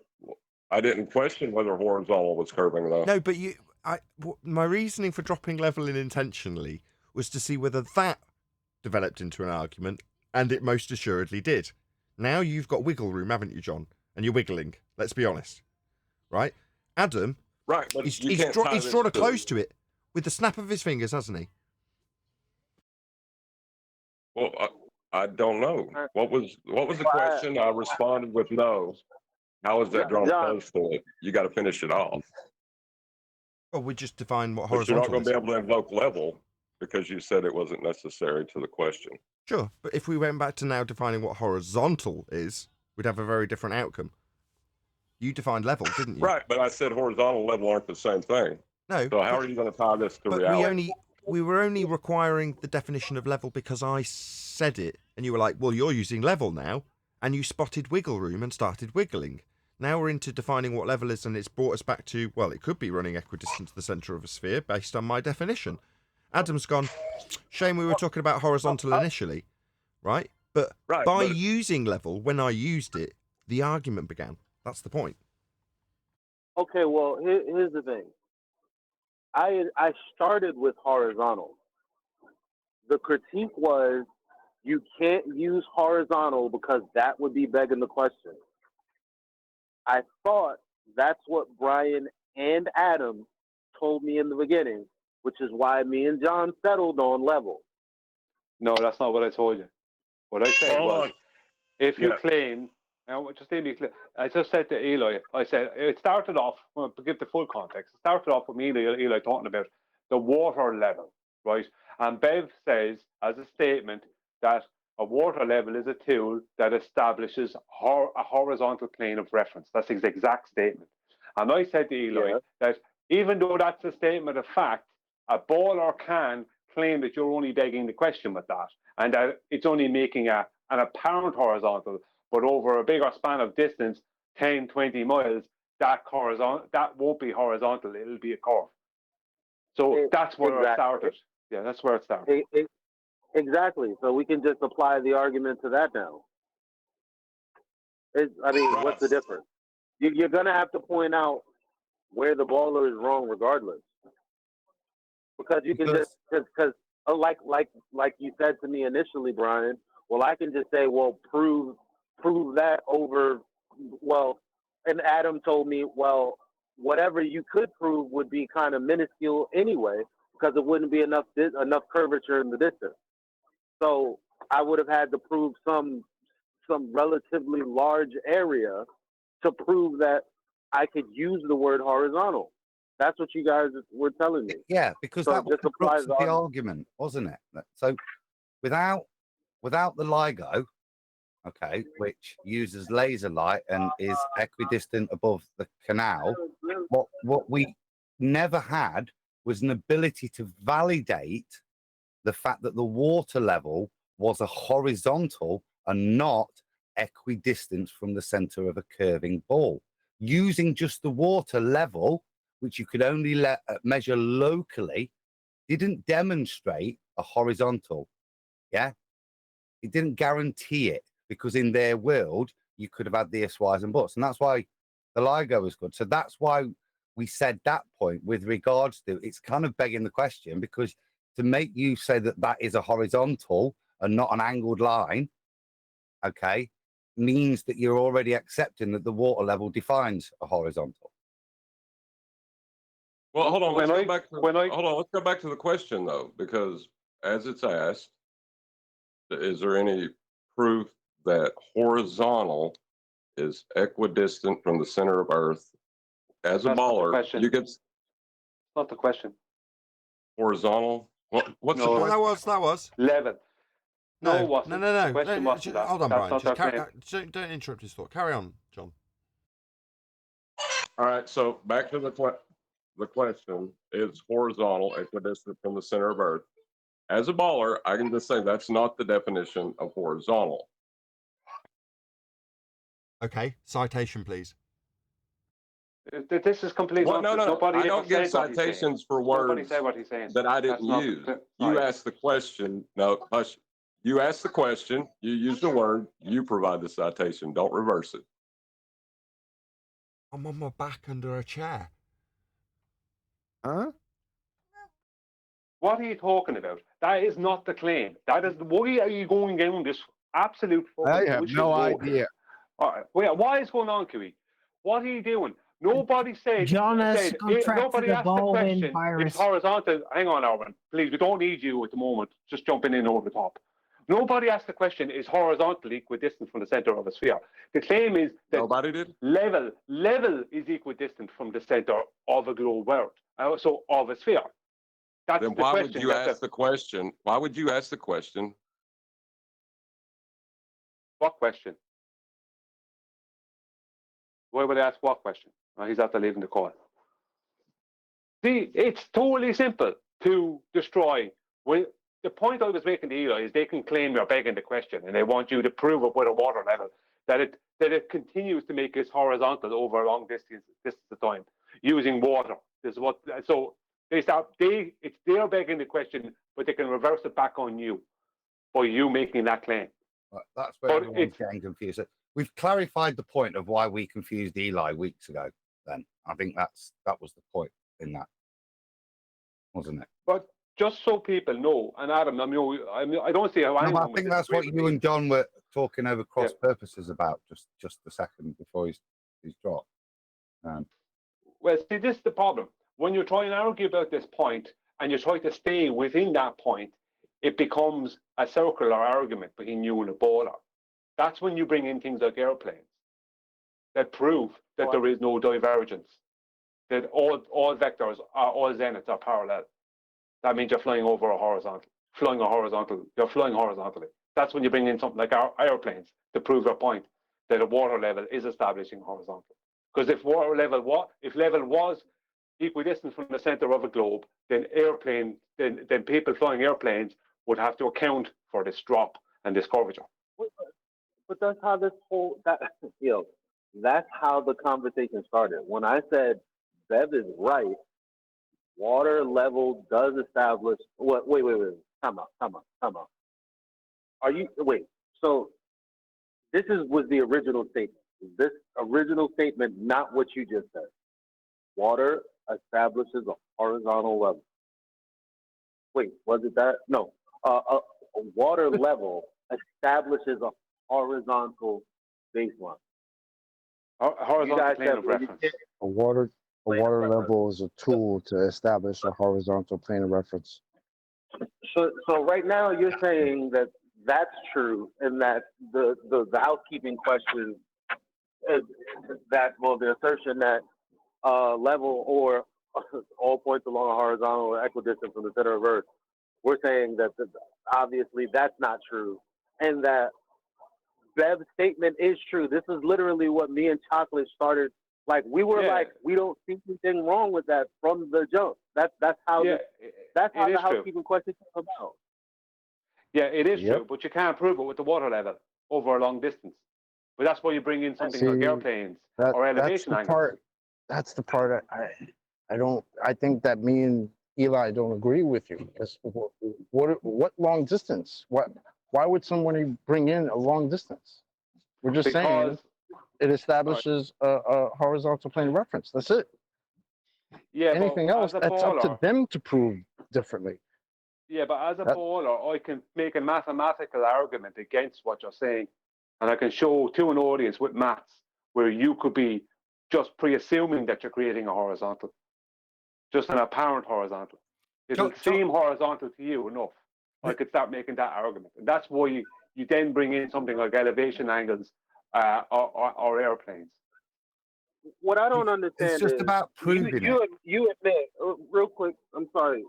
question whether horizontal was curving though. No, but my reasoning for dropping level in intentionally was to see whether that developed into an argument, and it most assuredly did. Now you've got wiggle room, haven't you, John? And you're wiggling. Let's be honest, right? Adam, right? But he's drawn a close to it with the snap of his fingers, hasn't he? Well, I don't know. What was the question? I responded with no. How is that drawn close to it? You got to finish it off. Well, we just define what But horizontal you're not going to is. be able to invoke level because you said it wasn't necessary to the question. Sure, but if we went back to now defining what horizontal is, we'd have a very different outcome. You defined level, didn't you? Right, but I said horizontal and level aren't the same thing. No. So how are you going to tie this to reality? We were only requiring the definition of level because I said it, and you were like, well, you're using level now, and you spotted wiggle room and started wiggling. Now we're into defining what level is, and it's brought us back to, well, it could be running equidistant to the centre of a sphere based on my definition. Adam's gone, shame we were talking about horizontal initially, right? But by using level, when I used it, the argument began. That's the point. Okay, well, here's the thing. I started with horizontal. The critique was you can't use horizontal because that would be begging the question. I thought that's what Brian and Adam told me in the beginning, which is why me and John settled on level. No, that's not what I told you. What I said was, if you claim, just let me clear. I just said to Eli, I said it started off. To give the full context, it started off with me and Eli talking about the water level, right? And Bev says as a statement that a water level is a tool that establishes a horizontal plane of reference. That's his exact statement. And I said to Eli that even though that's a statement of fact, a baller can claim that you're only begging the question with that, and that it's only making an apparent horizontal, but over a bigger span of distance, 10, 20 miles, that won't be horizontal, it'll be a curve. So that's where it started. Yeah, that's where it started. Exactly. So we can just apply the argument to that now. What's the difference? You're going to have to point out where the baller is wrong regardless. Because you can just, because like you said to me initially, Brian, well, I can just say, well, prove that over, well, and Adam told me, well, whatever you could prove would be kind of minuscule anyway, because it wouldn't be enough curvature in the distance. So I would have had to prove some relatively large area to prove that I could use the word horizontal. That's what you guys were telling me. Yeah, because that was the crux of the argument, wasn't it? So without the LIGO, okay, which uses laser light and is equidistant above the canal, what we never had was an ability to validate the fact that the water level was a horizontal and not equidistant from the center of a curving ball. Using just the water level, which you could only measure locally, didn't demonstrate a horizontal. Yeah, it didn't guarantee it, because in their world you could have had the ifs, whys, and buts, and that's why the LIGO was good. So that's why we said that point with regards to it's kind of begging the question, because to make you say that that is a horizontal and not an angled line, okay, means that you're already accepting that the water level defines a horizontal. Well, hold on. Let's go back to the question though, because as it's asked, is there any proof that horizontal is equidistant from the center of Earth? As a baller, you get. Not the question. Horizontal. What's no, the that was level. No, it wasn't. no. The question wasn't that. Hold on, That's Brian. not Just their claim. don't interrupt his thought. Carry on, John. All right, so back to the question: is horizontal equidistant from the center of Earth? As a baller, I can just say that's not the definition of horizontal. Okay, citation, please. This is complete nonsense. No. Nobody I don't give said what he's saying. citations for Nobody words said what he's saying. that I didn't That's use. not You right. asked the question. No, hush. You asked the question. You used the word. You provide the citation. Don't reverse it. I'm on my back under a chair. Huh? What are you talking about? That is not the claim. That is. Why are you going down this absolute fucking I have bullshit no road? idea. All right. Wait, what is going on, Kiwi? What are you doing? Nobody said. John has contracted Nobody the asked the ballwind question. virus. It's horizontal. Hang on, Arvin. Please, we don't need you at the moment. Just jumping in over the top. Nobody asked the question: is horizontal equidistant from the center of a sphere? The claim is that nobody did. Level is equidistant from the center of a globe world. So of a sphere. That's Then the why question. would you ask the question? Why would you ask the question? What question? Why would I ask what question? He's after leaving the call. See, it's totally simple to destroy. When the point I was making to Eli is they can claim you're begging the question and they want you to prove it with a water level that it continues to make it horizontal over a long distance of time using water. This is what so they're begging the question, but they can reverse it back on you by you making that claim. That's where everyone's getting confused. We've clarified the point of why we confused Eli weeks ago. Then I think that was the point in that, wasn't it? But just so people know, and Adam, I don't see how anyone. I think that's what you and John were talking over cross purposes about just a second before he's dropped. Well, see, this is the problem. When you try and argue about this point and you try to stay within that point, it becomes a circular argument between you and a baller. That's when you bring in things like airplanes that prove that there is no divergence, that all vectors all zeniths are parallel. That means you're flying over a horizontal, you're flying horizontally. That's when you bring in something like airplanes to prove your point that a water level is establishing horizontal. Because if level was equidistant from the center of a globe, then people flying airplanes would have to account for this drop and this curvature. But that's how that's how the conversation started. When I said Bev is right, water level does establish. Wait. Time out. So this was the original statement. Is this original statement not what you just said? Water establishes a horizontal level. Wait, was it that? No. A water level establishes a horizontal baseline. Horizontal plane of reference. A water level is a tool to establish a horizontal plane of reference. So right now you're saying that that's true, and that the housekeeping question is the assertion that level or all points along a horizontal are equidistant from the center of Earth. We're saying that obviously that's not true, and that Bev's statement is true. This is literally what me and Chocolate started. Like we were like, we don't see anything wrong with that from the jump. That's how the housekeeping question came about. Yeah, it is true, but you can't prove it with the water level over a long distance. But that's why you bring in something like airplanes or elevation angles. That's the part I think that me and Eli don't agree with you. Because what long distance? Why would somebody bring in a long distance? We're just saying it establishes a horizontal plane of reference. That's it. Yeah. Anything else, that's up to them to prove differently. Yeah, but as a baller, I can make a mathematical argument against what you're saying, and I can show to an audience with maths where you could be just pre-assuming that you're creating a horizontal, just an apparent horizontal. It'll seem horizontal to you enough. I could start making that argument, and that's why you then bring in something like elevation angles or airplanes. What I don't understand it's just is about proving you admit real quick. I'm sorry.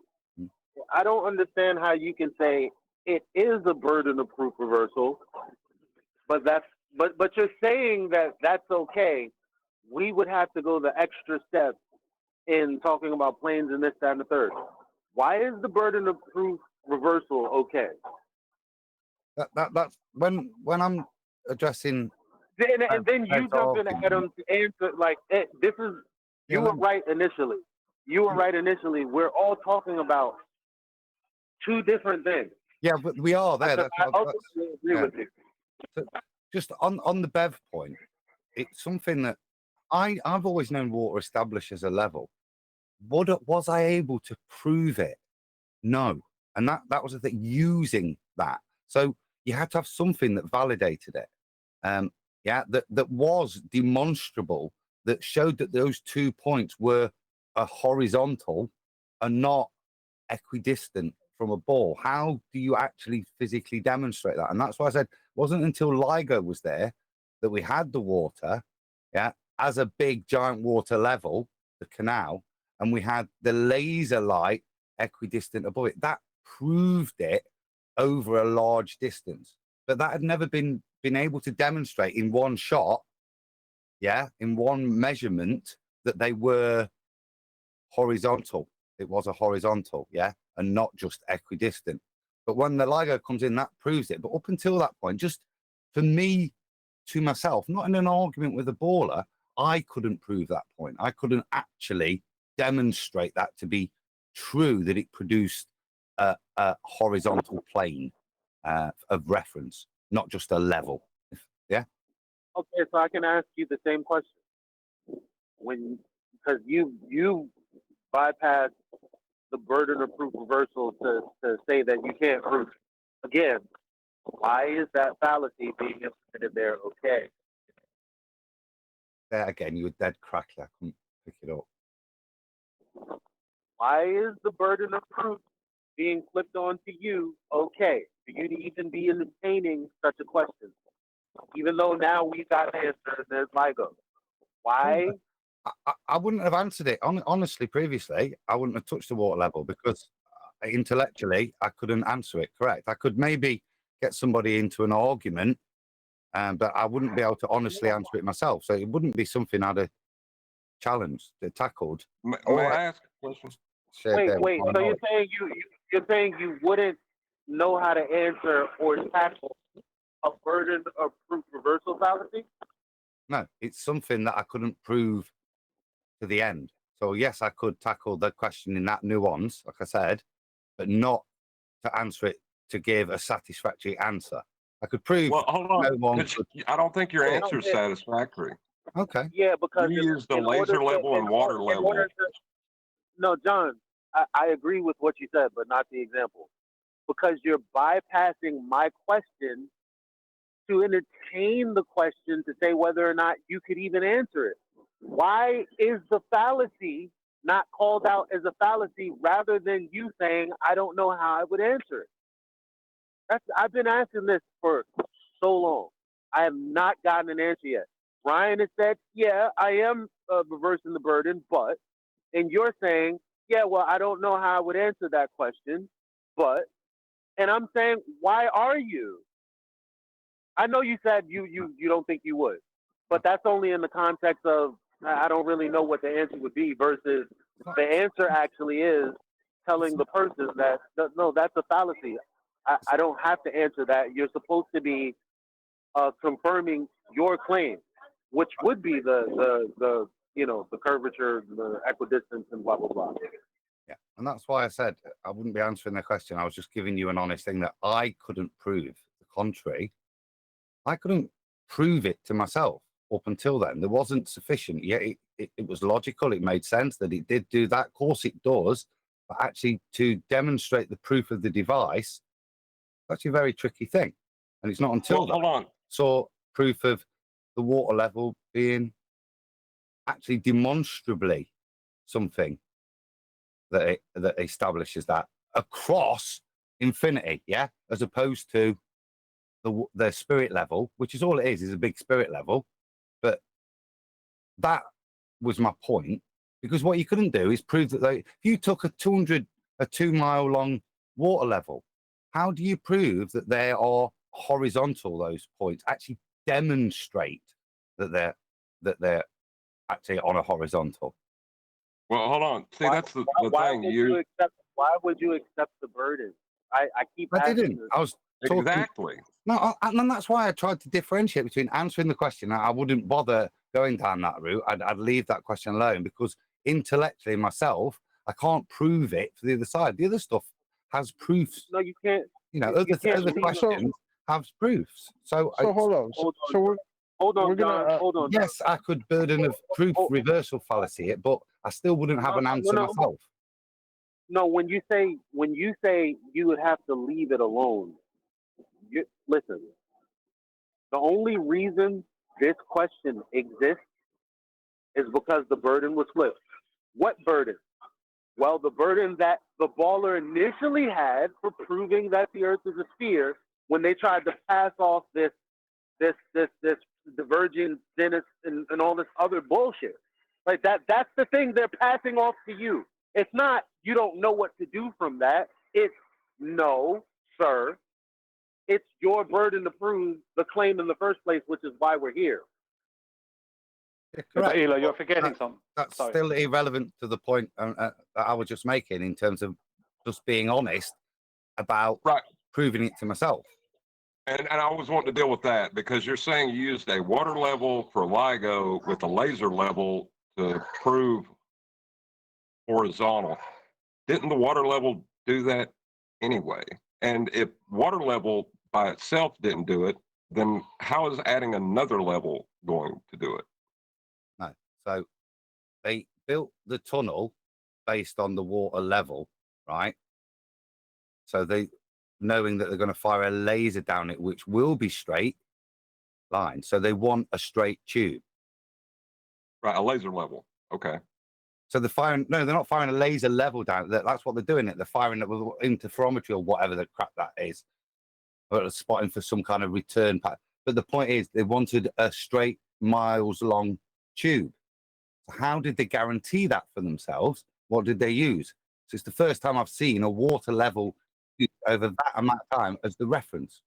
I don't understand how you can say it is a burden of proof reversal, but you're saying that that's okay. We would have to go the extra step in talking about planes and this, that, and the third. Why is the burden of proof reversal okay? That's when I'm addressing. And then you jump in ahead of to answer like this is you were right initially. We're all talking about two different things. Yeah, but we are there. I ultimately agree with you. So just on the Bev point, it's something that I've always known water established as a level. Was I able to prove it? No. And that was the thing, using that. So you had to have something that validated it. That was demonstrable, that showed that those 2 points were a horizontal and not equidistant from a ball. How do you actually physically demonstrate that? And that's why I said it wasn't until LIGO was there that we had the water, as a big giant water level, the canal, and we had the laser light equidistant above it. That proved it over a large distance. But that had never been able to demonstrate in one shot, in one measurement, that they were horizontal. It was a horizontal, and not just equidistant. But when the LIGO comes in, that proves it. But up until that point, just for me, to myself, not in an argument with a baller, I couldn't prove that point. I couldn't actually demonstrate that to be true, that it produced a horizontal plane of reference, not just a level. Okay, so I can ask you the same question. Because you bypass the burden of proof reversal to say that you can't prove it. Again, why is that fallacy being implemented there okay? There again, you were dead crackly. I couldn't pick it up. Why is the burden of proof being flipped onto you okay? For you to even be entertaining such a question, even though now we've got the answer, there's LIGO. Why? I wouldn't have answered it. Honestly, previously, I wouldn't have touched the water level because intellectually, I couldn't answer it correct. I could maybe get somebody into an argument, but I wouldn't be able to honestly answer it myself. So it wouldn't be something I'd have challenged, tackled. May I ask a question? Wait. So you're saying you wouldn't know how to answer or tackle a burden of proof reversal fallacy? No, it's something that I couldn't prove to the end. So yes, I could tackle the question in that nuance, like I said, but not to answer it to give a satisfactory answer. I could prove. Well, hold on. No one could... I don't think your answer is satisfactory. Okay. Yeah, because you used the laser level and water level. No, John, I agree with what you said, but not the example. Because you're bypassing my question to entertain the question to say whether or not you could even answer it. Why is the fallacy not called out as a fallacy rather than you saying, I don't know how I would answer it? I've been asking this for so long. I have not gotten an answer yet. Ryan has said, yeah, I am reversing the burden, but, and you're saying, yeah, well, I don't know how I would answer that question, but, and I'm saying, why are you? I know you said you don't think you would, but that's only in the context of I don't really know what the answer would be versus the answer actually is telling the person that no, that's a fallacy. I don't have to answer that. You're supposed to be confirming your claim, which would be the curvature, the equidistance, and blah blah blah. Yeah, and that's why I said I wouldn't be answering the question. I was just giving you an honest thing that I couldn't prove the contrary. I couldn't prove it to myself up until then. There wasn't sufficient. Yeah, it was logical. It made sense that it did do that. Of course it does. But actually to demonstrate the proof of the device, that's a very tricky thing. And it's not until saw proof of the water level being actually demonstrably something that establishes that across infinity, as opposed to the spirit level, which is all it is a big spirit level. But that was my point, because what you couldn't do is prove that if you took a 2 mile long water level, How do you prove that they are horizontal? Those points actually demonstrate that they're actually on a horizontal. Well, hold on. See, that's the thing. Why would you accept the burden? I keep I asking didn't. this. I was talking. Exactly. No, and that's why I tried to differentiate between answering the question. I wouldn't bother going down that route. I'd leave that question alone because intellectually myself, I can't prove it for the other side. The other stuff has proofs. No, you can't. You know, You can't other leave questions have proofs. So hold on. Hold on, we're gonna, John. Hold on. yes, I could burden of proof reversal fallacy it, but I still wouldn't have an answer myself. No, when you say you would have to leave it alone, listen. The only reason this question exists is because the burden was flipped. What burden? Well, the burden that the baller initially had for proving that the Earth is a sphere when they tried to pass off this divergence and all this other bullshit. Like that's the thing they're passing off to you. It's not you don't know what to do from that. It's no, sir. It's your burden to prove the claim in the first place, which is why we're here. Correct. Eli, you're forgetting something. That's still irrelevant to the point that I was just making in terms of just being honest about proving it to myself. And I was wanting to deal with that because you're saying you used a water level for LIGO with a laser level to prove horizontal. Didn't the water level do that anyway? And if water level by itself didn't do it, then how is adding another level going to do it? No. So they built the tunnel based on the water level, right? So they, knowing that they're going to fire a laser down it, which will be straight line. So they want a straight tube. Right, a laser level. Okay. So they're firing, no, they're not firing a laser level down. That's what they're doing it. They're firing it with interferometry or whatever the crap that is. Or spotting for some kind of return path. But the point is, they wanted a straight miles long tube. So how did they guarantee that for themselves? What did they use? So it's the first time I've seen a water level over that amount of time as the reference.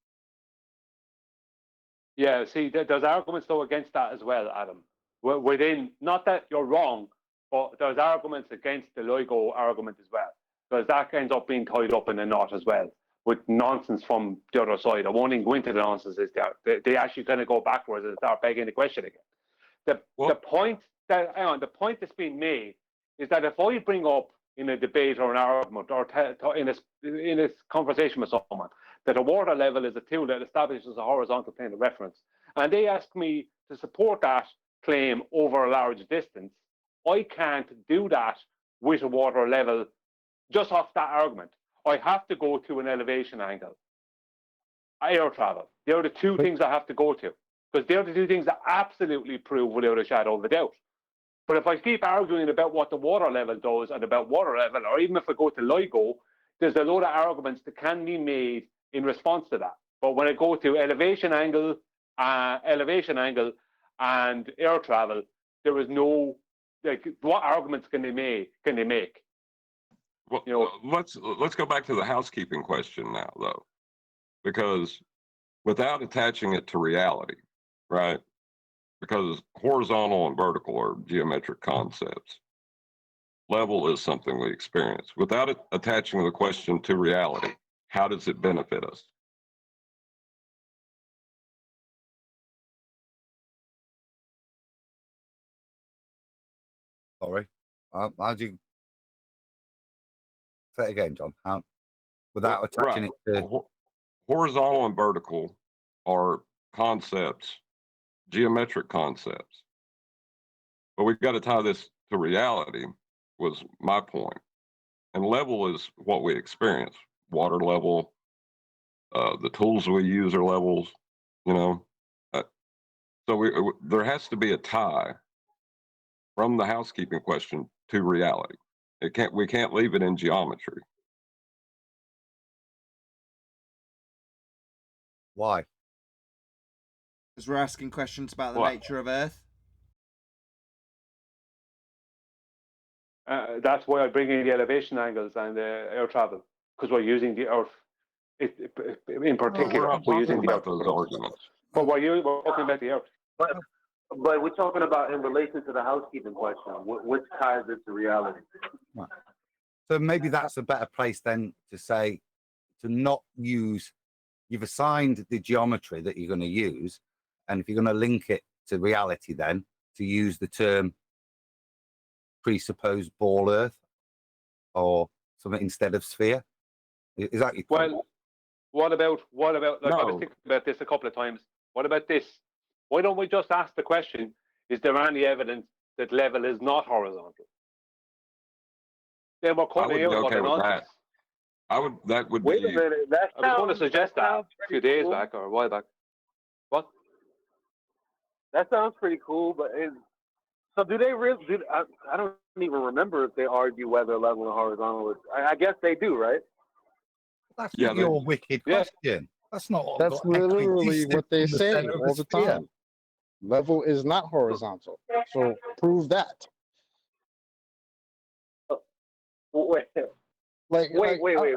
Yeah, see, there's arguments though against that as well, Adam. Within, not that you're wrong, but there's arguments against the LIGO argument as well, because that ends up being tied up in a knot as well with nonsense from the other side. I won't even go into the nonsense. They actually kind of go backwards and start begging the question again. The point that's being made is that if I bring up in a debate or an argument or in a conversation with someone that a water level is a tool that establishes a horizontal plane of reference, and they ask me to support that claim over a large distance, I can't do that with a water level just off that argument. I have to go to an elevation angle, air travel. They're the two things I have to go to, because they're the two things that absolutely prove without a shadow of a doubt. But if I keep arguing about what the water level does and about water level, or even if I go to LIGO, there's a load of arguments that can be made in response to that. But when I go to elevation angle and air travel, there is no, like, what arguments can they make? Well, you know, let's go back to the housekeeping question now, though, because without attaching it to reality, right? Because horizontal and vertical are geometric concepts. Level is something we experience. Without attaching the question to reality, how does it benefit us? Sorry. How do you say it again, John? How, without attaching it to horizontal and vertical are concepts, geometric concepts. But we've got to tie this to reality, was my point. And level is what we experience. Water level, the tools we use are levels, you know. So there has to be a tie from the housekeeping question to reality. We can't leave it in geometry. Why? Because we're asking questions about the nature of Earth. That's why I bring in the elevation angles and the air travel, because we're using the Earth in particular, we're not we're talking using the about Earth. those arguments. But we're talking about the Earth. But we're talking about in relation to the housekeeping question, which ties it to reality. Right. So maybe that's a better place then to say, to not use, you've assigned the geometry that you're going to use, and if you're going to link it to reality, then to use the term presupposed ball Earth or something instead of sphere. Is that your point? Well, what about like I was thinking about this a couple of times. What about this? Why don't we just ask the question, is there any evidence that level is not horizontal? Then we're I cutting would be out all okay the with nonsense. that. That would Wait be. a minute. I was going to suggest that a few days back or a while back. What? That sounds pretty cool, but so do they really? I don't even remember if they argue whether level and horizontal is. I guess they do, right? That's Yeah, not your wicked question. That's not what That's got literally equidistant what they from the say center of all the the sphere. time. Level is not horizontal. So prove that. Wait. Like, Wait.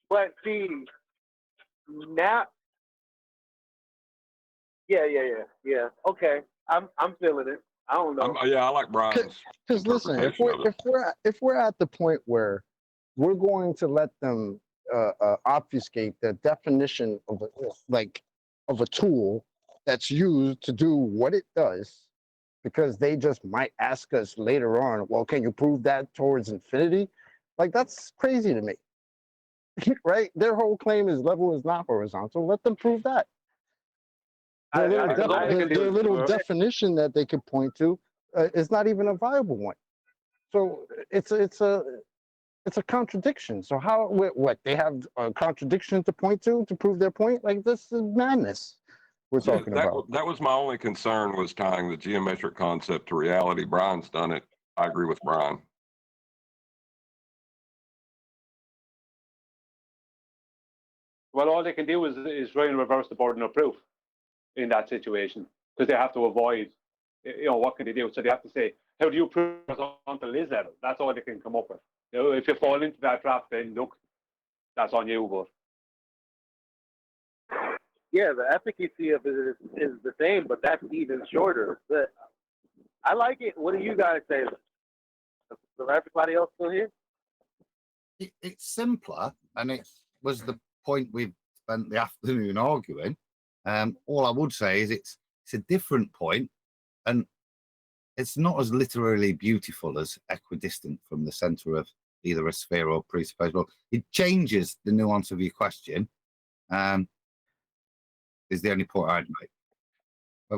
But see, now, yeah. Okay, I'm feeling it. I don't know. I like Brian's. Because listen, if we're at the point where we're going to let them obfuscate the definition of a tool that's used to do what it does, because they just might ask us later on, well, can you prove that towards infinity? Like, that's crazy to me. Right? Their whole claim is level is not horizontal. Let them prove that. Their little definition that they could point to is not even a viable one. So it's a contradiction. So how, what, they have a contradiction to point to prove their point? Like, this is madness we're talking about. That was my only concern, was tying the geometric concept to reality. Brian's done it. I agree with Brian. Well, all they can do is try and reverse the burden of proof in that situation, because they have to avoid, what can they do? So they have to say, how do you prove horizontal is level? That's all they can come up with. If you fall into that trap, then look, that's on you. But yeah, the efficacy of it is the same, but that's even shorter. But I like it. What do you guys say? Is everybody else still here? It's simpler, and it was the point we've spent the afternoon arguing. All I would say is it's a different point, and it's not as literally beautiful as equidistant from the center of either a sphere or presupposed. Well, it changes the nuance of your question. Is the only point I'd make.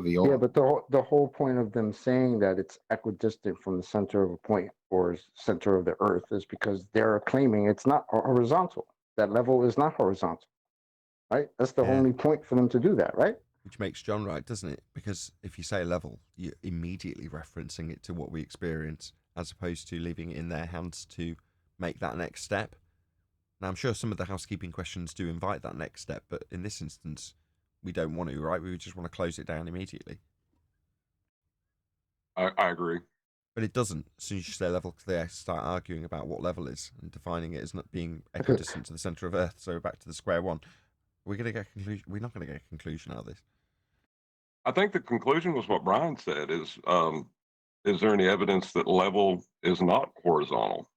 Yeah, but the whole point of them saying that it's equidistant from the center of a point or center of the Earth is because they're claiming it's not horizontal. That level is not horizontal, right? That's the only point for them to do that, right? Which makes John right, doesn't it? Because if you say level, you're immediately referencing it to what we experience, as opposed to leaving it in their hands to make that next step. Now, I'm sure some of the housekeeping questions do invite that next step, but in this instance, we don't want to, right? We just want to close it down immediately. I agree. But it doesn't. As soon as you say level, they start arguing about what level is and defining it as not being equidistant to the center of Earth. So we're back to the square one. We're not going to get a conclusion out of this. I think the conclusion was what Brian said, is there any evidence that level is not horizontal?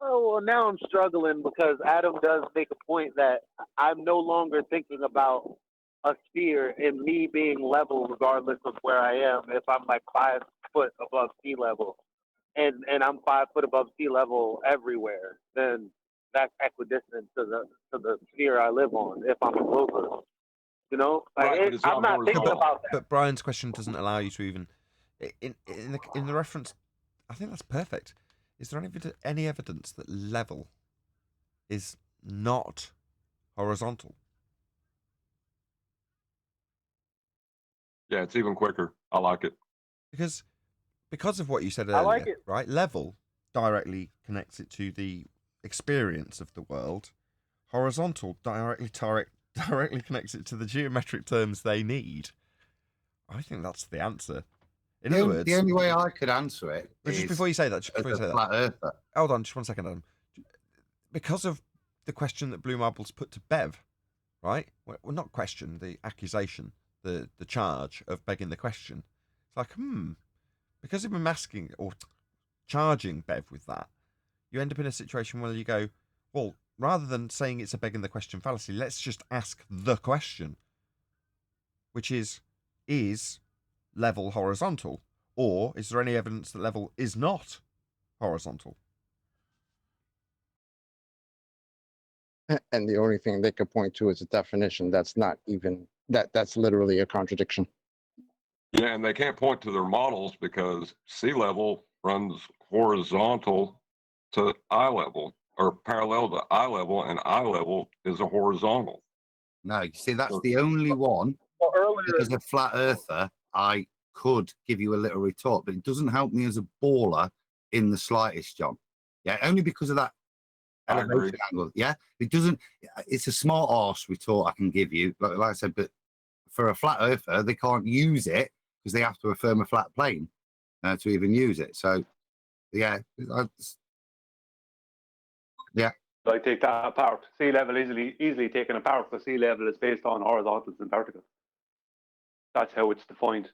Oh, well, now I'm struggling because Adam does make a point that I'm no longer thinking about a sphere and me being level regardless of where I am. If I'm like 5 foot above sea level and I'm 5 foot above sea level everywhere, then that's equidistant to the sphere I live on if I'm a rover. You know? Like, Right, I'm not thinking about that. But Brian's question doesn't allow you to even in the reference. I think that's perfect. Is there any evidence that level is not horizontal? Yeah, it's even quicker. I like it. Because of what you said earlier, I like it. right? Level directly connects it to the experience of the world. Horizontal directly connects it to the geometric terms they need. I think that's the answer. In other words, the only way I could answer it but is just before you say that, flat earther. Hold on, just 1 second, Adam. Because of the question that Blue Marble's put to Bev, right? Well, not question, the accusation, the charge of begging the question. It's like, because of him asking or charging Bev with that, you end up in a situation where you go, well, rather than saying it's a begging the question fallacy, let's just ask the question, which is level horizontal? Or is there any evidence that level is not horizontal? And the only thing they could point to is a definition that's not even that's literally a contradiction. Yeah, and they can't point to their models because sea level runs horizontal to eye level or parallel to eye level, and eye level is a horizontal. No, you see, that's the only one. As a flat earther, I could give you a little retort, but it doesn't help me as a baller in the slightest, John. Yeah, only because of that elevation angle. Yeah, it doesn't. It's a smart arse retort I can give you, like I said, but for a flat earther, they can't use it because they have to affirm a flat plane to even use it. So, yeah, I take that apart. Sea level easily taken apart. The sea level is based on horizontals and verticals. That's how it's defined.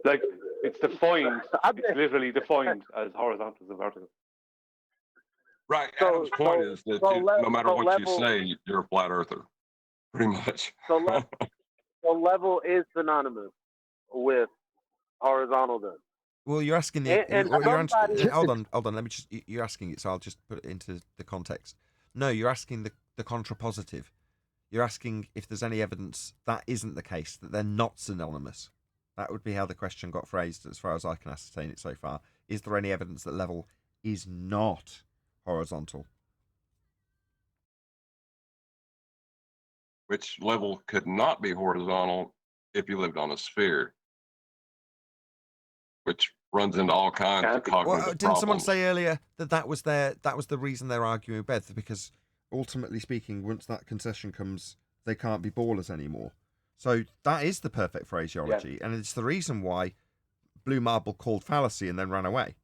Like it's defined. It's literally defined as horizontals and verticals. Right. Adam's point is that no matter what you say, you're a flat earther, pretty much. So level is synonymous with horizontal then. Well, you're asking hold on. Let me just. You're asking it, so I'll just put it into the context. No, you're asking the contrapositive. You're asking if there's any evidence that isn't the case, that they're not synonymous. That would be how the question got phrased, as far as I can ascertain it so far. Is there any evidence that level is not horizontal? Which level could not be horizontal if you lived on a sphere, which runs into all kinds of cognitive didn't problems. someone say earlier that was the reason they're arguing with Beth? Because ultimately speaking, once that concession comes, they can't be ballers anymore. So that is the perfect phraseology, and it's the reason why Blue Marble called fallacy and then ran away,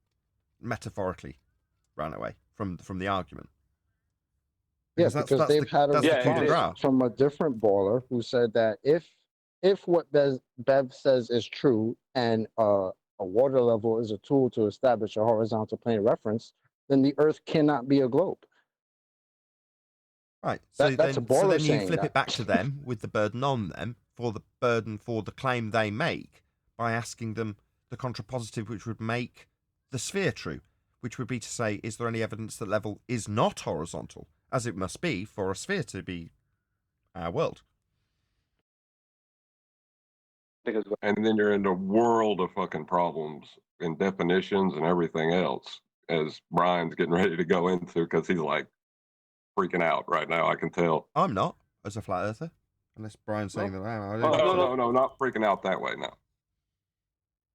metaphorically ran away from the argument. Yes, because they've had a response from a different baller who said that if what Bev says is true and a water level is a tool to establish a horizontal plane reference, then the Earth cannot be a globe. Right. That's a baller then you saying flip that. it back to them with the burden on them for the burden for the claim they make by asking them the contrapositive, which would make the sphere true, which would be to say, is there any evidence that level is not horizontal, as it must be for a sphere to be our world? And then you're in a world of fucking problems and definitions and everything else, as Brian's getting ready to go into, because he's like freaking out right now. I can tell. I'm not, as a flat earther, unless Brian's saying that I am. No, not freaking out that way. No.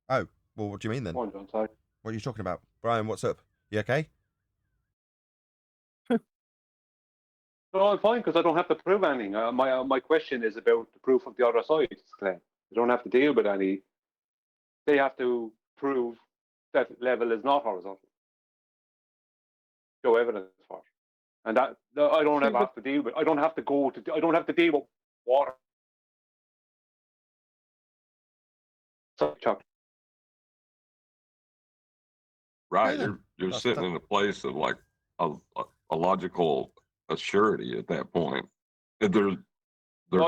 Oh, well, what do you mean then? Come on, John, sorry. What are you talking about, Brian? What's up? You okay? No, I'm fine because I don't have to prove anything. My question is about the proof of the other side's claim. I don't have to deal with any. They have to prove that level is not horizontal. Show evidence for it, and that I don't ever have to deal with. I don't have to go to. I don't have to deal with water. Right, you're sitting in a place of like a logical assurity at that point. They're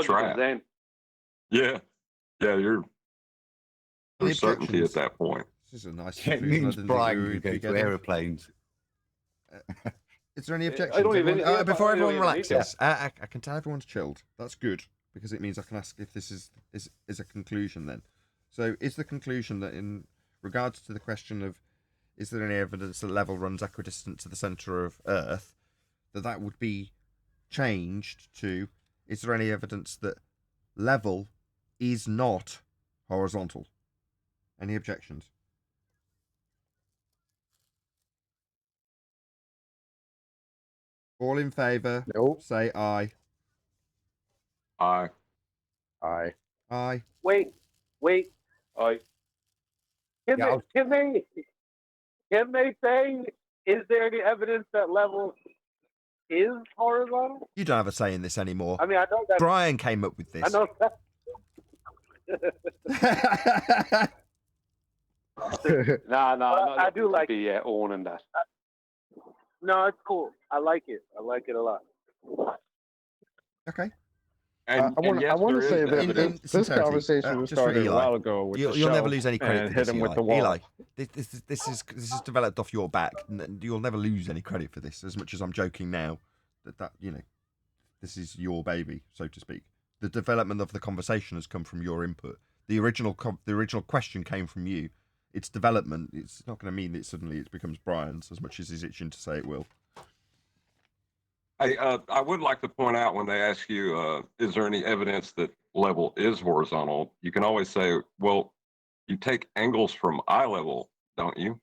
trapped. Yeah, there's certainty at that point. This is a nice. It means Brian can go to aeroplanes. Is there any objections? I don't even. Before everyone relaxes, I can tell everyone's chilled. That's good, because it means I can ask if this is a conclusion then. So is the conclusion that in regards to the question of is there any evidence that level runs equidistant to the centre of Earth, that would be changed to is there any evidence that level is not horizontal? Any objections? All in favour? Nope. Say aye. Aye. Aye. Aye. Wait. Aye. Can they say, is there any evidence that level is horizontal? You don't have a say in this anymore. I mean, I know that Brian came up with this. I know that. No, I do like be owning that. No, it's cool. I like it. I like it a lot. Okay. I want to say that this conversation was started a while ago. With you'll never lose any credit for hit this, him with Eli. the wall. Eli, this is developed off your back. You'll never lose any credit for this. As much as I'm joking now, that this is your baby, so to speak. The development of the conversation has come from your input. The original question came from you. Its development, it's not going to mean that suddenly it becomes Brian's, as much as he's itching to say it will. I would like to point out when they ask you, is there any evidence that level is horizontal? You can always say, well, you take angles from eye level, don't you?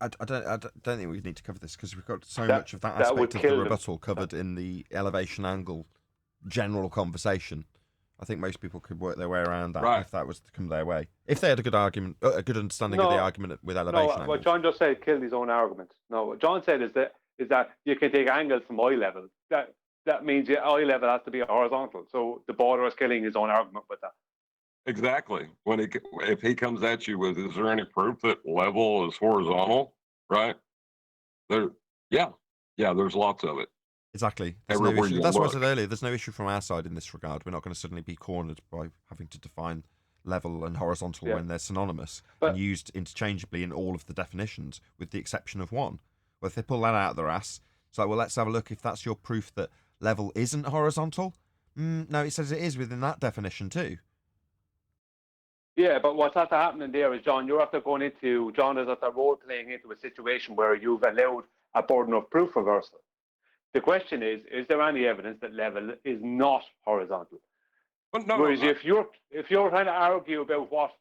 I don't think we need to cover this because we've got so much of that aspect of the rebuttal covered in the elevation angle general conversation. I think most people could work their way around that if that was to come their way. If they had a good argument, a good understanding of the argument with elevation angles. What John just said killed his own argument. No, what John said is that you can take angles from eye level. That means your eye level has to be horizontal. So the border is killing his own argument with that. Exactly. If he comes at you with, is there any proof that level is horizontal? Right? There's lots of it. Exactly. That's why I said earlier, there's no issue from our side in this regard. We're not going to suddenly be cornered by having to define level and horizontal when they're synonymous and used interchangeably in all of the definitions, with the exception of one. Well, if they pull that out of their ass, it's like, well, let's have a look if that's your proof that level isn't horizontal. No, it says it is within that definition too. Yeah, but what's after happening there is, John is after role playing into a situation where you've allowed a burden of proof reversal. The question is there any evidence that level is not horizontal? Whereas if you're trying to argue about what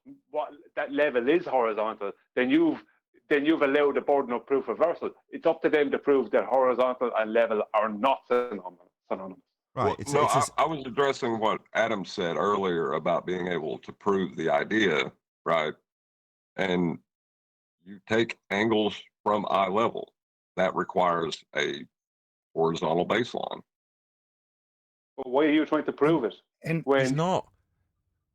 that level is horizontal, then you've allowed a burden of proof reversal. It's up to them to prove that horizontal and level are not synonymous. Right. I was addressing what Adam said earlier about being able to prove the idea, right? And you take angles from eye level. That requires a horizontal baseline. But why are you trying to prove it? It's not.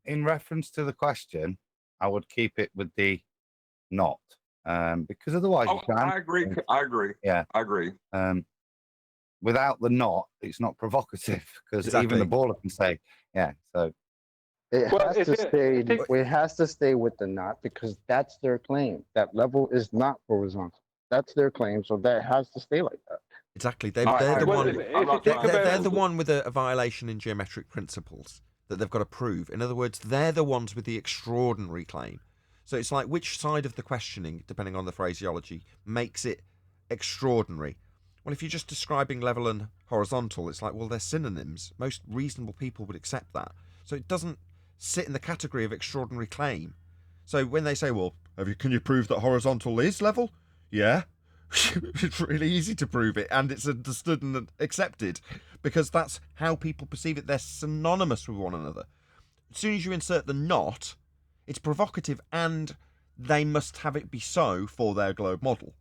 In reference to the question, I would keep it with the not, because otherwise you can. I agree. Yeah, I agree. Without the not, it's not provocative because even the baller can say, yeah. So it has to stay with the not, because that's their claim. That level is not horizontal. That's their claim, so that has to stay like that. Exactly. They're the one with a violation in geometric principles that they've got to prove. In other words, they're the ones with the extraordinary claim. So it's like, which side of the questioning, depending on the phraseology, makes it extraordinary? Well, if you're just describing level and horizontal, it's like, well, they're synonyms. Most reasonable people would accept that. So it doesn't sit in the category of extraordinary claim. So when they say, well, can you prove that horizontal is level? Yeah. It's really easy to prove it, and it's understood and accepted because that's how people perceive it. They're synonymous with one another. As soon as you insert the not, it's provocative, and they must have it be so for their globe model.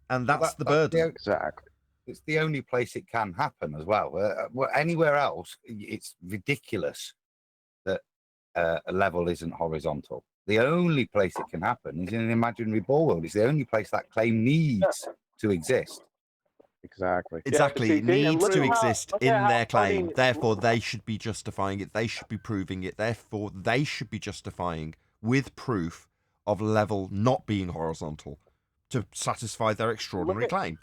And that's the burden. Exactly. It's the only place it can happen as well. Anywhere else, it's ridiculous that a level isn't horizontal. The only place it can happen is in an imaginary ball world. It's the only place that claim needs to exist. Exactly. It needs to exist in their claim. Therefore, they should be justifying it. They should be proving it. Therefore, they should be justifying with proof of level not being horizontal to satisfy their extraordinary claim.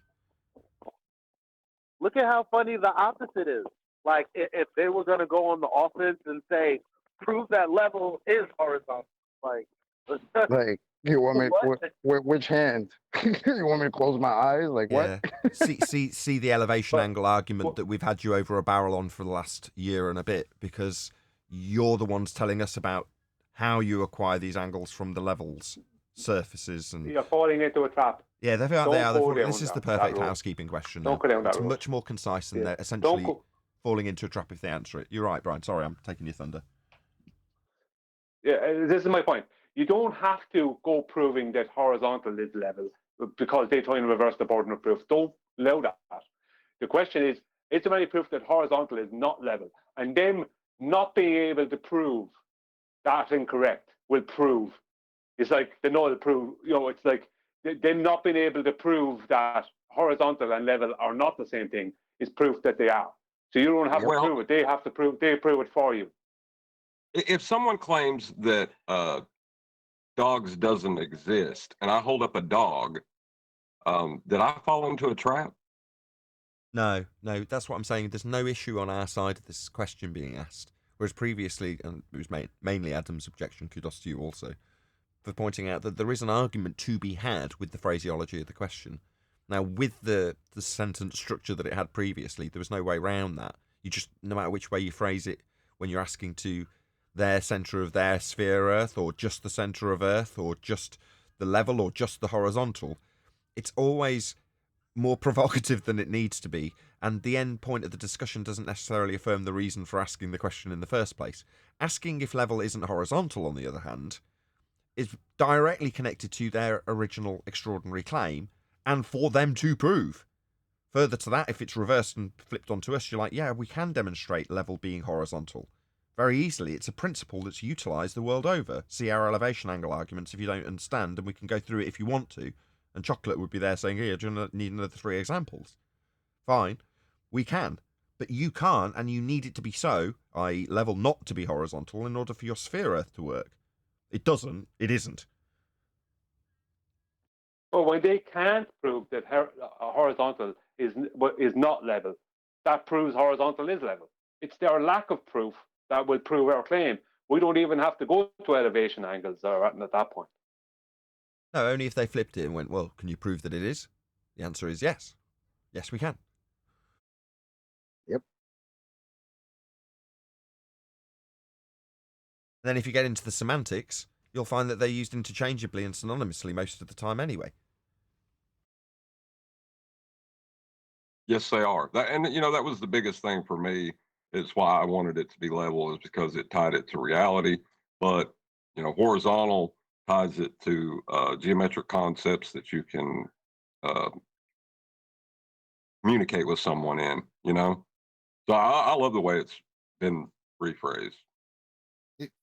Look at how funny the opposite is. Like, if they were going to go on the offense and say, prove that level is horizontal. Like you want me with which hand? You want me to close my eyes? Like what? see the elevation angle argument that we've had you over a barrel on for the last year and a bit, because you're the ones telling us about how you acquire these angles from the levels, surfaces, and you're falling into a trap. Yeah, they are. This is the perfect housekeeping question. Don't go down that It's road. much more concise than they're essentially falling into a trap if they answer it. You're right, Brian. Sorry, I'm taking your thunder. Yeah, this is my point. You don't have to go proving that horizontal is level because they try and reverse the burden of proof. Don't allow that. The question is there any proof that horizontal is not level? And them not being able to prove that's incorrect will prove. It's like the null prove, it's like them not being able to prove that horizontal and level are not the same thing is proof that they are. So you don't have to prove it. They have to prove, they prove it for you. If someone claims that dogs doesn't exist and I hold up a dog, did I fall into a trap? No, that's what I'm saying. There's no issue on our side of this question being asked. Whereas previously, and it was mainly Adam's objection, kudos to you also, for pointing out that there is an argument to be had with the phraseology of the question. Now, with the sentence structure that it had previously, there was no way around that. You just, no matter which way you phrase it, when you're asking to their centre of their sphere Earth, or just the centre of Earth, or just the level, or just the horizontal, it's always more provocative than it needs to be, and the end point of the discussion doesn't necessarily affirm the reason for asking the question in the first place. Asking if level isn't horizontal, on the other hand, is directly connected to their original extraordinary claim, and for them to prove. Further to that, if it's reversed and flipped onto us, you're like, yeah, we can demonstrate level being horizontal. Very easily. It's a principle that's utilised the world over. See our elevation angle arguments if you don't understand, and we can go through it if you want to. And Chocolate would be there saying, here, do you need another 3 examples? Fine, we can. But you can't, and you need it to be so, i.e. level not to be horizontal, in order for your sphere Earth to work. It doesn't, it isn't. Well, when they can't prove that horizontal is not level, that proves horizontal is level. It's their lack of proof that will prove our claim. We don't even have to go to elevation angles at that point. No, only if they flipped it and went, well, can you prove that it is? The answer is yes. Yes, we can. Yep. And then if you get into the semantics, you'll find that they're used interchangeably and synonymously most of the time anyway. Yes, they are. That was the biggest thing for me. It's why I wanted it to be level, is because it tied it to reality. But, horizontal ties it to geometric concepts that you can communicate with someone in, So I love the way it's been rephrased.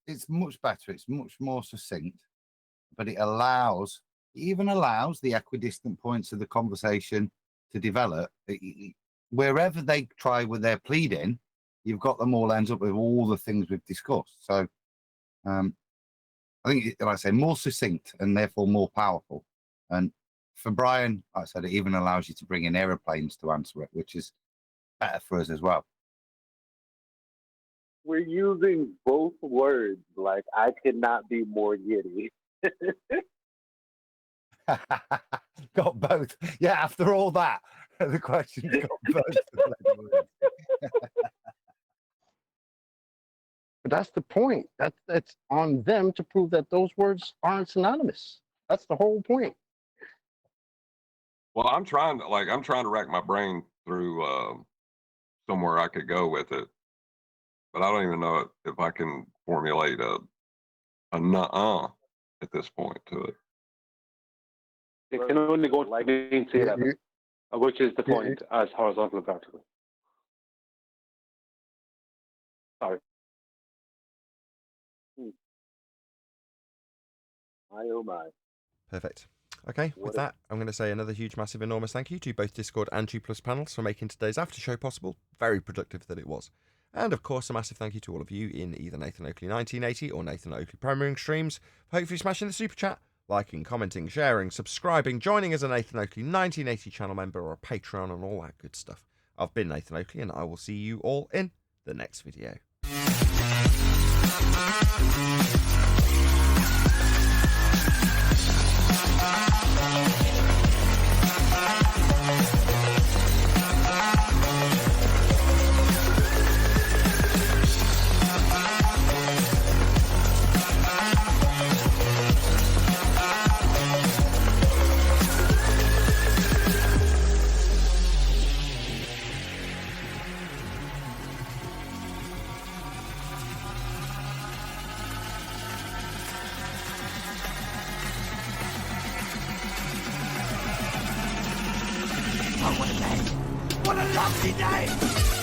It's much better. It's much more succinct, but it even allows the equidistant points of the conversation to develop. Wherever they try with their pleading, you've got them all ends up with all the things we've discussed. So I think, like I say, more succinct and therefore more powerful. And for Brian, like I said, it even allows you to bring in aeroplanes to answer it, which is better for us as well. We're using both words. Like, I could not be more giddy. Got both. Yeah, after all that, the question got both. But that's the point. That's on them to prove that those words aren't synonymous. That's the whole point. Well, I'm trying to rack my brain through somewhere I could go with it, but I don't even know if I can formulate a nuh-uh at this point to it. It can only go to mean sea level, which is the point as horizontal and vertical. Sorry. My oh my. Perfect. Okay, with that, I'm going to say another huge, massive, enormous thank you to both Discord and 2 Plus panels for making today's after show possible. Very productive that it was. And of course, a massive thank you to all of you in either Nathan Oakley 1980 or Nathan Oakley Premiering streams, for hopefully smashing the super chat, liking, commenting, sharing, subscribing, joining as a Nathan Oakley 1980 channel member or a Patreon and all that good stuff. I've been Nathan Oakley, and I will see you all in the next video. what a day! What a lovely day!